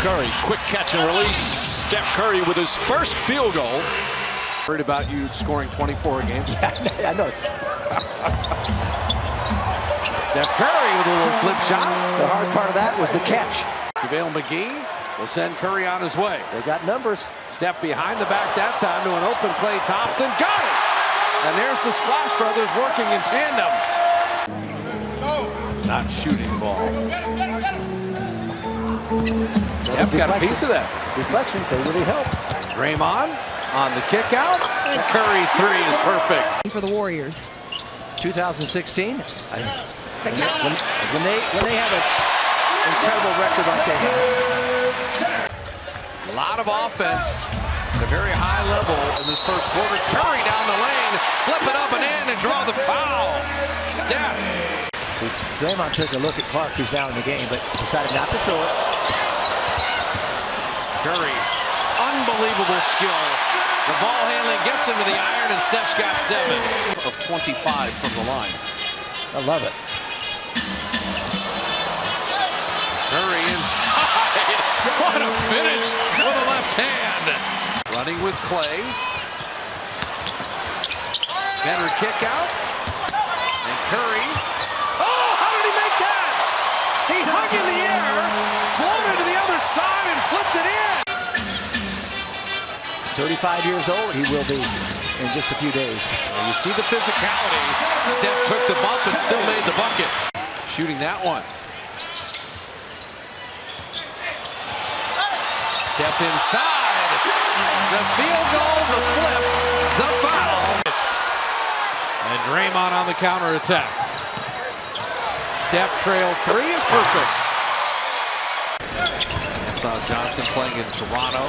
Curry, quick catch and release. Steph Curry with his first field goal. Worried about you scoring 24 a game. I know. Steph Curry with a little flip shot. The hard part of that was the catch. JaVale McGee will send Curry on his way. They got numbers. Steph behind the back that time to an open Klay Thompson. Got it! And there's the Splash Brothers working in tandem. Not shooting ball. Steph got a piece of that. Deflections, they really helped. Draymond on the kick out. And Curry three is perfect. For the Warriors. 2016. When they have an incredible record like they have. A lot of offense at a very high level in this first quarter. Curry down the lane, flip it up and in and draw the foul. Steph. Draymond took a look at Clark, who's now in the game, but decided not to throw it. Curry, unbelievable skill. The ball handling gets into the iron, and Steph's got 7 of 25 from the line. I love it. Curry inside. What a finish with a left hand. Running with Klay. Better kick out. And Curry. Oh, how did he make that? He hung in the air, floated to the other side, and flipped it in. 35 years old, he will be in just a few days. And you see the physicality. Steph took the bump and still made the bucket. Shooting that one. Steph inside. The field goal, the flip, the foul. And Draymond on the counter attack. Steph trail 3 is perfect. Saw Johnson playing in Toronto.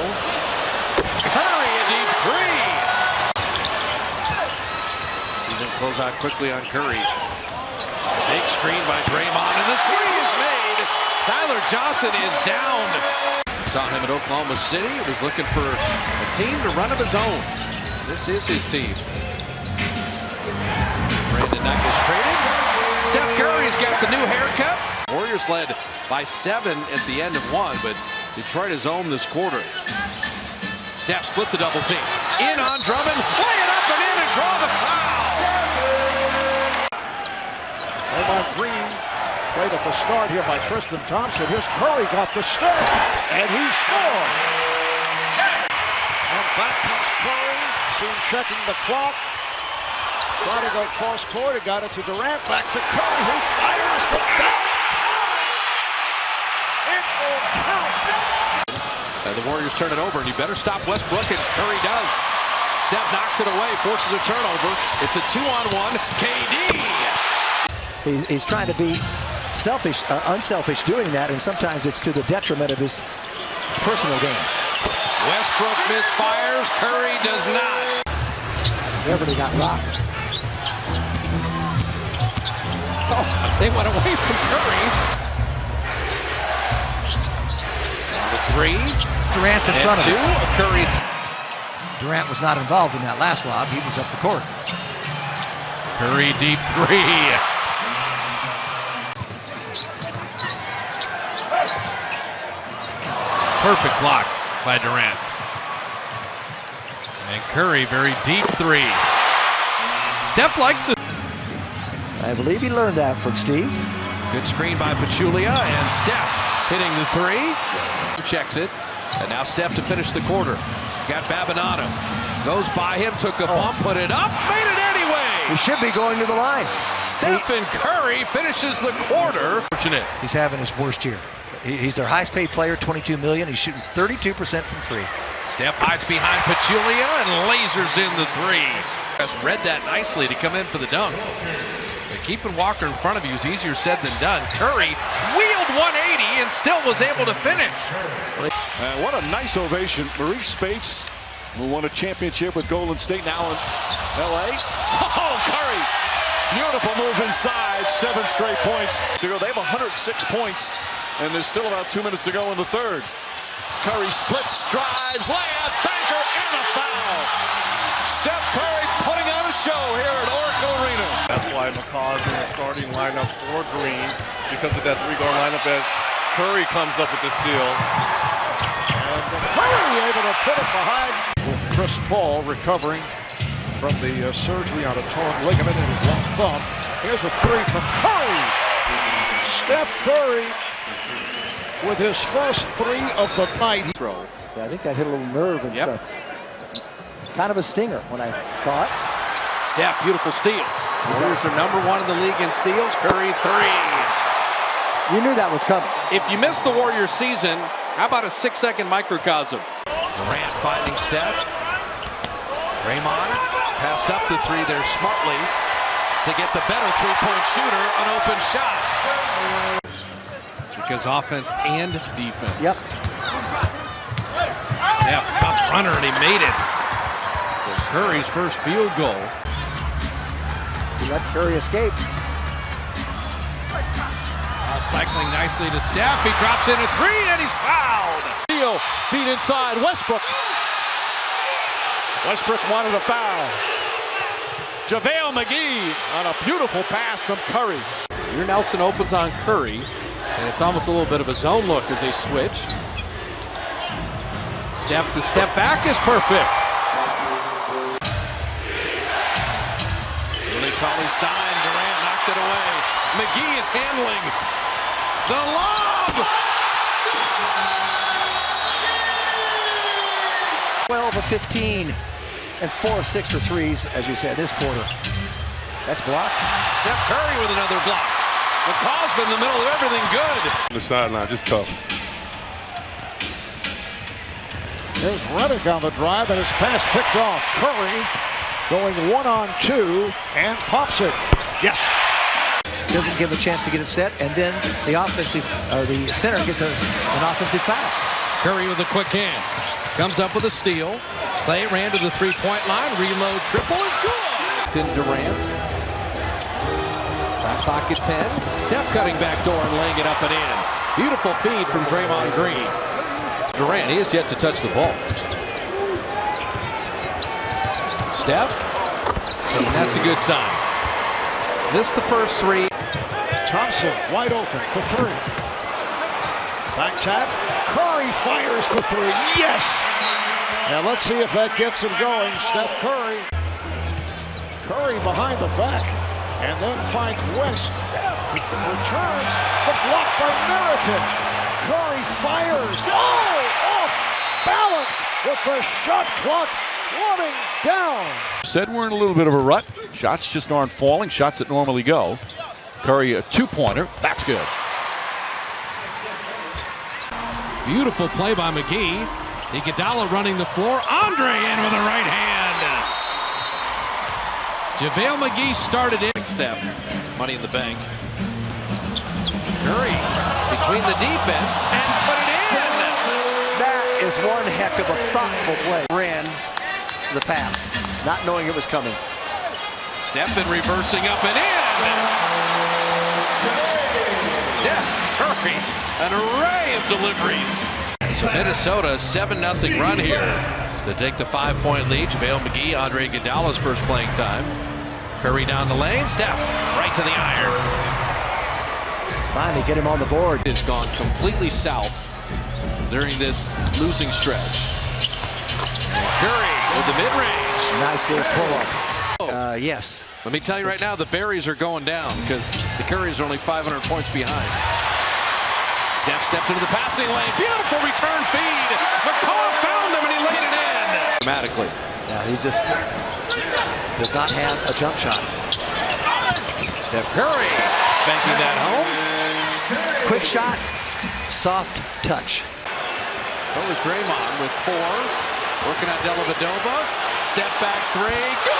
Curry a deep 3. See them close out quickly on Curry. Big screen by Draymond, and the 3 is made. Tyler Johnson is down. Saw him at Oklahoma City. He was looking for a team to run of his own. This is his team. Brandon Knight is traded. Steph Curry's got the new haircut. Warriors led by 7 at the end of 1, but Detroit has owned this quarter. Steph split the double team. In on Drummond. Play it up and in and draw the foul. Draymond Green played at the start here by Tristan Thompson. Here's Curry, got the step, and he scored. And back comes Curry, seen checking the clock. Trying to go cross court, and got it to Durant, back to Curry, who fires the dunk. It will count. And the Warriors turn it over, and you better stop Westbrook, and Curry does. Steph knocks it away, forces a turnover. It's a 2-on-1. KD! He's trying to be selfish, unselfish doing that, and sometimes it's to the detriment of his personal game. Westbrook misfires. Curry does not. Beverly got rocked. Oh, they went away from Curry. The three. Durant's in front of him. Curry. Durant was not involved in that last lob. He was up the court. Curry deep three. Perfect block by Durant. And Curry, very deep three. Steph likes it. I believe he learned that from Steve. Good screen by Pachulia, and Steph hitting the three. Checks it. And now Steph to finish the quarter. Got Babinano. Goes by him, took a bump, put it up, made it anyway. He should be going to the line. Stephen Curry finishes the quarter. Fortunate. He's having his worst year. He's their highest paid player, $22 million. He's shooting 32% from three. Steph hides behind Pachulia and lasers in the three. Just read that nicely to come in for the dunk. Keeping Walker in front of you is easier said than done. Curry wheeled 180 and still was able to finish. And what a nice ovation. Maurice Spates, who won a championship with Golden State, now in L.A. Oh, Curry. Beautiful move inside. 7 straight points. So they have 106 points, and there's still about 2 minutes to go in the third. Curry splits, drives, layup, banker, and a foul. Steph Curry putting on a show here at Oracle Arena. That's why McCaw's in the starting lineup for Green, because of that three-guard lineup as Curry comes up with the steal. And Curry able to put it behind. With Chris Paul recovering from the surgery on a torn ligament in his left thumb. Here's a three from Curry. Steph Curry with his first three of the night. Yeah, I think that hit a little nerve and stuff. Kind of a stinger when I saw it. Steph, beautiful steal. Warriors are #1 in the league in steals. Curry three. You knew that was coming. If you missed the Warriors season, how about a 6-second microcosm? Durant finding Steph. Draymond passed up the three there smartly to get the better three-point shooter, an open shot. It's because offense and defense. Yep. Steph, tough runner, and he made it. So Curry's first field goal. He let Curry escape. Cycling nicely to Steph. He drops in a three, and he's fouled. Steal, feet inside, Westbrook. Westbrook wanted a foul. JaVale McGee on a beautiful pass from Curry. Your Nelson opens on Curry, and it's almost a little bit of a zone look as they switch. Steph, the step back is perfect. Really Cauley-Stein, Durant knocked it away. McGee is handling the lob. 12 of 15 and 4 of 6 for threes, as you said, this quarter. That's blocked. Steph Curry with another block. McCaw's been in the middle of everything good. On the sideline, just tough. There's Redick on the drive, and his pass picked off. Curry going 1-on-2 and pops it. Yes. Doesn't give him a chance to get it set, and then the center gets an offensive foul. Curry with the quick hands. Comes up with a steal. Clay ran to the three-point line. Reload triple is good. Tim Durant. Back pocket 10. Steph cutting back door and laying it up and in. Beautiful feed from Draymond Green. Durant, he has yet to touch the ball. Steph, and that's a good sign. Missed the first three. Thompson wide open for three. Back tap. Curry fires for three. Yes! Now let's see if that gets him going. Steph Curry. Curry behind the back. And then finds West. Returns. The block by Meriton. Curry fires. Oh! Off balance with the shot clock running down. Said we're in a little bit of a rut. Shots just aren't falling. Shots that normally go. Curry, a two-pointer. That's good. Beautiful play by McGee. Iguodala running the floor. Andre in with a right hand. JaVale McGee started in. Steph, money in the bank. Curry between the defense and put it in. That is one heck of a thoughtful play. Ran the pass, not knowing it was coming. Steph reversing up and in. Steph Curry, an array of deliveries. So Minnesota 7-0 run here to take the 5-point lead. JaVale McGee, Andre Iguodala's first playing time. Curry down the lane. Steph right to the iron. Finally get him on the board. It's gone completely south during this losing stretch. And Curry with the mid-range. Nice little pull-up. Yes. Let me tell you right now, the Berries are going down because the Currys are only 500 points behind. Steph stepped into the passing lane. Beautiful return feed. McCaw found him and he laid it in. Dramatically. Yeah, he just does not have a jump shot. Steph Curry banking that home. Quick shot, soft touch. So is Draymond with 4. Working on Dellavedova. Step back 3. Good!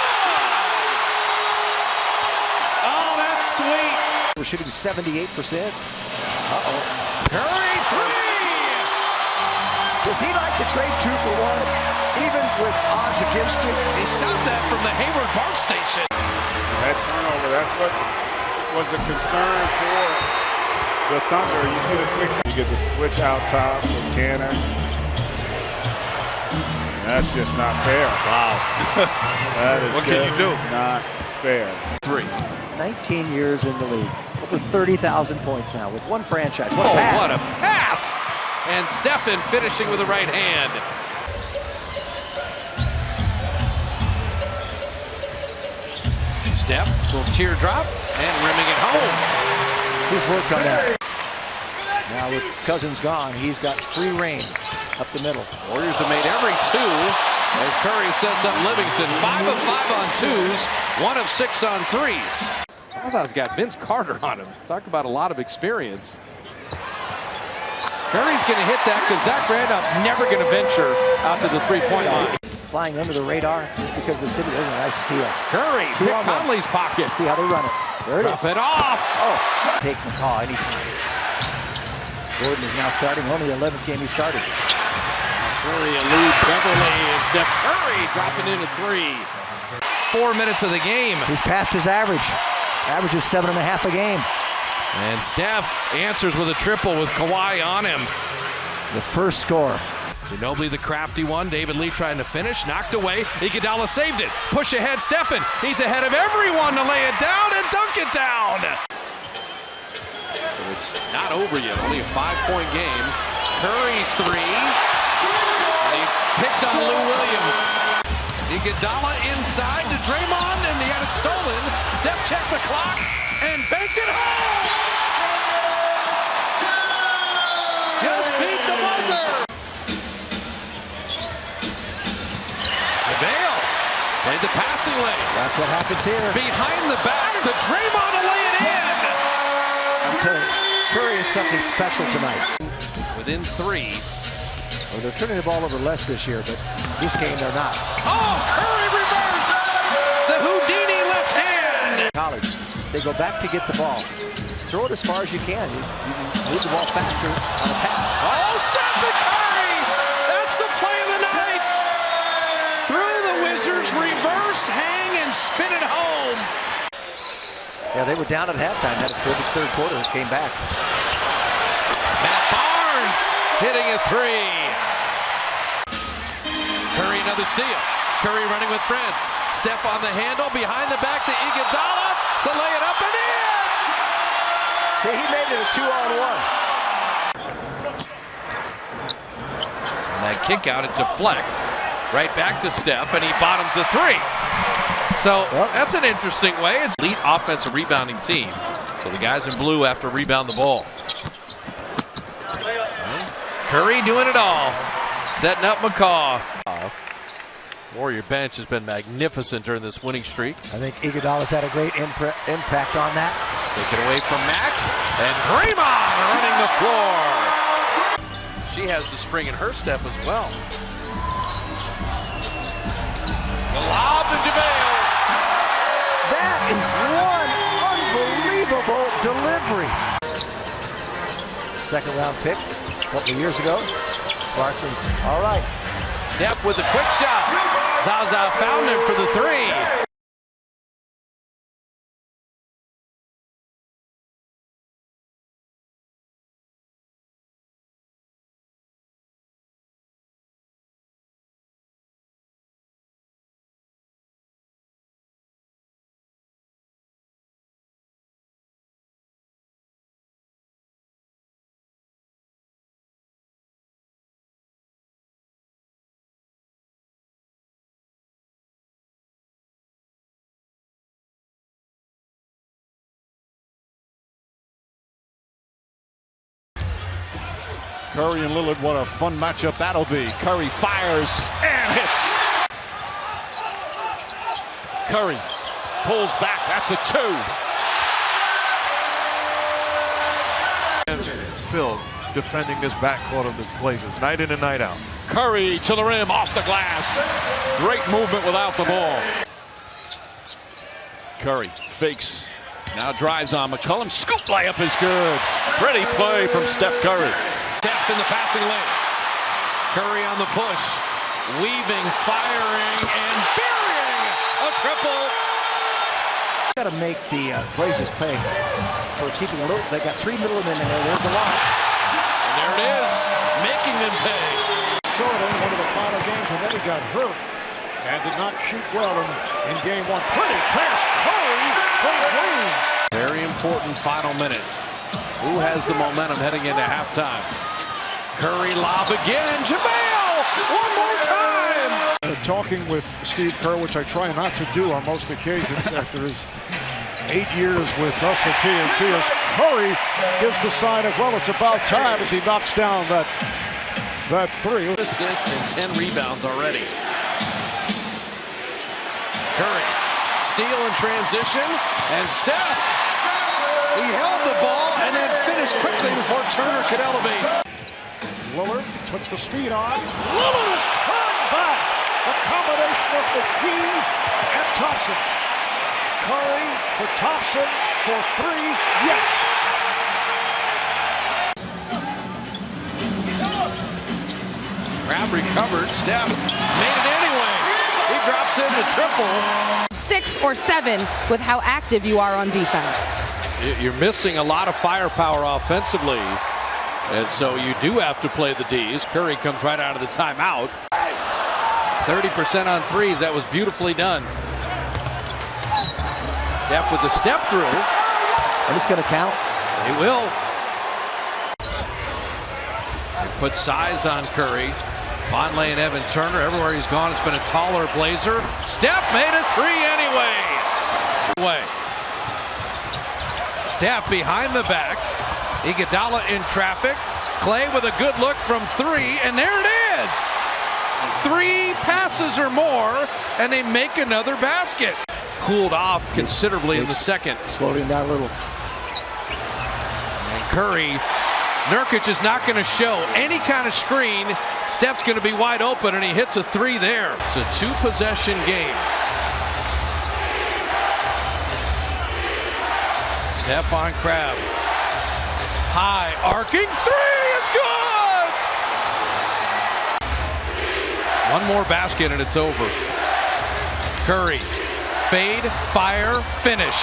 Oh, that's sweet. We're shooting 78%. Uh-oh. Curry 3! Does he like to trade 2 for 1, even with odds against you? He shot that from the Hayward Park Station. That turnover, that's what was the concern for the Thunder. You see the quick, you get the switch out top with Cannon. That's just not fair. Wow. That is what can you do? Not fair. 3. 19 years in the league. Over 30,000 points now with one franchise. What a pass. What a pass! And Stephen finishing with the right hand. Steph, little teardrop, and rimming it home. He's worked on that. Now with Cousins gone, he's got free reign up the middle. Warriors have made every 2 as Curry sets up Livingston. 5 of 5 on 2s, 1 of 6 on 3s. Zaza's got Vince Carter on him. Talk about a lot of experience. Curry's going to hit that because Zach Randolph's never going to venture out to the 3-point line. Flying under the radar just because the city, there's a nice steal. Curry, pick Conley's pocket. See how they run it. There it is. Drop it off. Oh, take McCaw anytime. Gordon is now starting. Only the 11th game he started. Curry eludes Beverly and Steph Curry dropping in a 3. 4 minutes of the game. He's past his average. Average is 7.5 a game. And Steph answers with a triple with Kawhi on him. The first score. Ginobili the crafty one. David Lee trying to finish. Knocked away. Iguodala saved it. Push ahead Stephen. He's ahead of everyone to lay it down and dunk it down. So it's not over yet. Only a 5-point game. Curry 3. And he picked on Lou Williams. Iguodala inside to Draymond, and he had it stolen. Steph checked the clock and banked it home. Just beat the buzzer. JaVale played the passing lane. That's what happens here. Behind the back to Draymond to lay it in. I'm telling you, Curry is something special tonight. Within 3. Well, they're turning the ball over less this year, but this game they're not. Oh, Curry reverse! The Houdini left hand! College, they go back to get the ball. Throw it as far as you can. You can move the ball faster on a pass. Oh, Stephen Curry! That's the play of the night! Through the Wizards, reverse, hang, and spin it home. Yeah, they were down at halftime. Had a perfect third quarter and came back. Matt Barnes hitting a 3. Curry another steal. Curry running with friends. Steph on the handle, behind the back to Iguodala to lay it up and in. See, he made it a 2-on-1. And that kick out, it deflects. Right back to Steph, and he bottoms the 3. So that's an interesting way. It's elite offensive rebounding team. So the guys in blue have to rebound the ball. Curry doing it all. Setting up McCaw. Warrior bench has been magnificent during this winning streak. I think Iguodala's had a great impact on that. Take it away from Mack. And Draymond running the floor. She has the spring in her step as well. The lob to JaVale. That is one unbelievable delivery. Second round pick a couple of years ago. Clarkson's all right. Steph with a quick shot. Zaza found him for the three. Curry and Lillard, what a fun matchup that'll be. Curry fires and hits. Curry pulls back. That's a two. Phil defending this backcourt of the Blazers, night in and night out. Curry to the rim, off the glass. Great movement without the ball. Curry fakes. Now drives on McCollum. Scoop layup is good. Pretty play from Steph Curry. Steph in the passing lane. Curry on the push. Weaving, firing, and burying a triple. Got to make the Blazers pay for keeping a little. They got three middlemen in there. There's the line. And there it is, making them pay. Short in one of the final games, and then he got hurt and did not shoot well in game one. Pretty pass, Curry from Green. Very important final minute. Who has the momentum heading into halftime? Curry lob again. JaVale! One more time! Talking with Steve Kerr, which I try not to do on most occasions after his 8 years with us at TNT, as Curry gives the sign of, well, it's about time, as he knocks down that three. Assists and 10 rebounds already. Curry, steal in transition, and Steph. He held the ball and then finished quickly before Turner could elevate. Lillard puts the speed on. Lillard is turned back. The combination of McGee and Thompson. Curry for Thompson for three. Yes. Crab recovered. Steph made it anyway. He drops in the triple. 6 or 7 with how active you are on defense. You're missing a lot of firepower offensively, and so you do have to play the Ds. Curry comes right out of the timeout. 30% on threes. That was beautifully done. Steph with the step through. And it's going to count. He will. He put size on Curry. Vonleh and Evan Turner, everywhere he's gone, it's been a taller Blazer. Steph made a three anyway. Steph behind the back. Iguodala in traffic. Clay with a good look from three, and there it is. 3 passes or more, and they make another basket. Cooled off considerably in the second. Slowed him down a little. And Curry, Nurkic is not going to show any kind of screen. Steph's going to be wide open, and he hits a three there. It's a 2-possession game. Steph on Crab. High, arcing three is good! One more basket and it's over. Curry, fade, fire, finish.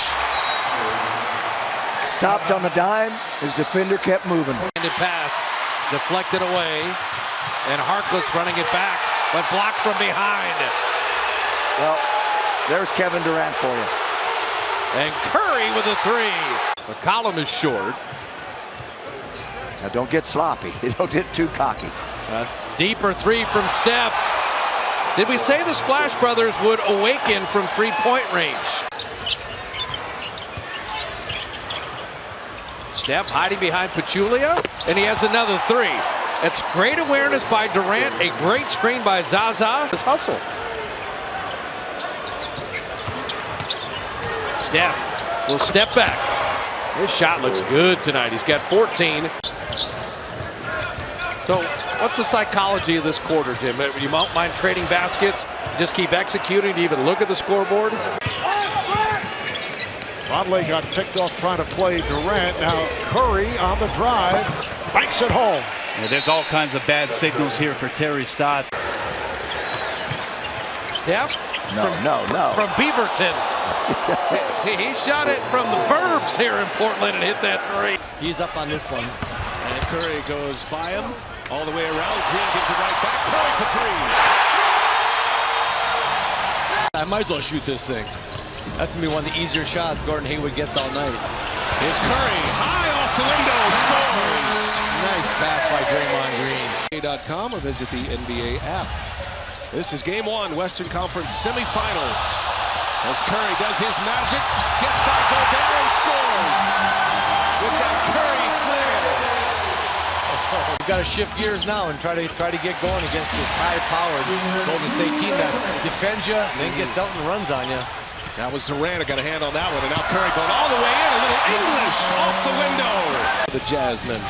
Stopped on the dime. His defender kept moving. Handed pass, deflected away, and Harkless running it back, but blocked from behind. Well, there's Kevin Durant for you. And Curry with a three. McCollum is short. Now don't get sloppy. Don't get too cocky. Deeper three from Steph. Did we say the Splash Brothers would awaken from three-point range? Steph hiding behind Pachulia, and he has another three. It's great awareness by Durant, a great screen by Zaza. His hustle. Steph will step back. His shot looks good tonight. He's got 14. So What's the psychology of this quarter, Jim? You don't mind trading baskets, just keep executing to even look at the scoreboard? Wadley got picked off trying to play Durant. Now Curry on the drive, banks it home. Yeah, there's all kinds of bad signals here for Terry Stotts. Steph? No. From Beaverton. he shot it from the burbs here in Portland and hit that three. He's up on this one. And Curry goes by him all the way around. Green gets it right back. Curry for three. I might as well shoot this thing. That's going to be one of the easier shots Gordon Hayward gets all night. Here's Curry. High off the window. Scores. Nice pass by Draymond Green. NBA.com or visit the NBA app. This is game one, Western Conference semifinals. As Curry does his magic, gets by Gobert and scores. With that Curry flair. We've got to shift gears now and try to get going against this high-powered Golden State team that defends you, then gets out and runs on you. That was Durant who got a hand on that one, and now Curry going all the way in. A little English off the window. The Jasmine.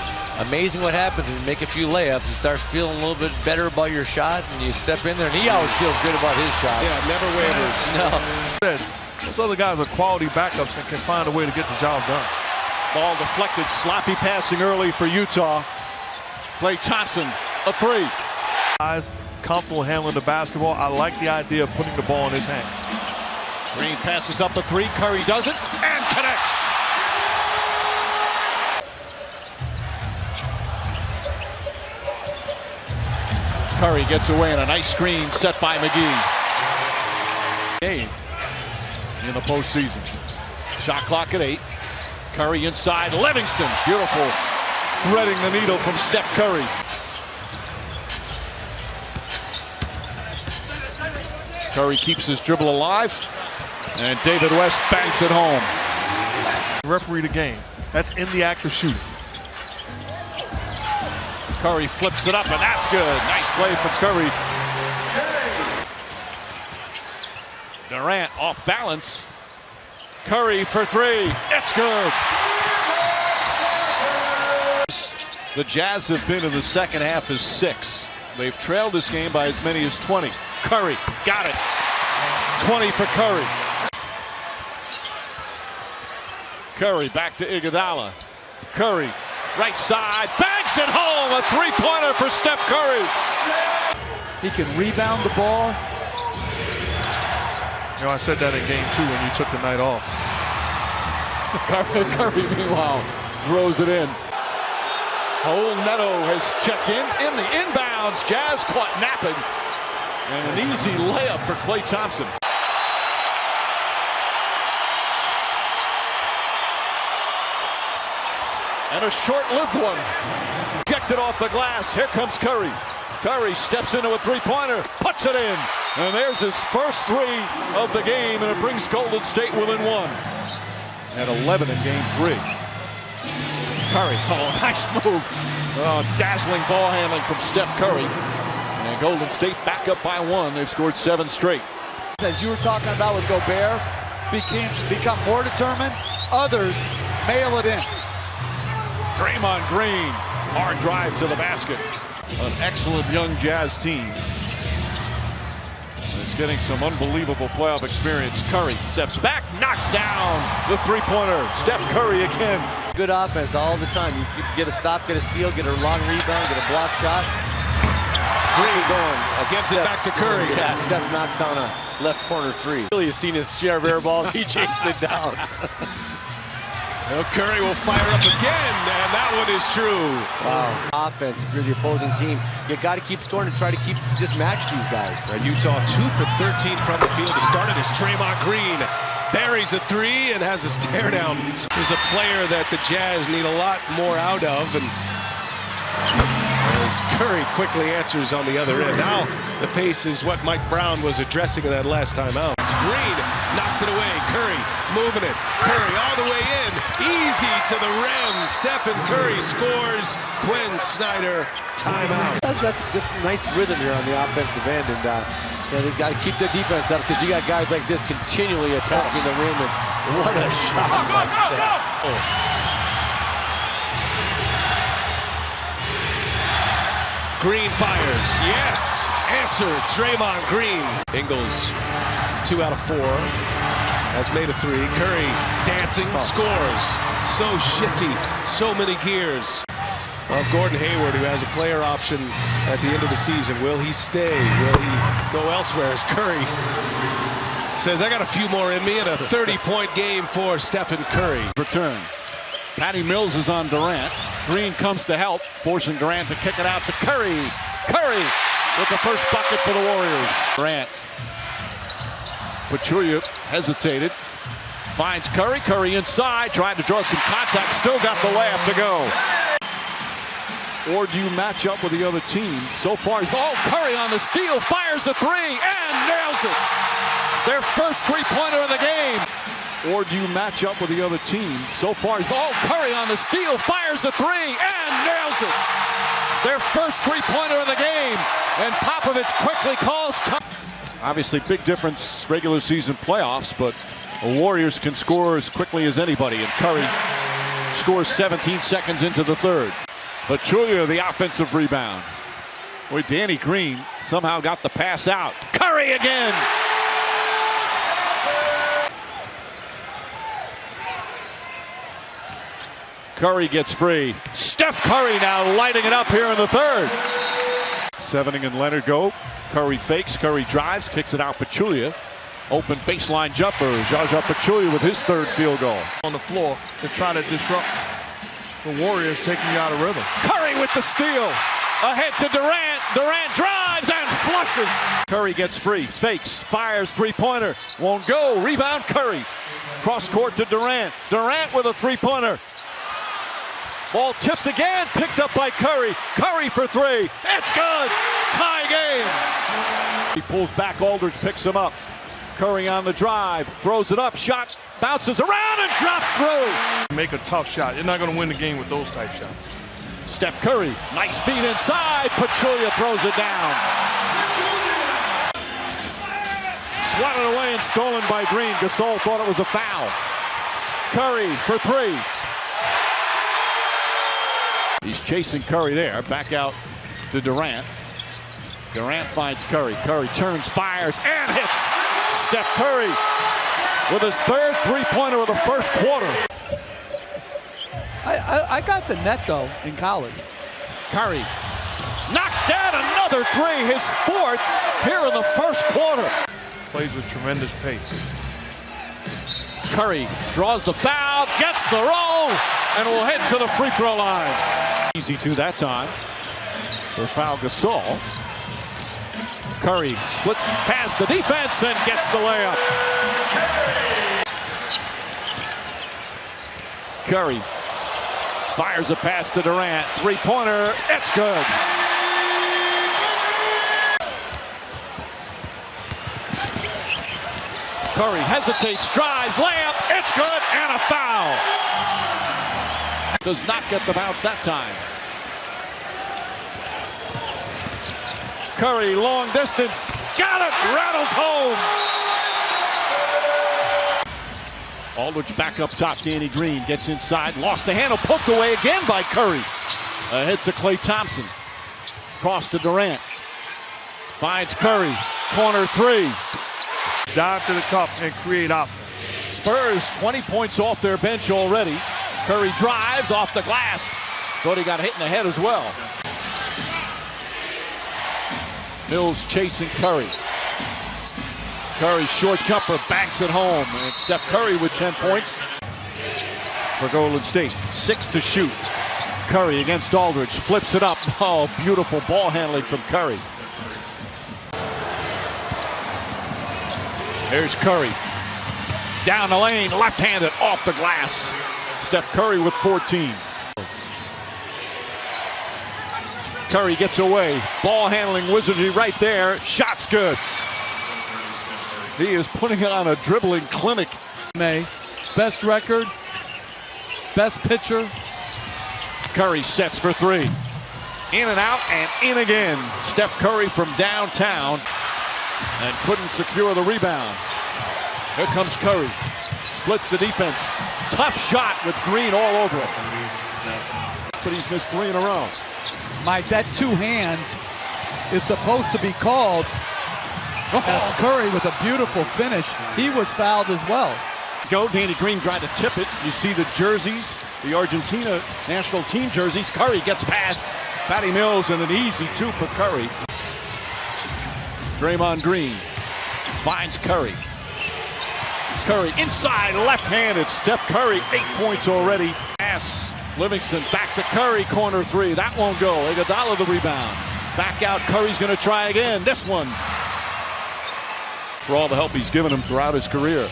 Amazing what happens when you make a few layups. You start feeling a little bit better about your shot, and you step in there, and he always feels good about his shot. Yeah, never wavers. No. Those other guys are quality backups and can find a way to get the job done. Ball deflected, sloppy passing early for Utah. Klay Thompson, a three. Guys comfortable handling the basketball. I like the idea of putting the ball in his hands. Green passes up a three. Curry does it and connects. Curry gets away on a nice screen set by McGee. Game in the postseason. Shot clock at 8. Curry inside. Livingston. Beautiful. Threading the needle from Steph Curry. Curry keeps his dribble alive. And David West banks it home. Referee the game. That's in the act of shooting. Curry flips it up, and that's good. Nice play from Curry. Durant off balance. Curry for three. It's good. The Jazz have been in the second half as 6. They've trailed this game by as many as 20. Curry got it. 20 for Curry. Curry back to Iguodala. Curry, right side, banks it home. A three-pointer for Steph Curry. He can rebound the ball. You know, I said that in game 2 when you took the night off. Curry, meanwhile, throws it in. Raul Neto has checked in the inbounds. Jazz caught napping. And an easy layup for Klay Thompson. And a short-lived one. Ejected off the glass. Here comes Curry. Curry steps into a three-pointer, puts it in. And there's his first 3 of the game, and it brings Golden State within 1. At 11 in game 3. Curry, oh, nice move. Oh, dazzling ball handling from Steph Curry. And Golden State back up by 1. They've scored 7 straight. As you were talking about with Gobert, become more determined. Others mail it in. Draymond Green, hard drive to the basket. An excellent young Jazz team. It's getting some unbelievable playoff experience. Curry steps back, knocks down the three-pointer. Steph Curry again. Good offense all the time. You get a stop, get a steal, get a long rebound, get a block shot. Green going. Gives it back to Curry. Yeah, Steph knocks down a left corner 3. Really has seen his share of air balls. He chased it down. Well, Curry will fire up again, and that one is true. Wow. Offense, if you're the opposing team, you got to keep scoring and try to just match these guys. Utah 2 for 13 from the field to start it as Draymond Green buries a 3 and has his tear down. This is a player that the Jazz need a lot more out of, and as Curry quickly answers on the other end. Now the pace is what Mike Brown was addressing in that last time out. Green knocks it away. Curry moving it. Curry all the way in. Easy to the rim. Stephen Curry scores. Quinn Snyder timeout. That's a nice rhythm here on the offensive end, and they've got to keep their defense up because you got guys like this continually attacking the rim. And what a shot by Steph. Green fires. Yes. Answer, Draymond Green. Ingles, 2 out of 4. Has made a 3. Curry dancing, scores. So shifty, so many gears. Of Gordon Hayward, who has a player option at the end of the season. Will he stay? Will he go elsewhere? As Curry says, I got a few more in me, and a 30-point game for Stephen Curry. Return. Patty Mills is on Durant. Green comes to help, forcing Durant to kick it out to Curry. Curry with the first bucket for the Warriors. Durant. Pachulia hesitated. Finds Curry. Curry inside, trying to draw some contact. Still got the layup to go. Or do you match up with the other team? So far, Curry on the steal, fires a 3, and nails it. Their first three-pointer of the game. Or do you match up with the other team? So far, Curry on the steal, fires a 3, and nails it. Their first three-pointer of the game. And Popovich quickly calls time. Obviously, big difference regular season playoffs, but the Warriors can score as quickly as anybody. And Curry scores 17 seconds into the third. Pachulia, the offensive rebound. Boy, Danny Green somehow got the pass out. Curry again. Curry gets free. Steph Curry now lighting it up here in the third. Sevening and Leonard go. Curry fakes. Curry drives. Kicks it out. Pachulia. Open baseline jumper. Zaza Pachulia with his third field goal. On the floor to try to disrupt the Warriors, taking you out of rhythm. Curry with the steal. Ahead to Durant. Durant drives and flushes. Curry gets free. Fakes. Fires. Three-pointer. Won't go. Rebound Curry. Cross court to Durant. Durant with a three-pointer. Ball tipped again. Picked up by Curry. Curry for 3. It's good. Tie game. He pulls back. Aldridge picks him up. Curry on the drive. Throws it up. Shot. Bounces around and drops through. Make a tough shot. You're not going to win the game with those type shots. Steph Curry, nice feed inside. Pachulia throws it down. Swatted away and stolen by Green. Gasol thought it was a foul. Curry for 3. He's chasing Curry there. Back out to Durant. Durant finds Curry. Curry turns, fires, and hits. Steph Curry with his third three-pointer of the first quarter. I got the net, though, in college. Curry knocks down another 3, his 4th here in the first quarter. Plays with tremendous pace. Curry draws the foul, gets the roll, and will head to the free throw line. Easy to that time. For foul Gasol. Curry splits past the defense and gets the layup. Curry fires a pass to Durant. Three-pointer. It's good. Curry hesitates, drives, layup. It's good, and a foul. Does not get the bounce that time. Curry, long distance. Got it. Rattles home. Aldridge back up top. Danny Green gets inside. Lost the handle. Poked away again by Curry. Ahead to Klay Thompson. Cross to Durant. Finds Curry. Corner 3. Dive to the cup and create offense. Spurs 20 points off their bench already. Curry drives off the glass. Thought he got hit in the head as well. Mills chasing Curry. Curry short jumper, banks it home. And Steph Curry with 10 points for Golden State. 6 to shoot. Curry against Aldridge, flips it up. Oh, beautiful ball handling from Curry. There's Curry. Down the lane, left-handed, off the glass. Steph Curry with 14. Curry gets away. Ball handling wizardry right there. Shot's good. He is putting on a dribbling clinic. Best record, best pitcher. Curry sets for 3. In and out and in again. Steph Curry from downtown and couldn't secure the rebound. Here comes Curry. Splits the defense. Tough shot with Green all over it. But he's missed 3 in a row. Mike, that two hands is supposed to be called. As Curry with a beautiful finish, he was fouled as well. Danny Green tried to tip it. You see the jerseys, the Argentina national team jerseys. Curry gets past Patty Mills and an easy two for Curry. Draymond Green finds Curry. Curry inside, left-handed. Steph Curry, 8 points already. Pass, Livingston back to Curry, corner three. That won't go. Iguodala the rebound. Back out, Curry's going to try again. This one. For all the help he's given him throughout his career.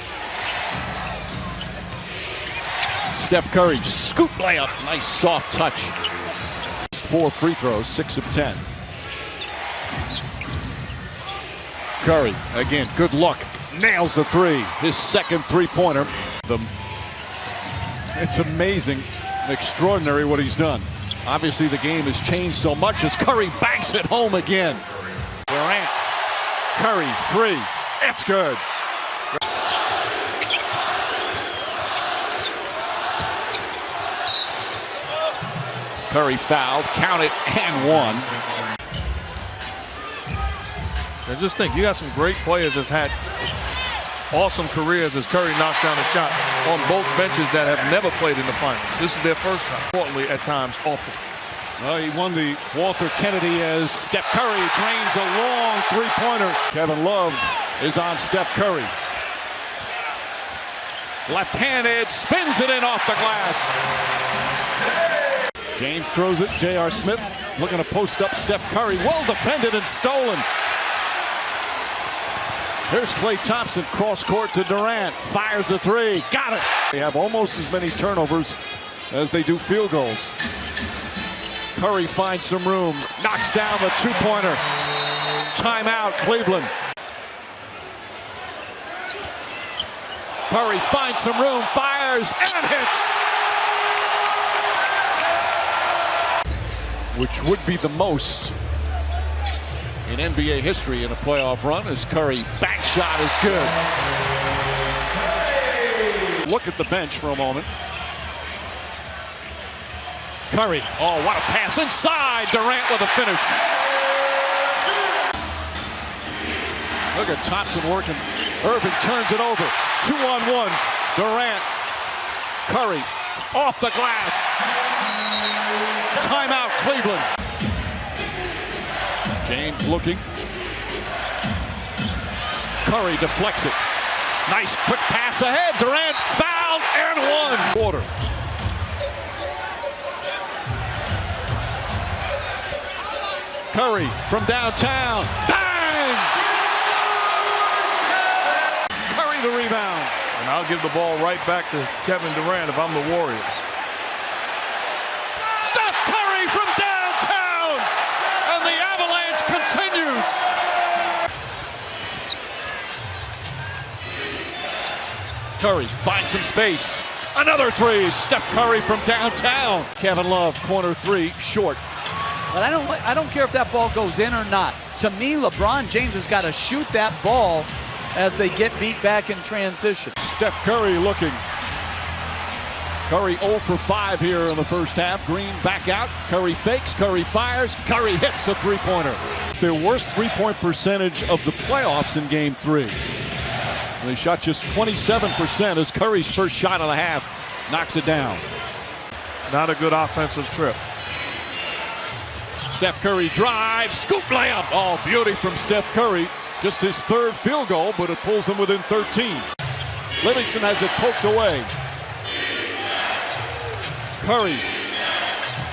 Steph Curry, scoop layup. Nice soft touch. 4 free throws, 6 of 10. Curry, again, good luck. Nails the three. His second three-pointer. It's amazing, extraordinary what he's done. Obviously, the game has changed so much as Curry banks it home again. Durant, Curry, three. It's good. Curry fouled, count it, and one. And just think, you got some great players that's had awesome careers as Curry knocks down a shot on both benches that have never played in the finals. This is their first time, importantly at times, off the. He won the Walter Kennedy as Steph Curry drains a long three-pointer. Kevin Love is on Steph Curry. Left-handed, spins it in off the glass. James throws it. J.R. Smith looking to post up Steph Curry. Well defended and stolen. Here's Klay Thompson, cross court to Durant. Fires a three. Got it. They have almost as many turnovers as they do field goals. Curry finds some room. Knocks down the two-pointer. Timeout, Cleveland. Curry finds some room, fires, and hits. Which would be the most in NBA history in a playoff run, as Curry back shot is good. Look at the bench for a moment. Curry, oh, what a pass inside. Durant with a finish. Look at Thompson working. Irving turns it over. 2-on-1. Durant. Curry off the glass. Timeout, Cleveland. James looking. Curry deflects it. Nice quick pass ahead. Durant fouled and one. Quarter. Curry from downtown. Bang! Curry the rebound. And I'll give the ball right back to Kevin Durant if I'm the Warriors. Steph Curry from downtown! And the avalanche continues. Curry finds some space. Another three. Steph Curry from downtown. Kevin Love, corner three, short. But I don't care if that ball goes in or not. To me, LeBron James has got to shoot that ball as they get beat back in transition. Steph Curry looking. Curry 0 for 5 here in the first half. Green back out. Curry fakes. Curry fires. Curry hits the three-pointer. Their worst three-point percentage of the playoffs in Game 3. They shot just 27% as Curry's first shot of the half knocks it down. Not a good offensive trip. Steph Curry drives, scoop layup. Oh, beauty from Steph Curry. Just his third field goal, but it pulls them within 13. Livingston has it poked away. Curry.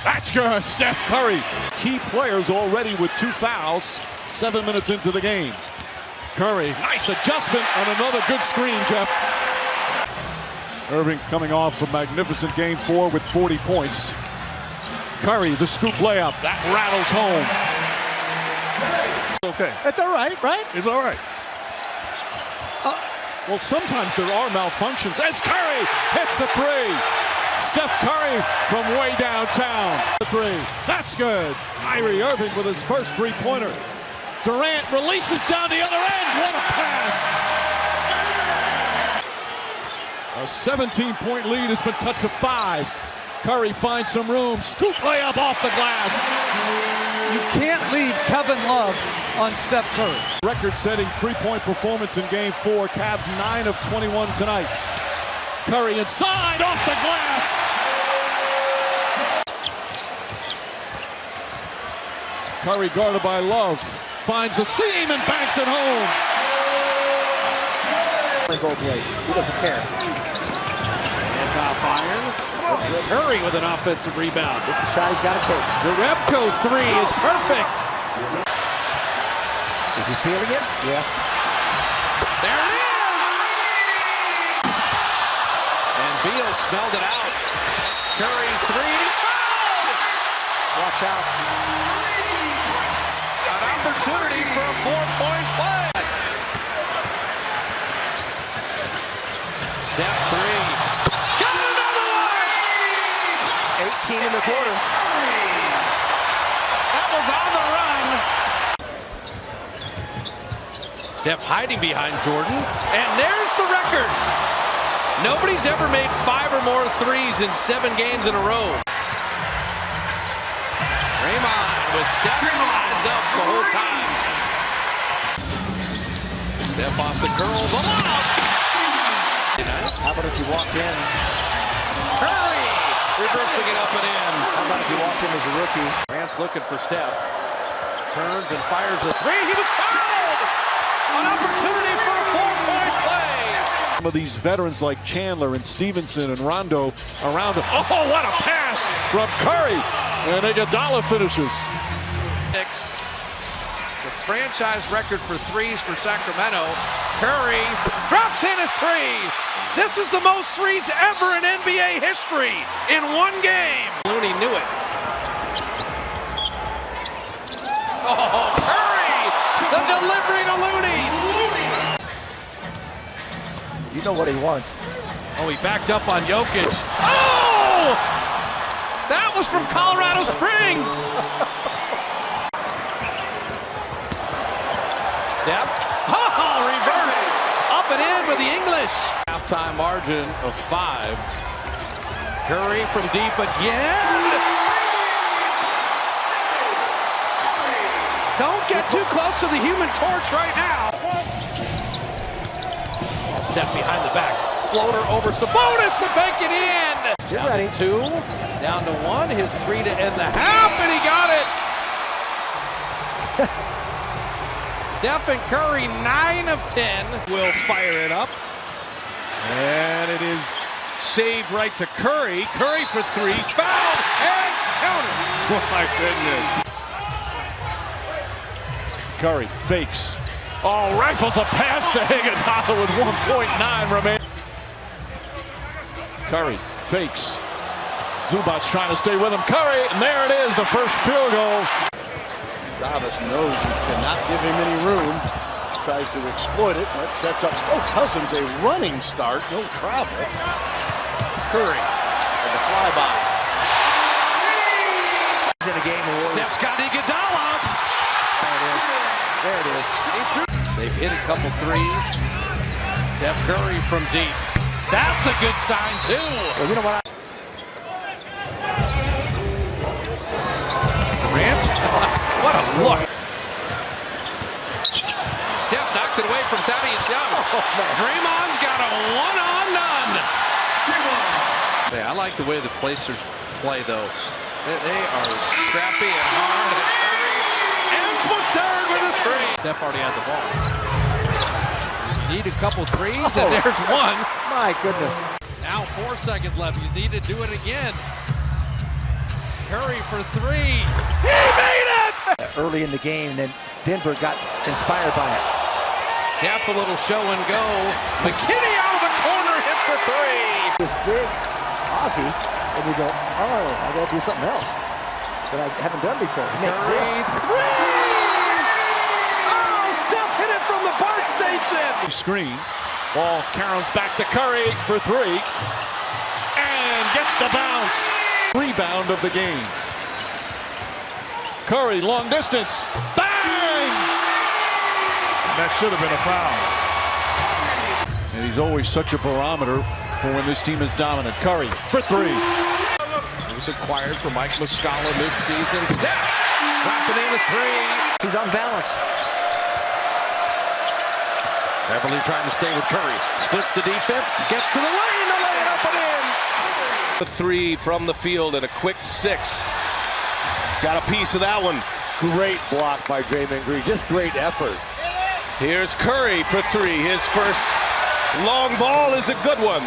That's good, Steph Curry. Key players already with 2 fouls. 7 minutes into the game. Curry, nice adjustment and another good screen, Jeff. Irving coming off a magnificent Game 4 with 40 points. Curry, the scoop layup. That rattles home. Okay. That's all right, right? It's all right. Well, sometimes there are malfunctions. As Curry hits the three. Steph Curry from way downtown. The three. That's good. Kyrie Irving with his first three-pointer. Durant releases down the other end. What a pass. A 17-point lead has been cut to 5. Curry finds some room. Scoop layup off the glass. You can't leave Kevin Love on Steph Curry. Record-setting three-point performance in Game 4. Cavs 9 of 21 tonight. Curry inside off the glass. Curry guarded by Love. Finds a seam and banks it home. Both ways. He doesn't care. Handoff iron. Curry with an offensive rebound. This is the shot he's got to take. Jerebko three is perfect. Is he feeling it? Yes. There it is! And Beal smelled it out. Curry three. Fouled! Watch out. An opportunity for a 4-point play. Steph three. Got another one! 18 in the quarter. That was on the run. Steph hiding behind Jordan. And there's the record. Nobody's ever made 5 or more threes in 7 games in a row. Draymond with Steph eyes up the whole time. Steph off the curl. The lob. How about if you walked in? Curry reversing it up and in. How about if you walked in as a rookie? Grant's looking for Steph. Turns and fires a three. He was fouled. An opportunity for a 4-point play. Some of these veterans like Chandler and Stevenson and Rondo around him. Oh, what a pass from Curry. And Iguodala finishes. The franchise record for threes for Sacramento. Curry drops in a three. This is the most threes ever in NBA history in one game. Looney knew it. Oh, Curry! The delivery to Looney. You know what he wants. Oh, he backed up on Jokic. Oh! That was from Colorado Springs. Steph. Oh, reverse. Up and in with the English. Halftime margin of 5. Curry from deep again. Don't get too close to the Human Torch right now. Steph behind the back. Floater over Sabonis to bank it in. Get down ready. To 2. Down to 1. His 3 to end the half, and he got it. Steph and Curry, 9 of 10. Will fire it up. And it is saved right to Curry. Curry for 3. Foul and counter. Oh, my goodness. Curry fakes. Oh, rifles a pass to Iguodala with 1.9 remaining. Curry fakes. Zubac's trying to stay with him. Curry, and there it is, the first field goal. Davis knows he cannot give him any room. Tries to exploit it. That sets up Cousins a running start. No travel. Curry for the flyby. He's in a game of Steph's got Iguodala. There it is. They've hit a couple threes. Steph Curry from deep. That's a good sign, too. Well, you know what? Grant. What a look. Steph knocked it away from Thaddeus Young. Draymond's got a one-on-none. I like the way the Pacers play, though. They are scrappy and hard. And third with a 3. Steph already had the ball. You need a couple threes, and there's one. My goodness. Now 4 seconds left. You need to do it again. Curry for 3. He made it! Early in the game, and then Denver got inspired by it. Steph a little show and go. McKinney out of the corner hits a 3. This big Aussie, and you go, oh, I got to do something else that I haven't done before. He makes this. 3. Oh, Steph hit it from the BART station. Screen. Ball caroms back to Curry for 3. And gets the bounce. Rebound of the game. Curry, long distance. Bang! That should have been a foul. And he's always such a barometer for when this team is dominant. Curry for 3. was acquired for Mike Muscala midseason. Steph dropping in a three. He's on balance. Beverly trying to stay with Curry. Splits the defense. Gets to the lane. To lay it up and in. A three from the field and a quick 6. Got a piece of that one. Great block by Draymond Green. Just great effort. Here's Curry for 3. His first long ball is a good one.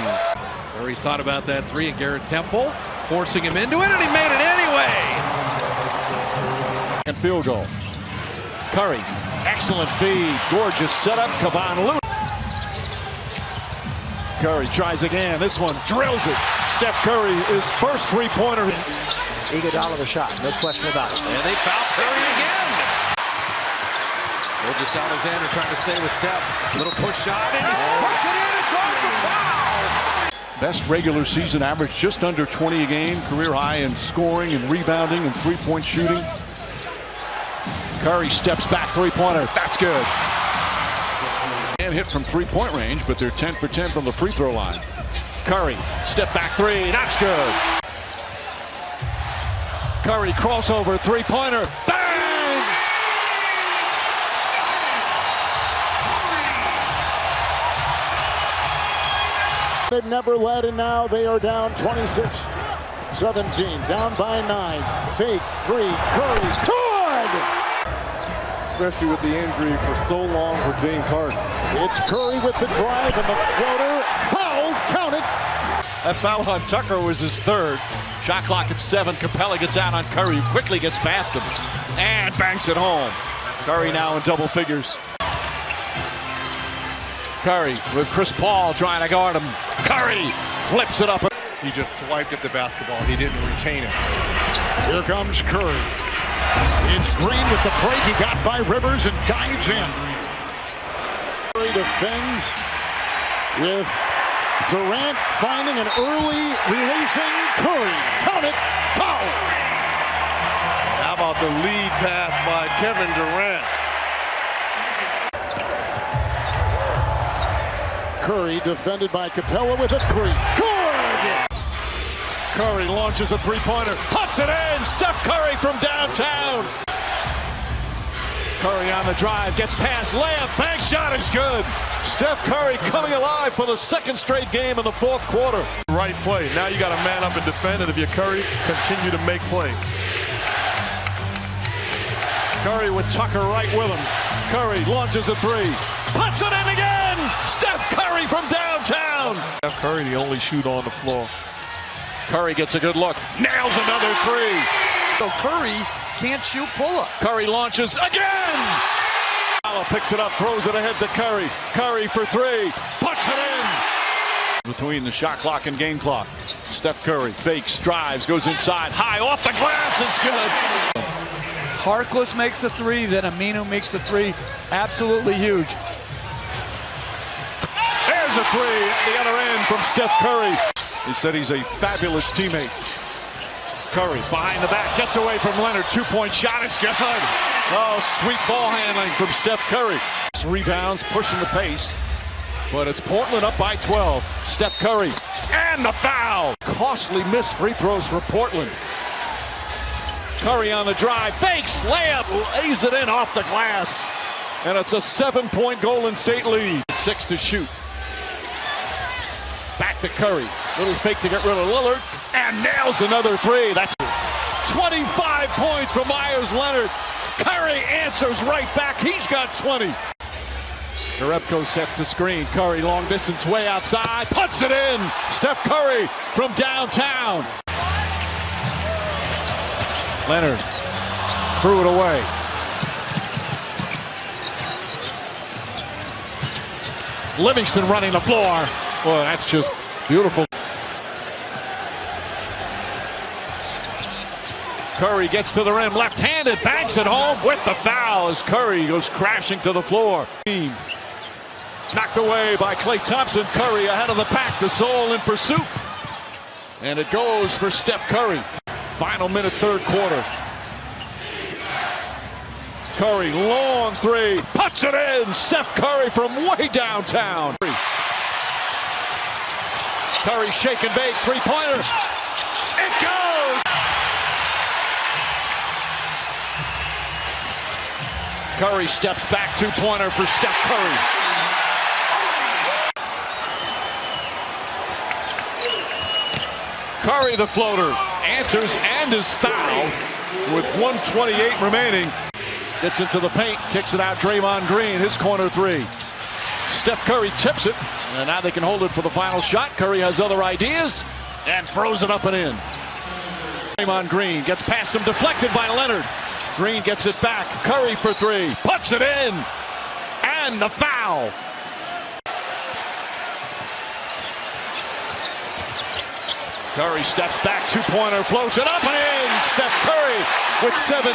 Curry thought about that 3, and Garrett Temple forcing him into it, and he made it anyway. And field goal. Curry, excellent feed, gorgeous setup. Kevon Lewis. Curry tries again. This one drills it. Steph Curry, his first three-pointer. Iguodala the shot, no question about it. And they foul Curry again. Gilgeous Alexander trying to stay with Steph. Little push shot, and he puts it in and draws the foul. Best regular season average, just under 20 a game. Career high in scoring and rebounding and three-point shooting. Curry steps back, three-pointer. That's good. And hit from three-point range, but they're 10 for 10 from the free throw line. Curry, step back 3. That's good. Curry crossover, three-pointer. Bang! They've never led, and now they are down 26-17. Down by 9. Fake 3. Curry. Good! Especially with the injury for so long for James Harden. It's Curry with the drive and the floater. Foul, counted. That foul on Tucker was his 3rd. Shot clock at 7. Capella gets out on Curry, who quickly gets past him and banks it home. Curry now in double figures. Curry with Chris Paul trying to guard him. Curry flips it up. He just swiped at the basketball. He didn't retain it. Here comes Curry. It's Green with the break. He got by Rivers and dives in. Curry defends with Durant finding an early releasing Curry. Count it. Foul. How about the lead pass by Kevin Durant? Curry defended by Capella with a 3. Good! Curry launches a three-pointer. Puts it in. Steph Curry from downtown. Curry on the drive. Gets past layup. Bank shot is good. Steph Curry coming alive for the 2nd straight game in the 4th quarter. Right play. Now you got to man up and defend, and if you're Curry, continue to make plays. Curry with Tucker right with him. Curry launches a 3. Puts it in again. Steph Curry from downtown. Steph Curry, the only shooter on the floor. Curry gets a good look. Nails another 3. So Curry can't shoot pull-up. Curry launches again. Allen picks it up, throws it ahead to Curry. Curry for 3. Puts it in. Between the shot clock and game clock. Steph Curry fakes, drives, goes inside. High off the glass is good. Harkless makes the 3, then Aminu makes the 3. Absolutely huge. There's a 3 at the other end from Steph Curry. He said he's a fabulous teammate. Curry behind the back, gets away from Leonard. 2-point shot, it's good. Oh, sweet ball handling from Steph Curry. Rebounds, pushing the pace. But it's Portland up by 12. Steph Curry, and the foul. Costly missed free throws for Portland. Curry on the drive, fakes, layup, lays it in off the glass. And it's a 7-point Golden State lead. 6 to shoot. Back to Curry. Little fake to get rid of Lillard. And nails another 3. That's 25 points for Myers Leonard. Curry answers right back. He's got 20. Jerebko sets the screen. Curry long distance way outside. Puts it in. Steph Curry from downtown. Leonard threw it away. Livingston running the floor. Boy, that's just beautiful. Curry gets to the rim, left-handed, banks it home with the foul as Curry goes crashing to the floor. Knocked away by Klay Thompson. Curry ahead of the pack, the Soul in pursuit. And it goes for Steph Curry. Final minute, 3rd quarter. Curry, long 3, puts it in. Steph Curry from way downtown. Curry shake and bake, 3-pointer. It goes. Curry steps back, two-pointer for Steph Curry. Curry, the floater, answers and is fouled with 1:28 remaining. Gets into the paint, kicks it out. Draymond Green, his corner three. Steph Curry tips it, and now they can hold it for the final shot. Curry has other ideas and throws it up and in. Draymond Green gets past him, deflected by Leonard. Green gets it back. Curry for three, puts it in, and the foul. Curry steps back, two-pointer, floats it up and in. Steph Curry with 17.